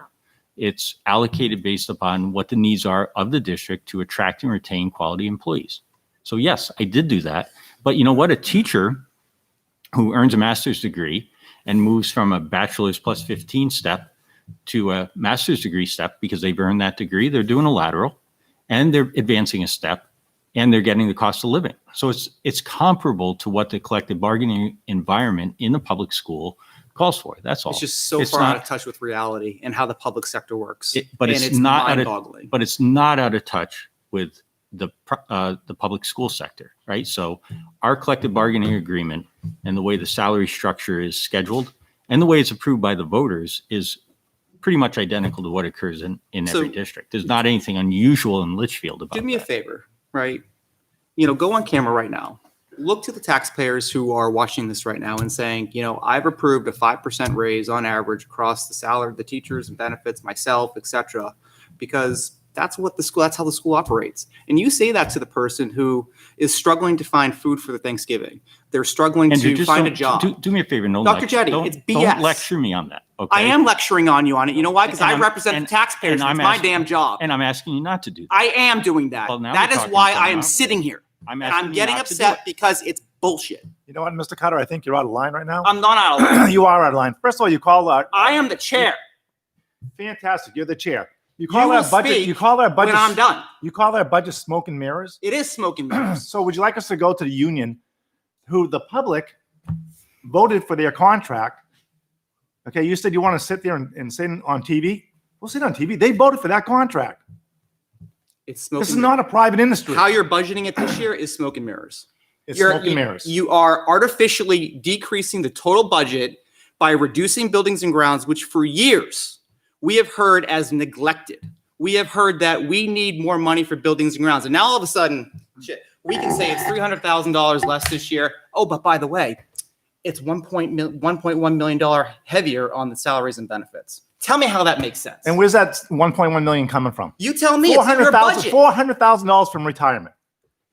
It's allocated based upon what the needs are of the district to attract and retain quality employees. So yes, I did do that. But you know what? A teacher who earns a master's degree and moves from a bachelor's plus 15 step to a master's degree step because they've earned that degree, they're doing a lateral and they're advancing a step and they're getting the cost of living. So it's comparable to what the collective bargaining environment in the public school calls for. That's all. It's just so far out of touch with reality and how the public sector works. But it's not mind-boggling. But it's not out of touch with the public school sector, right? So our collective bargaining agreement and the way the salary structure is scheduled and the way it's approved by the voters is pretty much identical to what occurs in every district. There's not anything unusual in Litchfield about it. Do me a favor, right? Go on camera right now. Look to the taxpayers who are watching this right now and saying, I've approved a 5% raise on average across the salary, the teachers and benefits, myself, etc., because That's how the school operates. And you say that to the person who is struggling to find food for the Thanksgiving. They're struggling Andrew, to just find a don't- job. Do me a favor. No, Dr. lecture. Jetty, Don't- it's BS. Don't lecture me on that. Okay. I am lecturing on you on it. You know why? Because And I I'm- represent and- the taxpayers. and And I'm it's my asking- damn job. And I'm asking you not to do that. I am doing that. Well, now That we're is talking why time I am out. sitting here. I'm And asking I'm you getting not to do upset it. because it's bullshit. You know what, Mr. Cutter, I think you're out of line right now. I'm not out of line. You are out of line. First of all, you call out. I am the chair. Fantastic. You're the chair. You You call will that budget. speak You call that budget. when I'm done. You call that budget smoke and mirrors. It is smoking mirrors. So would you like us to go to the union, who the public voted for their contract? Okay, you said you want to sit there and sit on TV. We'll sit on TV. They voted for that contract. It's smoking. This is not a private industry. How you're budgeting it this year is smoke and mirrors. It's smoke and mirrors. You are artificially decreasing the total budget by reducing buildings and grounds, which for years we have heard as neglected. We have heard that we need more money for buildings and grounds. And now all of a sudden, shit, we can say it's $300,000 less this year. Oh, but by the way, it's $1.1 million heavier on the salaries and benefits. Tell me how that makes sense. And where's that 1.1 million coming from? You tell me. It's in your budget. $400,000 from retirement.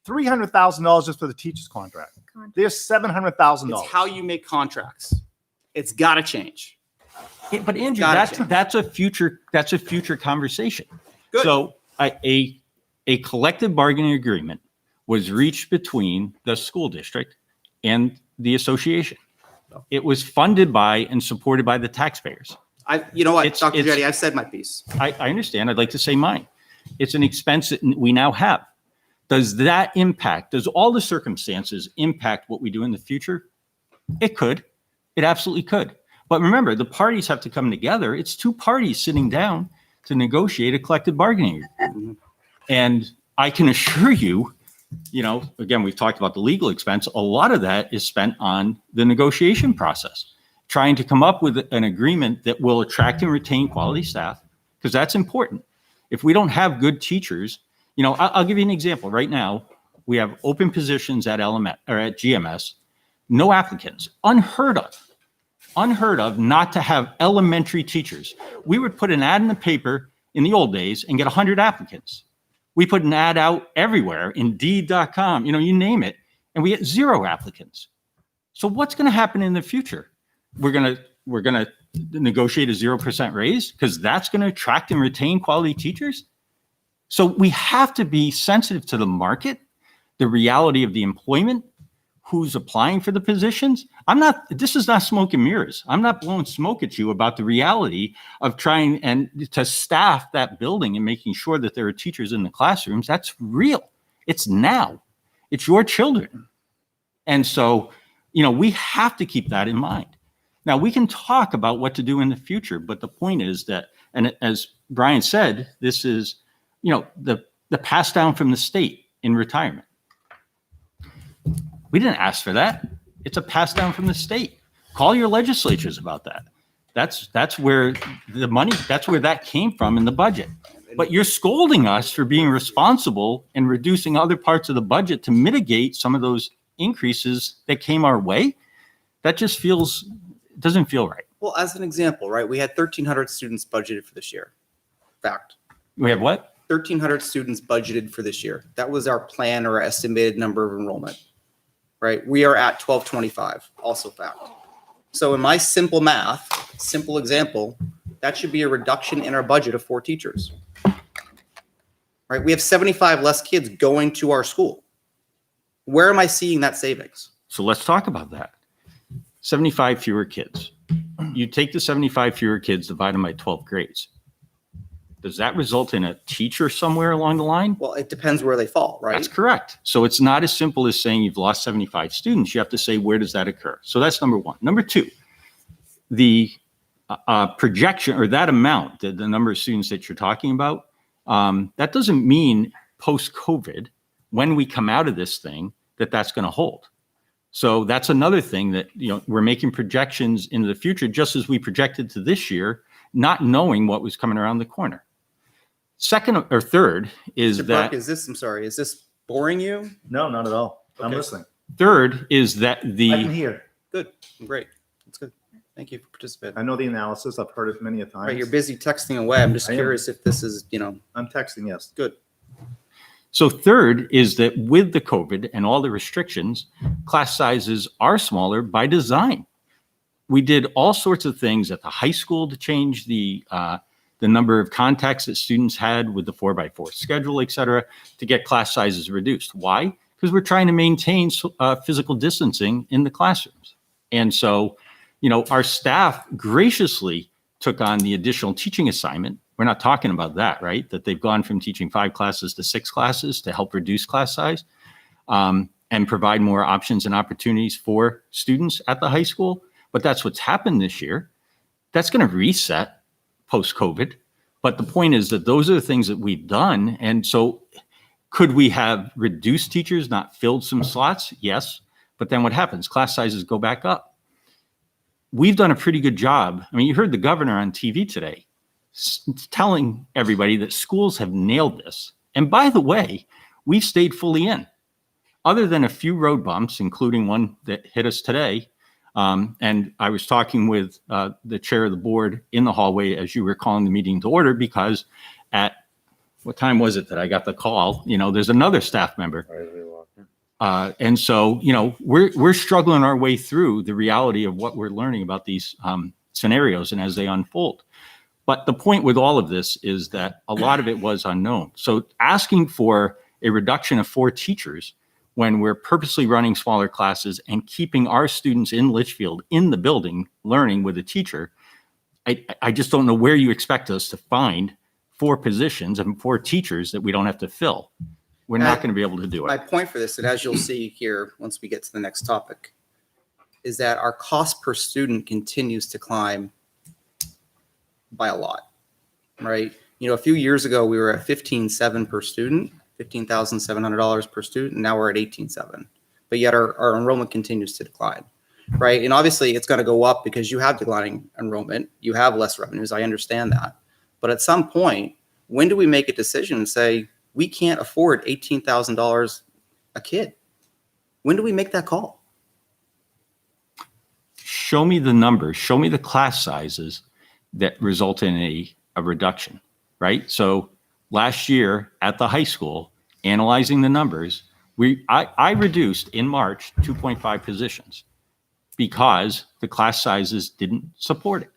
$300,000 just for the teacher's contract. There's $700,000. It's how you make contracts. It's got to change. Yeah, but Andrew, Gotta change. that's a future conversation. Good. So a collective bargaining agreement was reached between the school district and the association. It was funded by and supported by the taxpayers. You know what, It's- Dr. it's- Jetty, I've said my piece. I understand. I'd like to say mine. It's an expense that we now have. Does all the circumstances impact what we do in the future? It could. It absolutely could. But remember, the parties have to come together. It's two parties sitting down to negotiate a collective bargaining agreement. And I can assure you, again, we've talked about the legal expense. A lot of that is spent on the negotiation process, trying to come up with an agreement that will attract and retain quality staff, because that's important. If we don't have good teachers, I'll give you an example. Right now, we have open positions at at GMS, no applicants, unheard of not to have elementary teachers. We would put an ad in the paper in the old days and get 100 applicants. We put an ad out everywhere, Indeed.com, you name it, and we get 0 applicants. So what's going to happen in the future? We're going to negotiate a 0% raise because that's going to attract and retain quality teachers. So we have to be sensitive to the market, the reality of the employment, who's applying for the positions. This is not smoke and mirrors. I'm not blowing smoke at you about the reality of trying and to staff that building and making sure that there are teachers in the classrooms. That's real. It's now. It's your children. And so, we have to keep that in mind. Now, we can talk about what to do in the future, but the point is that, and as Brian said, this is, the pass down from the state in retirement. We didn't ask for that. It's a pass down from the state. Call your legislatures about that. That's where the money, that's where that came from in the budget. But you're scolding us for being responsible and reducing other parts of the budget to mitigate some of those increases that came our way. That just doesn't feel right. Well, as an example, right, we had 1,300 students budgeted for this year. Fact. We have what? 1,300 students budgeted for this year. That was our plan or estimated number of enrollment, right? We are at 1,225, also fact. So in my simple math, simple example, that should be a reduction in our budget of 4 teachers, right? We have 75 less kids going to our school. Where am I seeing that savings? So let's talk about that. 75 fewer kids. You take the 75 fewer kids, divide them by 12 grades. Does that result in a teacher somewhere along the line? Well, it depends where they fall, right? That's correct. So it's not as simple as saying you've lost 75 students. You have to say, where does that occur? So that's number one. Number two, the projection or that amount, the number of students that you're talking about, that doesn't mean post-COVID, when we come out of this thing, that's going to hold. So that's another thing that, we're making projections into the future, just as we projected to this year, not knowing what was coming around the corner. Second or third is Mr. that. Burke, is this boring you? No, not at all. I'm Okay. listening. Third is that I can hear. Good, great. That's good. Thank you for participating. I know the analysis. I've heard it many a time. Right, you're busy texting away. I'm just I am. curious if this is, you know, I'm texting, yes. good. So third is that with the COVID and all the restrictions, class sizes are smaller by design. We did all sorts of things at the high school to change the number of contacts that students had with the 4x4 schedule, et cetera, to get class sizes reduced. Why? Because we're trying to maintain physical distancing in the classrooms. And so, you know, our staff graciously took on the additional teaching assignment. We're not talking about that, right? That they've gone from teaching 5 classes to 6 classes to help reduce class size and provide more options and opportunities for students at the high school. But that's what's happened this year. That's going to reset post-COVID. But the point is that those are the things that we've done. And so could we have reduced teachers, not filled some slots? Yes. But then what happens? Class sizes go back up. We've done a pretty good job. I mean, you heard the governor on TV today telling everybody that schools have nailed this. And by the way, we've stayed fully in. Other than a few road bumps, including one that hit us today, and I was talking with the chair of the board in the hallway as you were calling the meeting to order, because at what time was it that I got the call? You know, there's another staff member. And so, you know, we're struggling our way through the reality of what we're learning about these scenarios and as they unfold. But the point with all of this is that a lot of it was unknown. So asking for a reduction of 4 teachers when we're purposely running smaller classes and keeping our students in Litchfield in the building learning with a teacher, I just don't know where you expect us to find 4 positions and 4 teachers that we don't have to fill. We're not going to be able to do My it. point for this, and as you'll see here, once we get to the next topic, is that our cost per student continues to climb by a lot, right? You know, a few years ago, we were at $15,700 per student, $15,700 per student, and now we're at $18,700. But yet our enrollment continues to decline, right? And obviously, it's going to go up because you have declining enrollment. You have less revenues. I understand that. But at some point, when do we make a decision and say, we can't afford $18,000 a kid? When do we make that call? Show me the numbers, show me the class sizes that result in a reduction, right? So last year at the high school, analyzing the numbers, I reduced in March 2.5 positions because the class sizes didn't support it.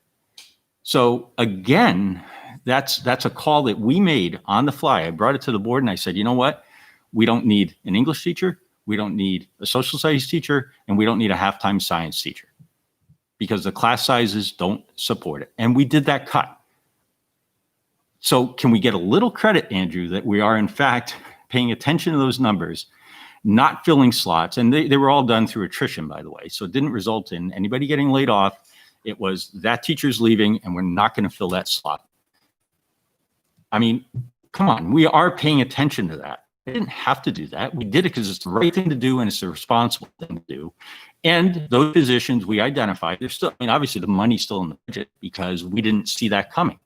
So again, that's a call that we made on the fly. I brought it to the board and I said, you know what? We don't need an English teacher, we don't need a social studies teacher, and we don't need a half-time science teacher because the class sizes don't support it. And we did that cut. So can we get a little credit, Andrew, that we are in fact paying attention to those numbers, not filling slots? And they were all done through attrition, by the way. So it didn't result in anybody getting laid off. It was that teacher's leaving and we're not going to fill that slot. I mean, come on, we are paying attention to that. We didn't have to do that. We did it because it's the right thing to do and it's the responsible thing to do. And those positions we identified, they're still, I mean, obviously the money's still in the budget because we didn't see that coming.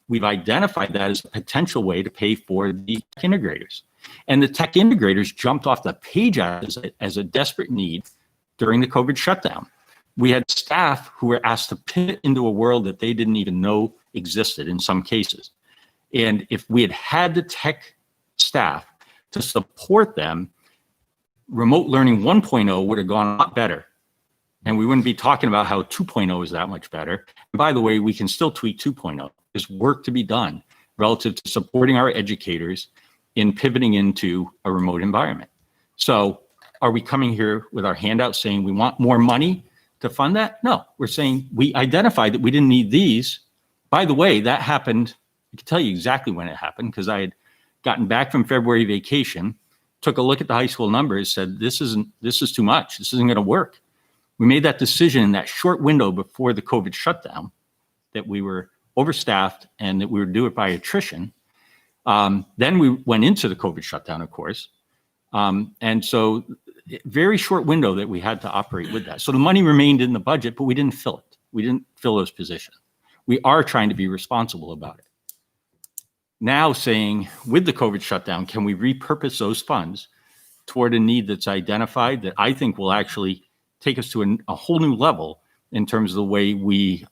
We've identified that as a potential way to pay for the tech integrators. And the tech integrators jumped off the page as a desperate need during the COVID shutdown. We had staff who were asked to pivot into a world that they didn't even know existed in some cases. And if we had had the tech staff to support them, remote learning 1.0 would have gone a lot better. And we wouldn't be talking about how 2.0 is that much better. And by the way, we can still tweak 2.0. There's work to be done relative to supporting our educators in pivoting into a remote environment. So are we coming here with our handout saying we want more money to fund that? No, we're saying we identified that we didn't need these. By the way, that happened, I can tell you exactly when it happened because I had gotten back from February vacation, took a look at the high school numbers, said, this is too much. This isn't going to work. We made that decision in that short window before the COVID shutdown that we were overstaffed and that we would do it by attrition. Then we went into the COVID shutdown, of course. And so very short window that we had to operate with that. So the money remained in the budget, but we didn't fill it. We didn't fill those positions. We are trying to be responsible about it. Now saying with the COVID shutdown, can we repurpose those funds toward a need that's identified that I think will actually take us to a whole new level in terms of the way we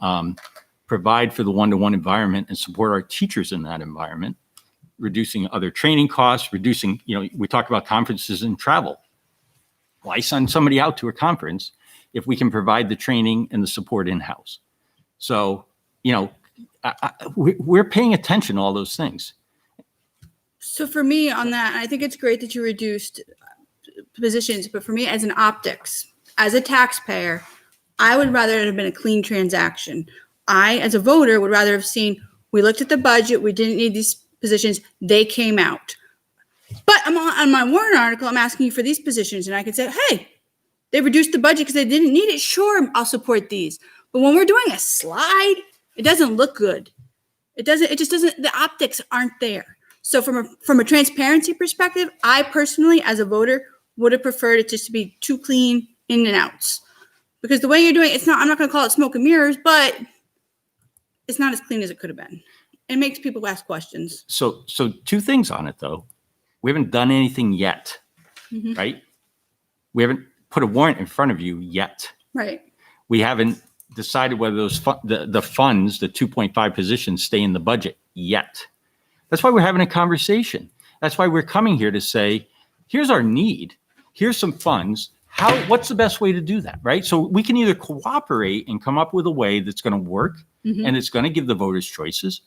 provide for the one-to-one environment and support our teachers in that environment, reducing other training costs, reducing, we talk about conferences and travel. Why send somebody out to a conference if we can provide the training and the support in-house? So, we're paying attention to all those things. So for me on that, I think it's great that you reduced positions, but for me as an optics, as a taxpayer, I would rather it have been a clean transaction. I, as a voter, would rather have seen, we looked at the budget, we didn't need these positions, they came out. But I'm on my warrant article, I'm asking you for these positions, and I can say, hey, they reduced the budget because they didn't need it. Sure, I'll support these. But when we're doing a slide, it doesn't look good. It just doesn't, the optics aren't there. So from a transparency perspective, I personally, as a voter, would have preferred it just to be too clean in and outs. Because the way you're doing it, I'm not going to call it smoke and mirrors, but it's not as clean as it could have been. It makes people ask questions. So two things on it, though. We haven't done anything yet, right? We haven't put a warrant in front of you yet. Right. We haven't decided whether those the funds, the 2.5 positions, stay in the budget yet. That's why we're having a conversation. That's why we're coming here to say, here's our need. Here's some funds. What's the best way to do that, right? So we can either cooperate and come up with a way that's going to work and it's going to give the voters choices.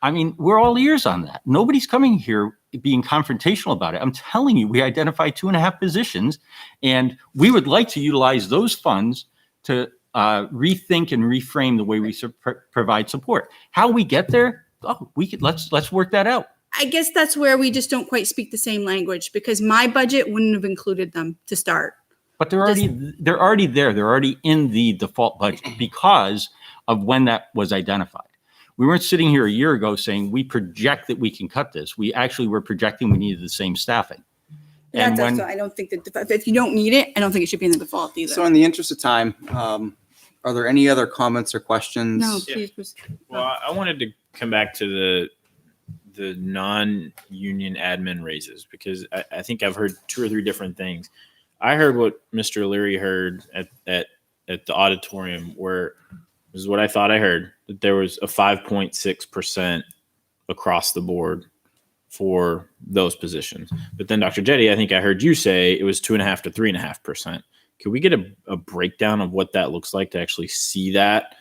I mean, we're all ears on that. Nobody's coming here being confrontational about it. I'm telling you, we identified 2.5 positions, and we would like to utilize those funds to rethink and reframe the way we provide support. How we get there? Oh, let's work that out. I guess that's where we just don't quite speak the same language, because my budget wouldn't have included them to start. But they're already there. They're already in the default budget because of when that was identified. We weren't sitting here a year ago saying we project that we can cut this. We actually were projecting we needed the same staffing. That's also, I don't think that if you don't need it, I don't think it should be in the default either. So in the interest of time, are there any other comments or questions? No, please. Well, I wanted to come back to the non-union admin raises, because I think I've heard 2 or 3 different things. I heard what Mr. O'Leary heard at the auditorium, where this is what I thought I heard, that there was a 5.6% across the board for those positions. But then Dr. Jetty, I think I heard you say it was 2.5 to 3.5%. Could we get a breakdown of what that looks like to actually see that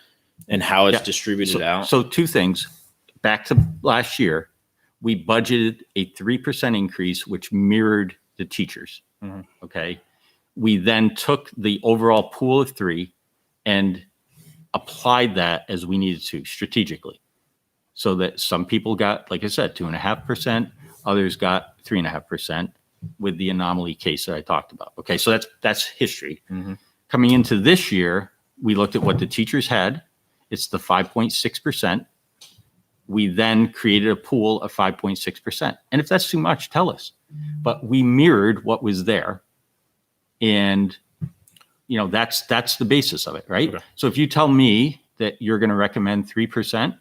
and how it's distributed out? So 2 things. Back to last year, we budgeted a 3% increase, which mirrored the teachers. Okay. We then took the overall pool of 3 and applied that as we needed to strategically, so that some people got, like I said, 2.5%, others got 3.5% with the anomaly case that I talked about. Okay. So that's history. Coming into this year, we looked at what the teachers had. It's the 5.6%. We then created a pool of 5.6%. And if that's too much, tell us. But we mirrored what was there. And, that's the basis of it, right? Okay. So if you tell me that you're going to recommend 3%,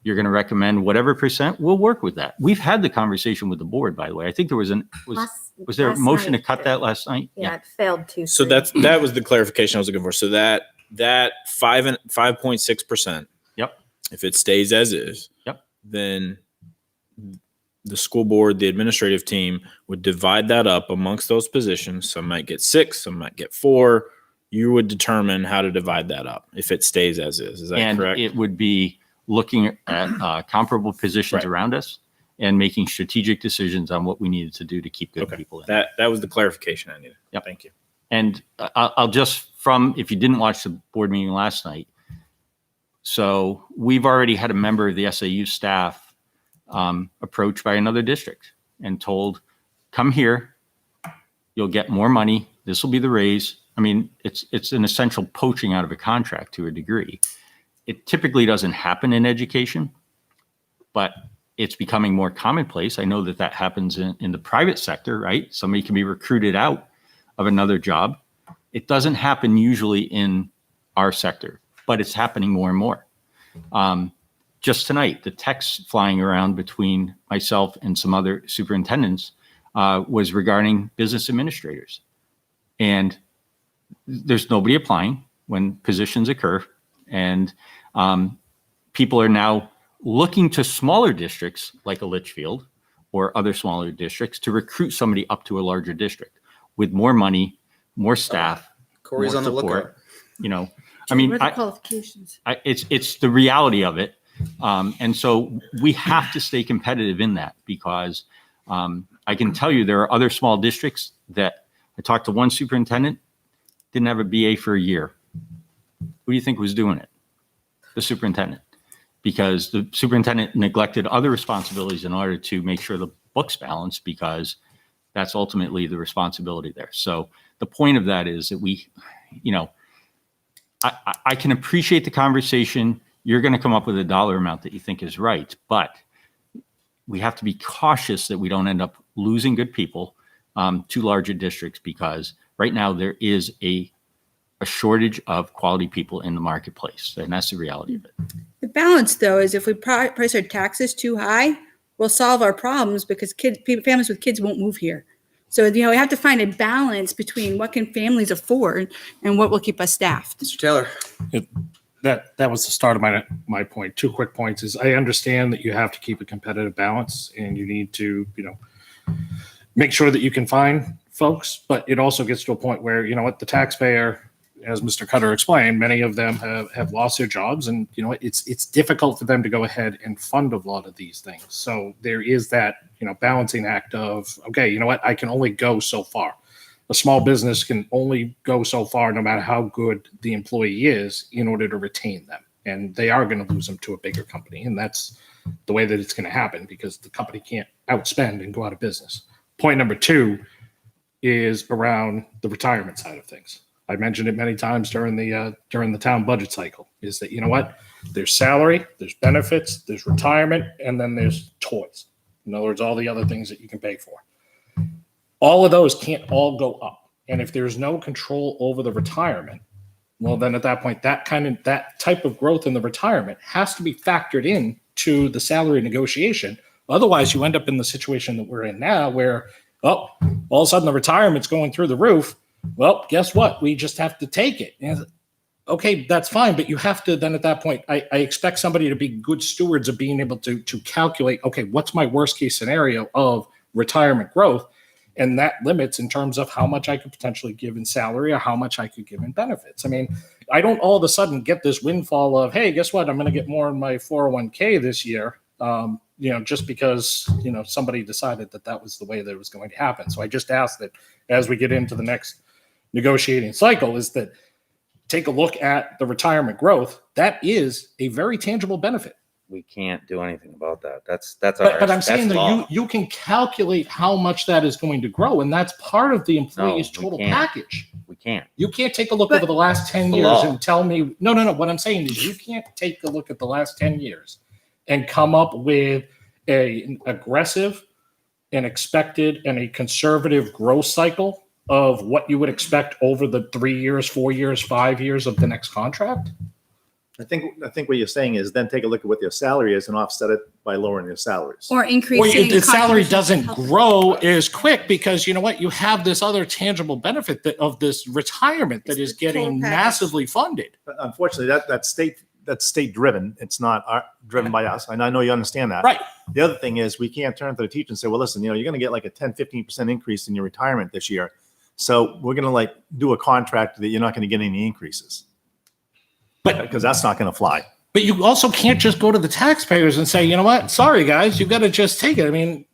you're going to recommend whatever percent, we'll work with that. We've had the conversation with the board, by the way. I think there was was there a motion to cut that last night? Yeah, it failed to. So that was the clarification I was looking for. So that 5.6%. Yep. If it stays as is, then the school board, the administrative team would divide that up amongst those positions. Some might get 6, some might get 4. You would determine how to divide that up if it stays as is. Is that correct? And it would be looking at comparable positions around us and making strategic decisions on what we needed to do to keep good people in. That was the clarification I needed. Yep. Thank you. And I'll just if you didn't watch the board meeting last night, so we've already had a member of the SAU staff approached by another district and told, come here, you'll get more money. This will be the raise. I mean, it's an essential poaching out of a contract to a degree. It typically doesn't happen in education, but it's becoming more commonplace. I know that happens in the private sector, right? Somebody can be recruited out of another job. It doesn't happen usually in our sector, but it's happening more and more. Just tonight, the text flying around between myself and some other superintendents was regarding business administrators. And there's nobody applying. when positions occur. And people are now looking to smaller districts like a Litchfield or other smaller districts to recruit somebody up to a larger district with more money, more staff, Corey's more on the support. lookout. You know, I mean, What are the qualifications? it's the reality of it. And so we have to stay competitive in that, because I can tell you there are other small districts that I talked to one superintendent, didn't have a BA for a year. Who do you think was doing it? The superintendent. Because the superintendent neglected other responsibilities in order to make sure the books balance, because that's ultimately the responsibility there. So the point of that is that we, you know, I can appreciate the conversation. You're going to come up with a dollar amount that you think is right, but we have to be cautious that we don't end up losing good people to larger districts, because right now there is a shortage of quality people in the marketplace, and that's the reality of it. The balance, though, is if we price our taxes too high, we'll solve our problems because families with kids won't move here. So, you know, we have to find a balance between what can families afford and what will keep us staffed. Mr. Taylor. That was the start of my point. 2 quick points is I understand that you have to keep a competitive balance and you need to, you know, make sure that you can find folks, but it also gets to a point where, you know what, the taxpayer, as Mr. Cutter explained, many of them have lost their jobs, and you know it's difficult for them to go ahead and fund a lot of these things. So there is that, you know, balancing act of, okay, you know what, I can only go so far. A small business can only go so far, no matter how good the employee is, in order to retain them, and they are going to lose them to a bigger company, and that's the way that it's going to happen, because the company can't outspend and go out of business. Point number 2 is around the retirement side of things. I mentioned it many times during the town budget cycle, is that, you know what, there's salary, there's benefits, there's retirement, and then there's toys. In other words, all the other things that you can pay for. All of those can't all go up. And if there's no control over the retirement, well, then at that point, that type of growth in the retirement has to be factored in to the salary negotiation. Otherwise, you end up in the situation that we're in now, where, oh, all of a sudden the retirement's going through the roof. Well, guess what? We just have to take it. And, okay, that's fine. But you have to then at that point, I expect somebody to be good stewards of being able to calculate, okay, what's my worst case scenario of retirement growth? And that limits in terms of how much I could potentially give in salary or how much I could give in benefits. I mean, I don't all of a sudden get this windfall of, hey, guess what? I'm going to get more in my 401k this year. You know, just because, you know, somebody decided that was the way that it was going to happen. So I just ask that as we get into the next negotiating cycle, is that take a look at the retirement growth. That is a very tangible benefit. We can't do anything about that. That's but I'm saying that you can calculate how much that is going to grow, and that's part of the employee's total package. We can't. You can't take a look over the last 10 years and tell me, no. What I'm saying is you can't take a look at the last 10 years and come up with an aggressive and expected and a conservative growth cycle of what you would expect over the 3 years, 4 years, 5 years of the next contract. I think what you're saying is then take a look at what their salary is and offset it by lowering their salaries. Or increasing the salary contributions doesn't to health grow insurance. as quick because you know what? You have this other tangible benefit of this retirement that is getting massively funded. But unfortunately, that's state driven. It's not driven by us. And I know you understand that. Right. The other thing is we can't turn to the teacher and say, well, listen, you know, you're going to get like a 10, 15% increase in your retirement this year. So we're going to like do a contract that you're not going to get any increases. Because that's not going to fly. But you also can't just go to the taxpayers and say, you know what? Sorry, guys, you got to just take it. I mean,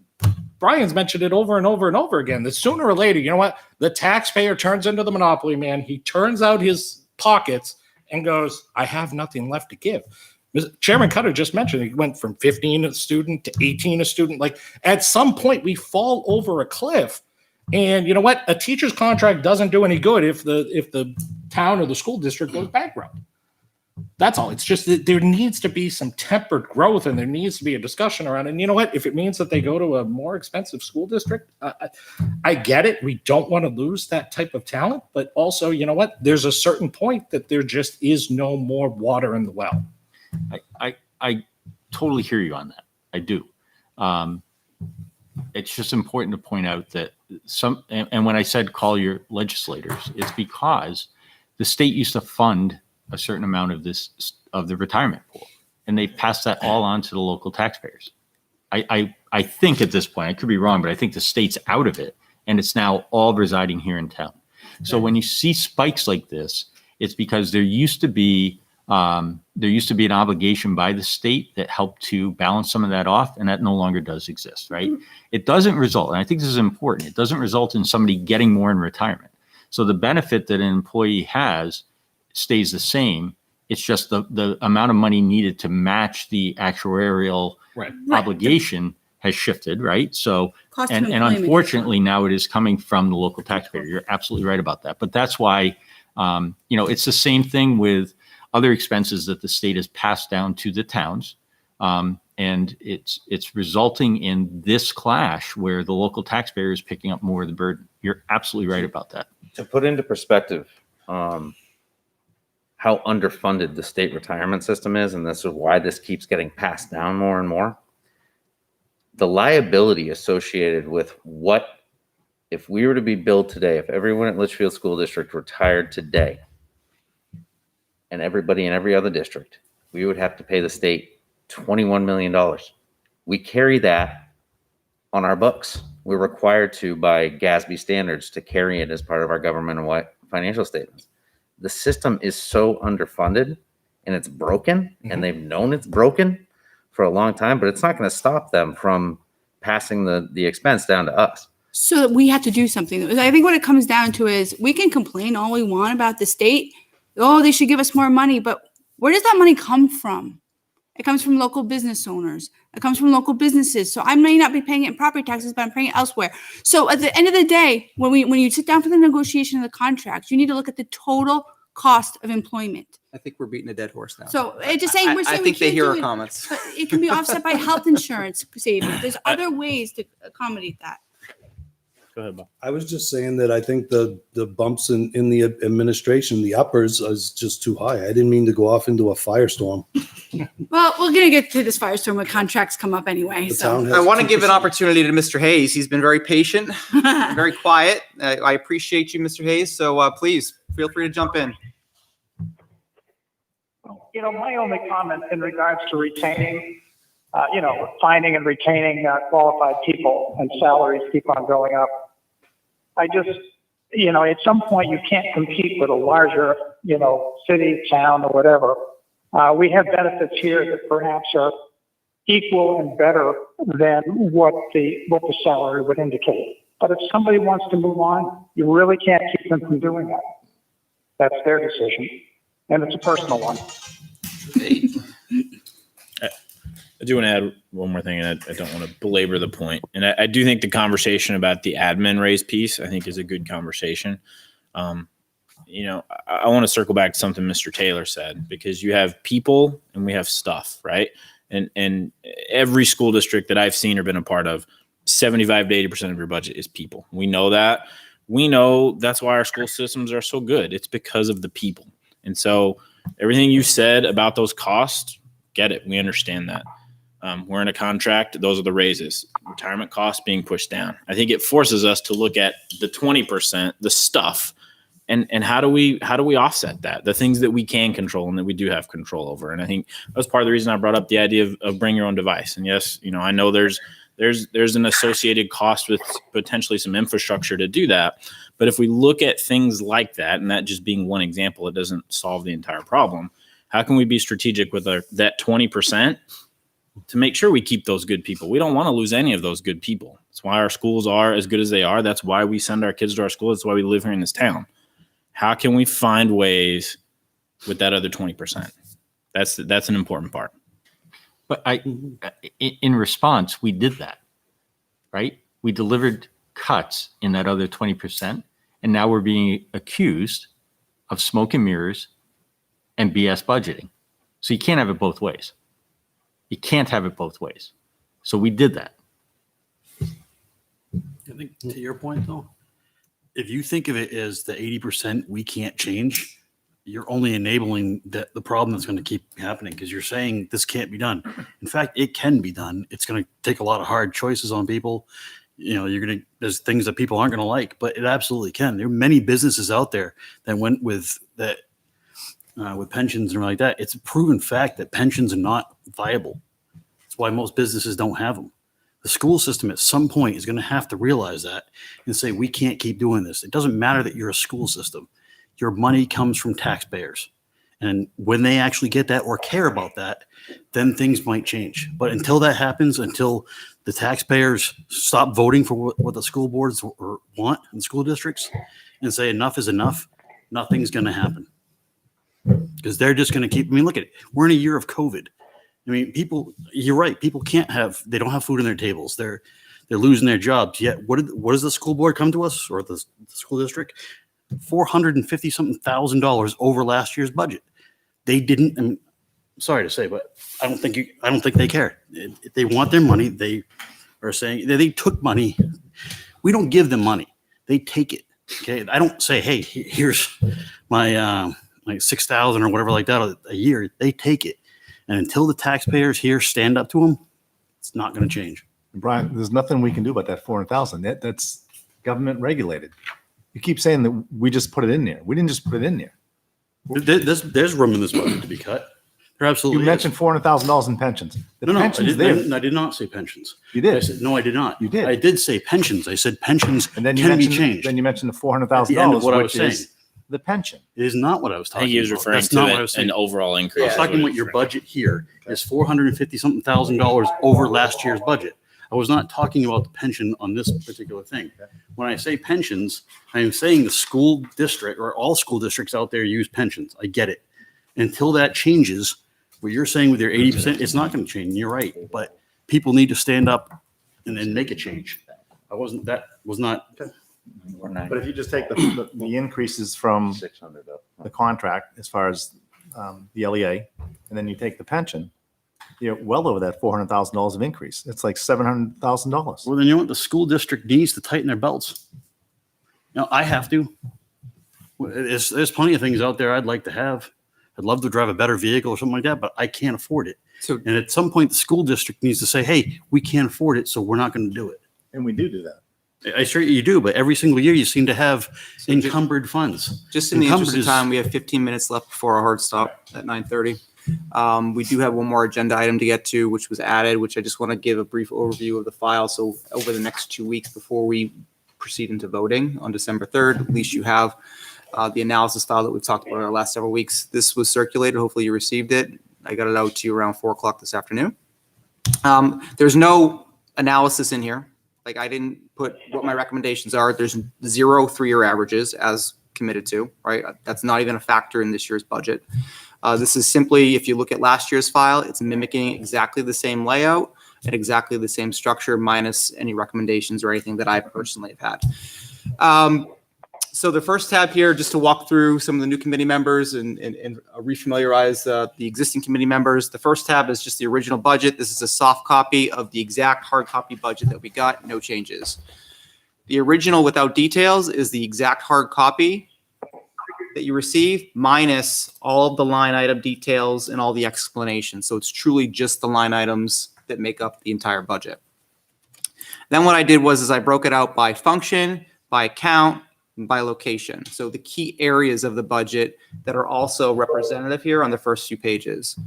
Brian's mentioned it over and over and over again that sooner or later, you know what? The taxpayer turns into the monopoly man. He turns out his pockets and goes, I have nothing left to give. Chairman Cutter just mentioned he went from 15 a student to 18 a student. Like at some point we fall over a cliff. And you know what? A teacher's contract doesn't do any good if the town or the school district goes bankrupt. That's all. It's just that there needs to be some tempered growth and there needs to be a discussion around it. And you know what? If it means that they go to a more expensive school district, I get it. We don't want to lose that type of talent. But also, you know what? There's a certain point that there just is no more water in the well. I totally hear you on that. I do. It's just important to point out that and when I said call your legislators, it's because the state used to fund a certain amount of the retirement pool, and they passed that all on to the local taxpayers. I think at this point, I could be wrong, but I think the state's out of it, and it's now all residing here in town. So when you see spikes like this, it's because there used to be an obligation by the state that helped to balance some of that off, and that no longer does exist, right? It doesn't result, and I think this is important, it doesn't result in somebody getting more in retirement. So the benefit that an employee has stays the same. It's just the amount of money needed to match the actuarial obligation has shifted, right? So, Cost of and employment. unfortunately now it is coming from the local taxpayer. You're absolutely right about that. But that's why, it's the same thing with other expenses that the state has passed down to the towns. And it's resulting in this clash where the local taxpayer is picking up more of the burden. You're absolutely right about that. To put into perspective, how underfunded the state retirement system is, and this is why this keeps getting passed down more and more. The liability associated with what, if we were to be billed today, if everyone at Litchfield School District retired today, and everybody in every other district, we would have to pay the state $21 million. We carry that on our books. We're required to, by GASB standards, to carry it as part of our government financial statements. The system is so underfunded and it's broken, and they've known it's broken for a long time, but it's not going to stop them from passing the expense down to us. So we have to do something. I think what it comes down to is we can complain all we want about the state. Oh, they should give us more money. But where does that money come from? It comes from local business owners. It comes from local businesses. So I may not be paying it in property taxes, but I'm paying it elsewhere. So at the end of the day, when you sit down for the negotiation of the contract, you need to look at the total cost of employment. I think we're beating a dead horse now. So it's just saying, we're saying I we think they can't hear do our it, comments. but it can be offset by health insurance savings. There's other ways to accommodate that. Go ahead, Bob. I was just saying that I think the bumps in the administration, the uppers, is just too high. I didn't mean to go off into a firestorm. Well, we're going to get to this firestorm when contracts come up anyway. The So town has I want to give an 2%. opportunity to Mr. Hayes. He's been very patient, very quiet. I appreciate you, Mr. Hayes. So please feel free to jump in. My only comment in regards to retaining, finding and retaining qualified people, and salaries keep on going up. I just, at some point you can't compete with a larger, city, town, or whatever. We have benefits here that perhaps are equal and better than what the salary would indicate. But if somebody wants to move on, you really can't keep them from doing that. That's their decision, and it's a personal one. I do want to add one more thing, and I don't want to belabor the point. And I do think the conversation about the admin raise piece, I think, is a good conversation. I want to circle back to something Mr. Taylor said, because you have people and we have stuff, right? And every school district that I've seen or been a part of, 75 to 80% of your budget is people. We know that. We know that's why our school systems are so good. It's because of the people. And so everything you said about those costs, get it. We understand that. We're in a contract. Those are the raises. Retirement costs being pushed down. I think it forces us to look at the 20%, the stuff, and how do we offset that? The things that we can control and that we do have control over. And I think that's part of the reason I brought up the idea of bring your own device. And yes, I know there's an associated cost with potentially some infrastructure to do that. But if we look at things like that, and that just being one example, it doesn't solve the entire problem. How can we be strategic with that 20% to make sure we keep those good people? We don't want to lose any of those good people. That's why our schools are as good as they are. That's why we send our kids to our school. That's why we live here in this town. How can we find ways with that other 20%? That's an important part. But in response, we did that, right? We delivered cuts in that other 20%, and now we're being accused of smoke and mirrors and BS budgeting. So you can't have it both ways. You can't have it both ways. So we did that. I think to your point, though, if you think of it as the 80% we can't change, you're only enabling the problem that's going to keep happening, because you're saying this can't be done. In fact, it can be done. It's going to take a lot of hard choices on people. there's things that people aren't going to like, but it absolutely can. There are many businesses out there that went with that, with pensions and like that. It's a proven fact that pensions are not viable. That's why most businesses don't have them. The school system at some point is going to have to realize that and say, we can't keep doing this. It doesn't matter that you're a school system. Your money comes from taxpayers. And when they actually get that or care about that, then things might change. But until that happens, until the taxpayers stop voting for what the school boards want in school districts and say enough is enough, nothing's going to happen. Because they're just going to keep, look at it. We're in a year of COVID. You're right. People they don't have food on their tables. They're losing their jobs. Yet what does the school board come to us, or the school district? $450,000 over last year's budget. They didn't. I'm sorry to say, but I don't think they care. If they want their money, they are saying they took money. We don't give them money. They take it. Okay. I don't say, hey, here's my like $6,000 or whatever like that a year. They take it, and until the taxpayers here stand up to them, it's not going to change. Brian, there's nothing we can do about that 400,000. That's government regulated. You keep saying that we just put it in there. We didn't just put it in there. There's room in this budget to be cut. There absolutely You mentioned $400,000 in pensions. I did not say pensions. You did. I said, no, I did not. You did. I did say pensions. I said pensions And then can be changed. Then you mentioned the $400,000, At the end of what I was which saying. is the pension. It is not what I was I talking think he was about. referring That's not what I to was saying. an overall I increase. was talking about your budget here is $450,000 over last year's budget. I was not talking about the pension on this particular thing. When I say pensions, I am saying the school district or all school districts out there use pensions. I get it. Until that changes, what you're saying with your 80%, it's not going to change. You're right. But people need to stand up and then make a change. That was not. But if you just take the increases from 600 up. the contract as far as the LEA, and then you take the pension, you're well over that $400,000 of increase. It's like $700,000. Well, then you know what? The school district needs to tighten their belts. I have to. There's plenty of things out there I'd like to have. I'd love to drive a better vehicle or something like that, but I can't afford it. And at some point, the school district needs to say, hey, we can't afford it, so we're not going to do it. And we do that. I sure you do, but every single year you seem to have encumbered funds. Just in the interest of time, we have 15 minutes left before our hard stop at 9:30. We do have one more agenda item to get to, which was added, which I just want to give a brief overview of the file. So over the next 2 weeks before we proceed into voting on December 3rd, at least you have the analysis file that we've talked about in our last several weeks. This was circulated. Hopefully you received it. I got it out to you around 4 o'clock this afternoon. There's no analysis in here. Like, I didn't put what my recommendations are. There's 0 3-year averages as committed to, right? That's not even a factor in this year's budget. This is simply, if you look at last year's file, it's mimicking exactly the same layout and exactly the same structure, minus any recommendations or anything that I personally have had. So the first tab here, just to walk through some of the new committee members and refamiliarize the existing committee members. The first tab is just the original budget. This is a soft copy of the exact hard copy budget that we got, no changes. The original without details is the exact hard copy that you receive, minus all of the line item details and all the explanations. So it's truly just the line items that make up the entire budget. Then what I did was I broke it out by function, by account, and by location. So the key areas of the budget that are also representative here on the first few pages.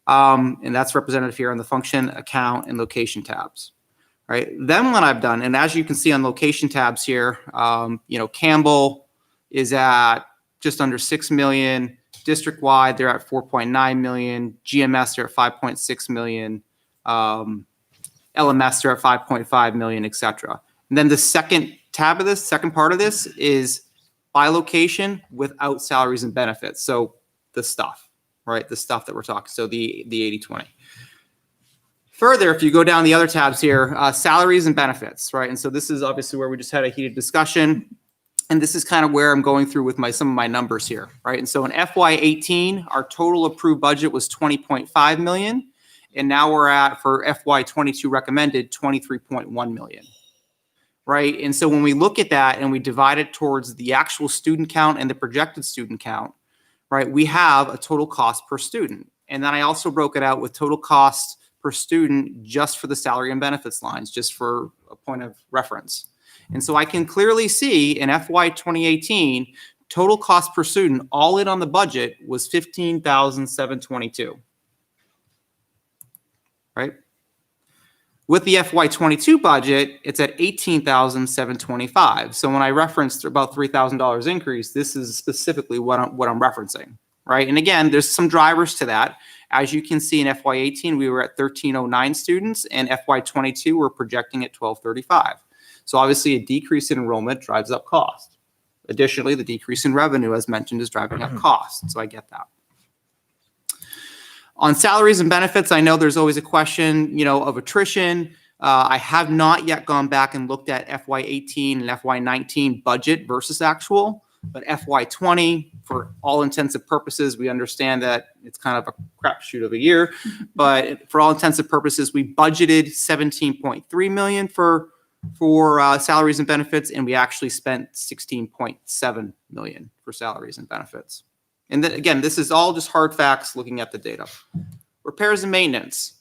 And that's representative here on the function, account, and location tabs. Right. Then what I've done, and as you can see on location tabs here, Campbell is at just under 6 million. District-wide, they're at 4.9 million. GMS, they're at 5.6 million. LMS, they're at 5.5 million, et cetera. And then the second tab of this, second part of this, is by location without salaries and benefits. So the stuff, right? The stuff that we're talking. So the 80-20. Further, if you go down the other tabs here, salaries and benefits, right? And so this is obviously where we just had a heated discussion. And this is kind of where I'm going through with some of my numbers here, right? And so in FY18, our total approved budget was 20.5 million. And now we're at, for FY22 recommended, 23.1 million. Right. And so when we look at that and we divide it towards the actual student count and the projected student count, right, we have a total cost per student. And then I also broke it out with total cost per student just for the salary and benefits lines, just for a point of reference. And so I can clearly see in FY 2018, total cost per student, all in on the budget, was $15,722. Right? With the FY 22 budget, it's at $18,725. So when I referenced about $3,000 increase, this is specifically what I'm referencing, right? And again, there's some drivers to that. As you can see in FY 18, we were at 1,309 students, and FY 22, we're projecting at 1,235. So obviously a decrease in enrollment drives up cost. Additionally, the decrease in revenue, as mentioned, is driving up cost. So I get that. On salaries and benefits, I know there's always a question, of attrition. I have not yet gone back and looked at FY 18 and FY 19 budget versus actual, but FY 20, for all intents and purposes, we understand that it's kind of a crapshoot of a year, but for all intents and purposes, we budgeted $17.3 million for salaries and benefits, and we actually spent $16.7 million for salaries and benefits. And then again, this is all just hard facts looking at the data. Repairs and maintenance.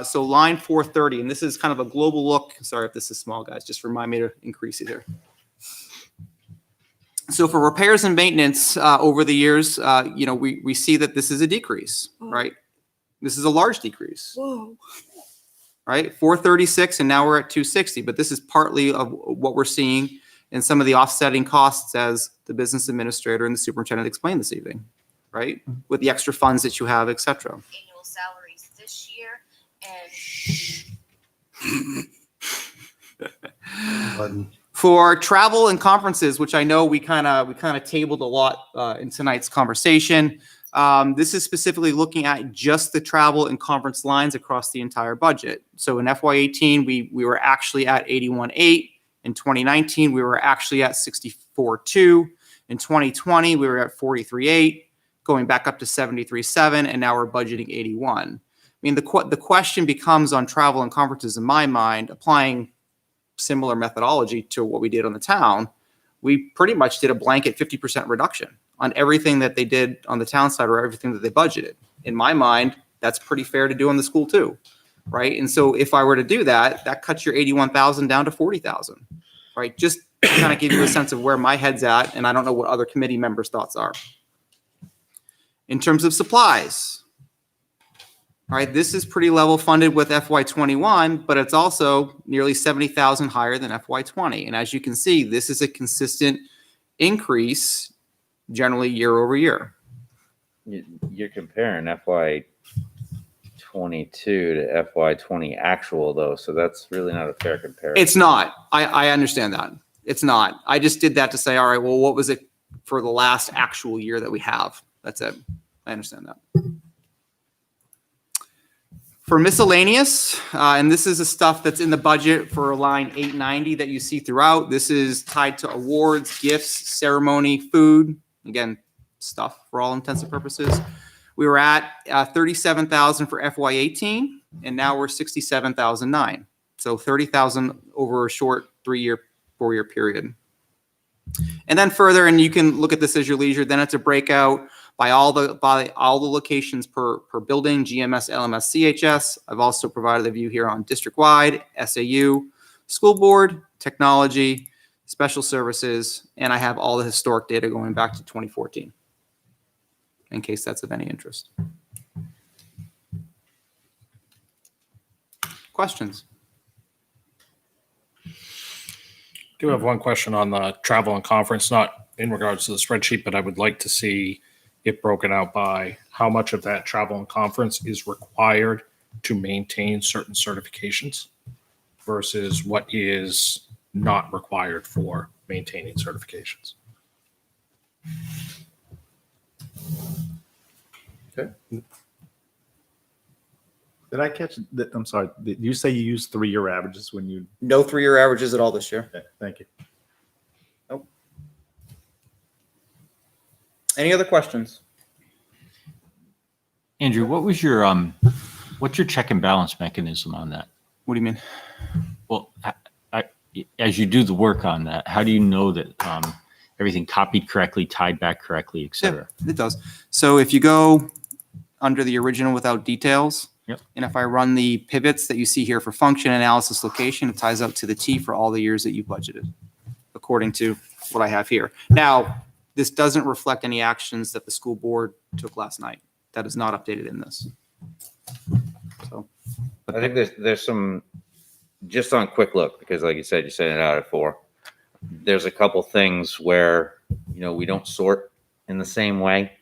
So line 430, and this is kind of a global look. Sorry if this is small, guys. Just remind me to increase it here. So for repairs and maintenance over the years, we see that this is a decrease, right? This is a large decrease. Whoa. Right? 436, and now we're at 260. But this is partly of what we're seeing in some of the offsetting costs, as the business administrator and the superintendent explained this evening, right? With the extra funds that you have, et cetera. Annual salaries this year and For travel and conferences, which I know we kind of tabled a lot in tonight's conversation. This is specifically looking at just the travel and conference lines across the entire budget. So in FY 18, we were actually at 81.8. In 2019, we were actually at 64.2. In 2020, we were at 43.8, going back up to 73.7, and now we're budgeting 81. I mean, the question becomes on travel and conferences, in my mind, applying similar methodology to what we did on the town. We pretty much did a blanket 50% reduction on everything that they did on the town side, or everything that they budgeted. In my mind, that's pretty fair to do on the school too, right? And so if I were to do that, that cuts your 81,000 down to 40,000, right? Just to kind of give you a sense of where my head's at, and I don't know what other committee members' thoughts are. In terms of supplies, all right, this is pretty level funded with FY 21, but it's also nearly 70,000 higher than FY 20. And as you can see, this is a consistent increase generally year over year. You're comparing FY 22 to FY 20 actual though, so that's really not a fair comparison. It's not. I understand that. It's not. I just did that to say, all right, well, what was it for the last actual year that we have? That's it. I understand that. For miscellaneous, and this is the stuff that's in the budget for line 890 that you see throughout. This is tied to awards, gifts, ceremony, food. Again, stuff for all intents and purposes. We were at 37,000 for FY 18, and now we're 67,009. So 30,000 over a short 3-year, 4-year period. And then further, and you can look at this as your leisure, then it's a breakout by all the locations per building, GMS, LMS, CHS. I've also provided a view here on district-wide, SAU, school board, technology, special services, and I have all the historic data going back to 2014, in case that's of any interest. Questions? I do have one question on the travel and conference, not in regards to the spreadsheet, but I would like to see it broken out by how much of that travel and conference is required to maintain certain certifications versus what is not required for maintaining certifications. Okay. Did I catch that? I'm sorry. Did you say you used 3-year averages when you? No 3-year averages at all this year. Okay, thank you. Nope. Any other questions? Andrew, what was your what's your check and balance mechanism on that? What do you mean? Well, as you do the work on that, how do you know that everything copied correctly, tied back correctly, et cetera? Yeah, it does. So if you go under the original without details, Yep. And if I run the pivots that you see here for function, analysis, location, it ties out to the T for all the years that you've budgeted, according to what I have here. Now, this doesn't reflect any actions that the school board took last night. That is not updated in this. So, I think there's some, just on quick look, because like you said, you sent it out at 4. There's a couple things where, we don't sort in the same way.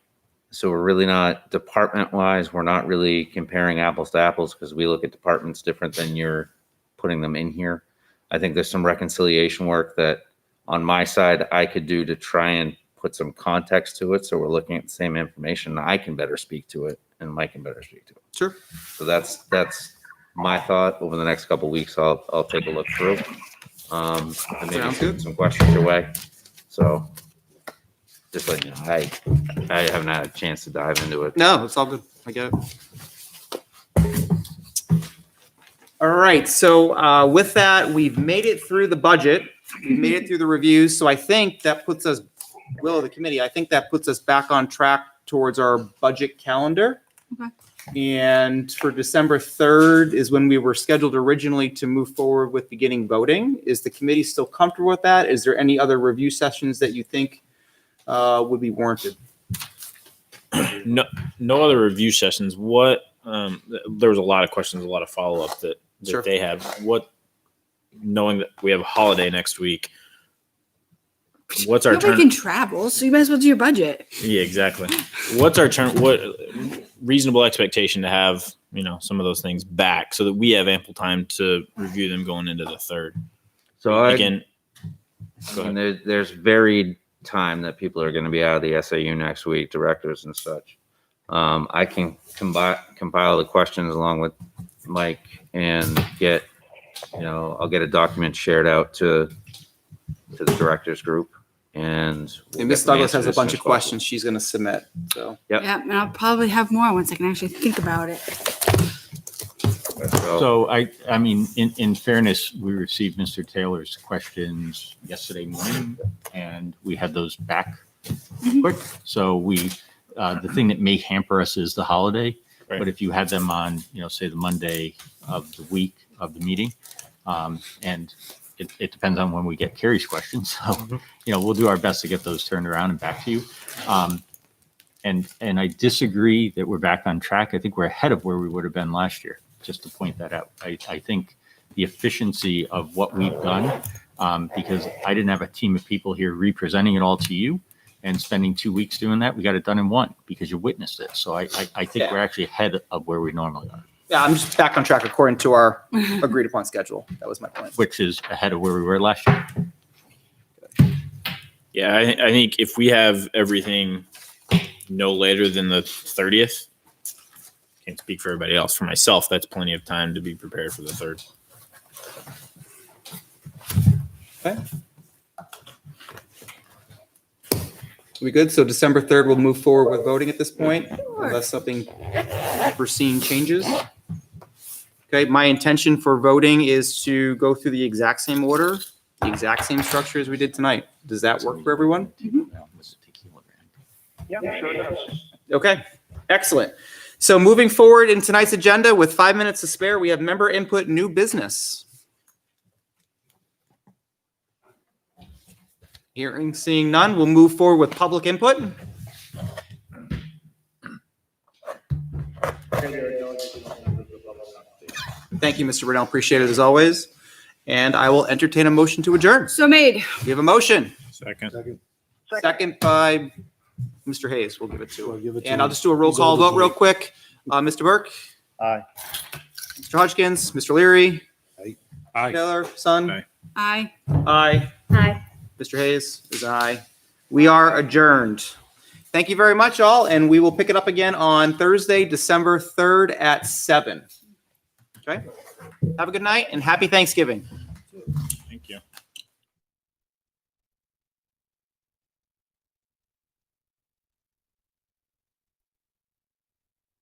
So we're really not department wise. We're not really comparing apples to apples because we look at departments different than you're putting them in here. I think there's some reconciliation work that on my side I could do to try and put some context to it. So we're looking at the same information. I can better speak to it and Mike can better speak to it. sure. So that's my thought. Over the next couple of weeks, I'll take a look through. And maybe Sounds shoot good. some questions your way. So just letting you know, I haven't had a chance to dive into it. No, it's all good. I get it. All right. So with that, we've made it through the budget. We've made it through the reviews. So I think that puts us, Will of the committee, I think that puts us back on track towards our budget calendar. Okay. And for December 3rd is when we were scheduled originally to move forward with beginning voting. Is the committee still comfortable with that? Is there any other review sessions that you think would be warranted? No other review sessions. What, there was a lot of questions, a lot of follow-up that Sure. they have. What, knowing that we have a holiday next week, what's our Nobody turn? can travel, so you might as well do your budget. Yeah, exactly. What's our turn? What reasonable expectation to have, some of those things back so that we have ample time to review them going into the 3rd? So Again, go I mean, ahead. there's varied time that people are going to be out of the SAU next week, directors and such. I can compile the questions along with Mike and get, I'll get a document shared out to the directors group. And Miss Douglas has a bunch of questions she's going to submit. So Yep. Yeah, and I'll probably have more once I can actually think about it. So I mean, in fairness, we received Mr. Taylor's questions yesterday morning and we had those back quick. So the thing that may hamper us is the holiday. Right. But if you had them on, say the Monday of the week of the meeting, and it depends on when we get Carrie's questions. So, we'll do our best to get those turned around and back to you. And I disagree that we're back on track. I think we're ahead of where we would have been last year, just to point that out. I think the efficiency of what we've done, because I didn't have a team of people here representing it all to you and spending 2 weeks doing that. We got it done in 1 because you witnessed it. So I think Yeah. we're actually ahead of where we normally are, yeah, I'm just back on track according to our agreed upon schedule. That was my point. which is ahead of where we were last year. Yeah, I think if we have everything no later than the 30th, can't speak for everybody else. For myself, that's plenty of time to be prepared for the 3rd. Okay. We good? So December 3rd, we'll move forward with voting at this point, unless something unforeseen changes. Okay, my intention for voting is to go through the exact same order, the exact same structure as we did tonight. Does that work for everyone? Yeah, sure does. Okay, excellent. So moving forward in tonight's agenda with 5 minutes to spare, we have member input, new business. Hearing, seeing none, we'll move forward with public input. Thank you, Mr. Riddell. Appreciate it as always. And I will entertain a motion to adjourn. So made. We have a motion. Second. Second by Mr. Hayes. We'll give it to I'll him. give it to And him. I'll just do a roll He's call older vote than real me. quick. Mr. Burke, Aye. Mr. Hodgkins, Mr. Leary, Aye. Taylor, Son. Aye. Aye. Aye. Hi. Mr. Hayes is aye. We are adjourned. Thank you very much, all, and we will pick it up again on Thursday, December 3rd at 7. Okay? Have a good night and happy Thanksgiving.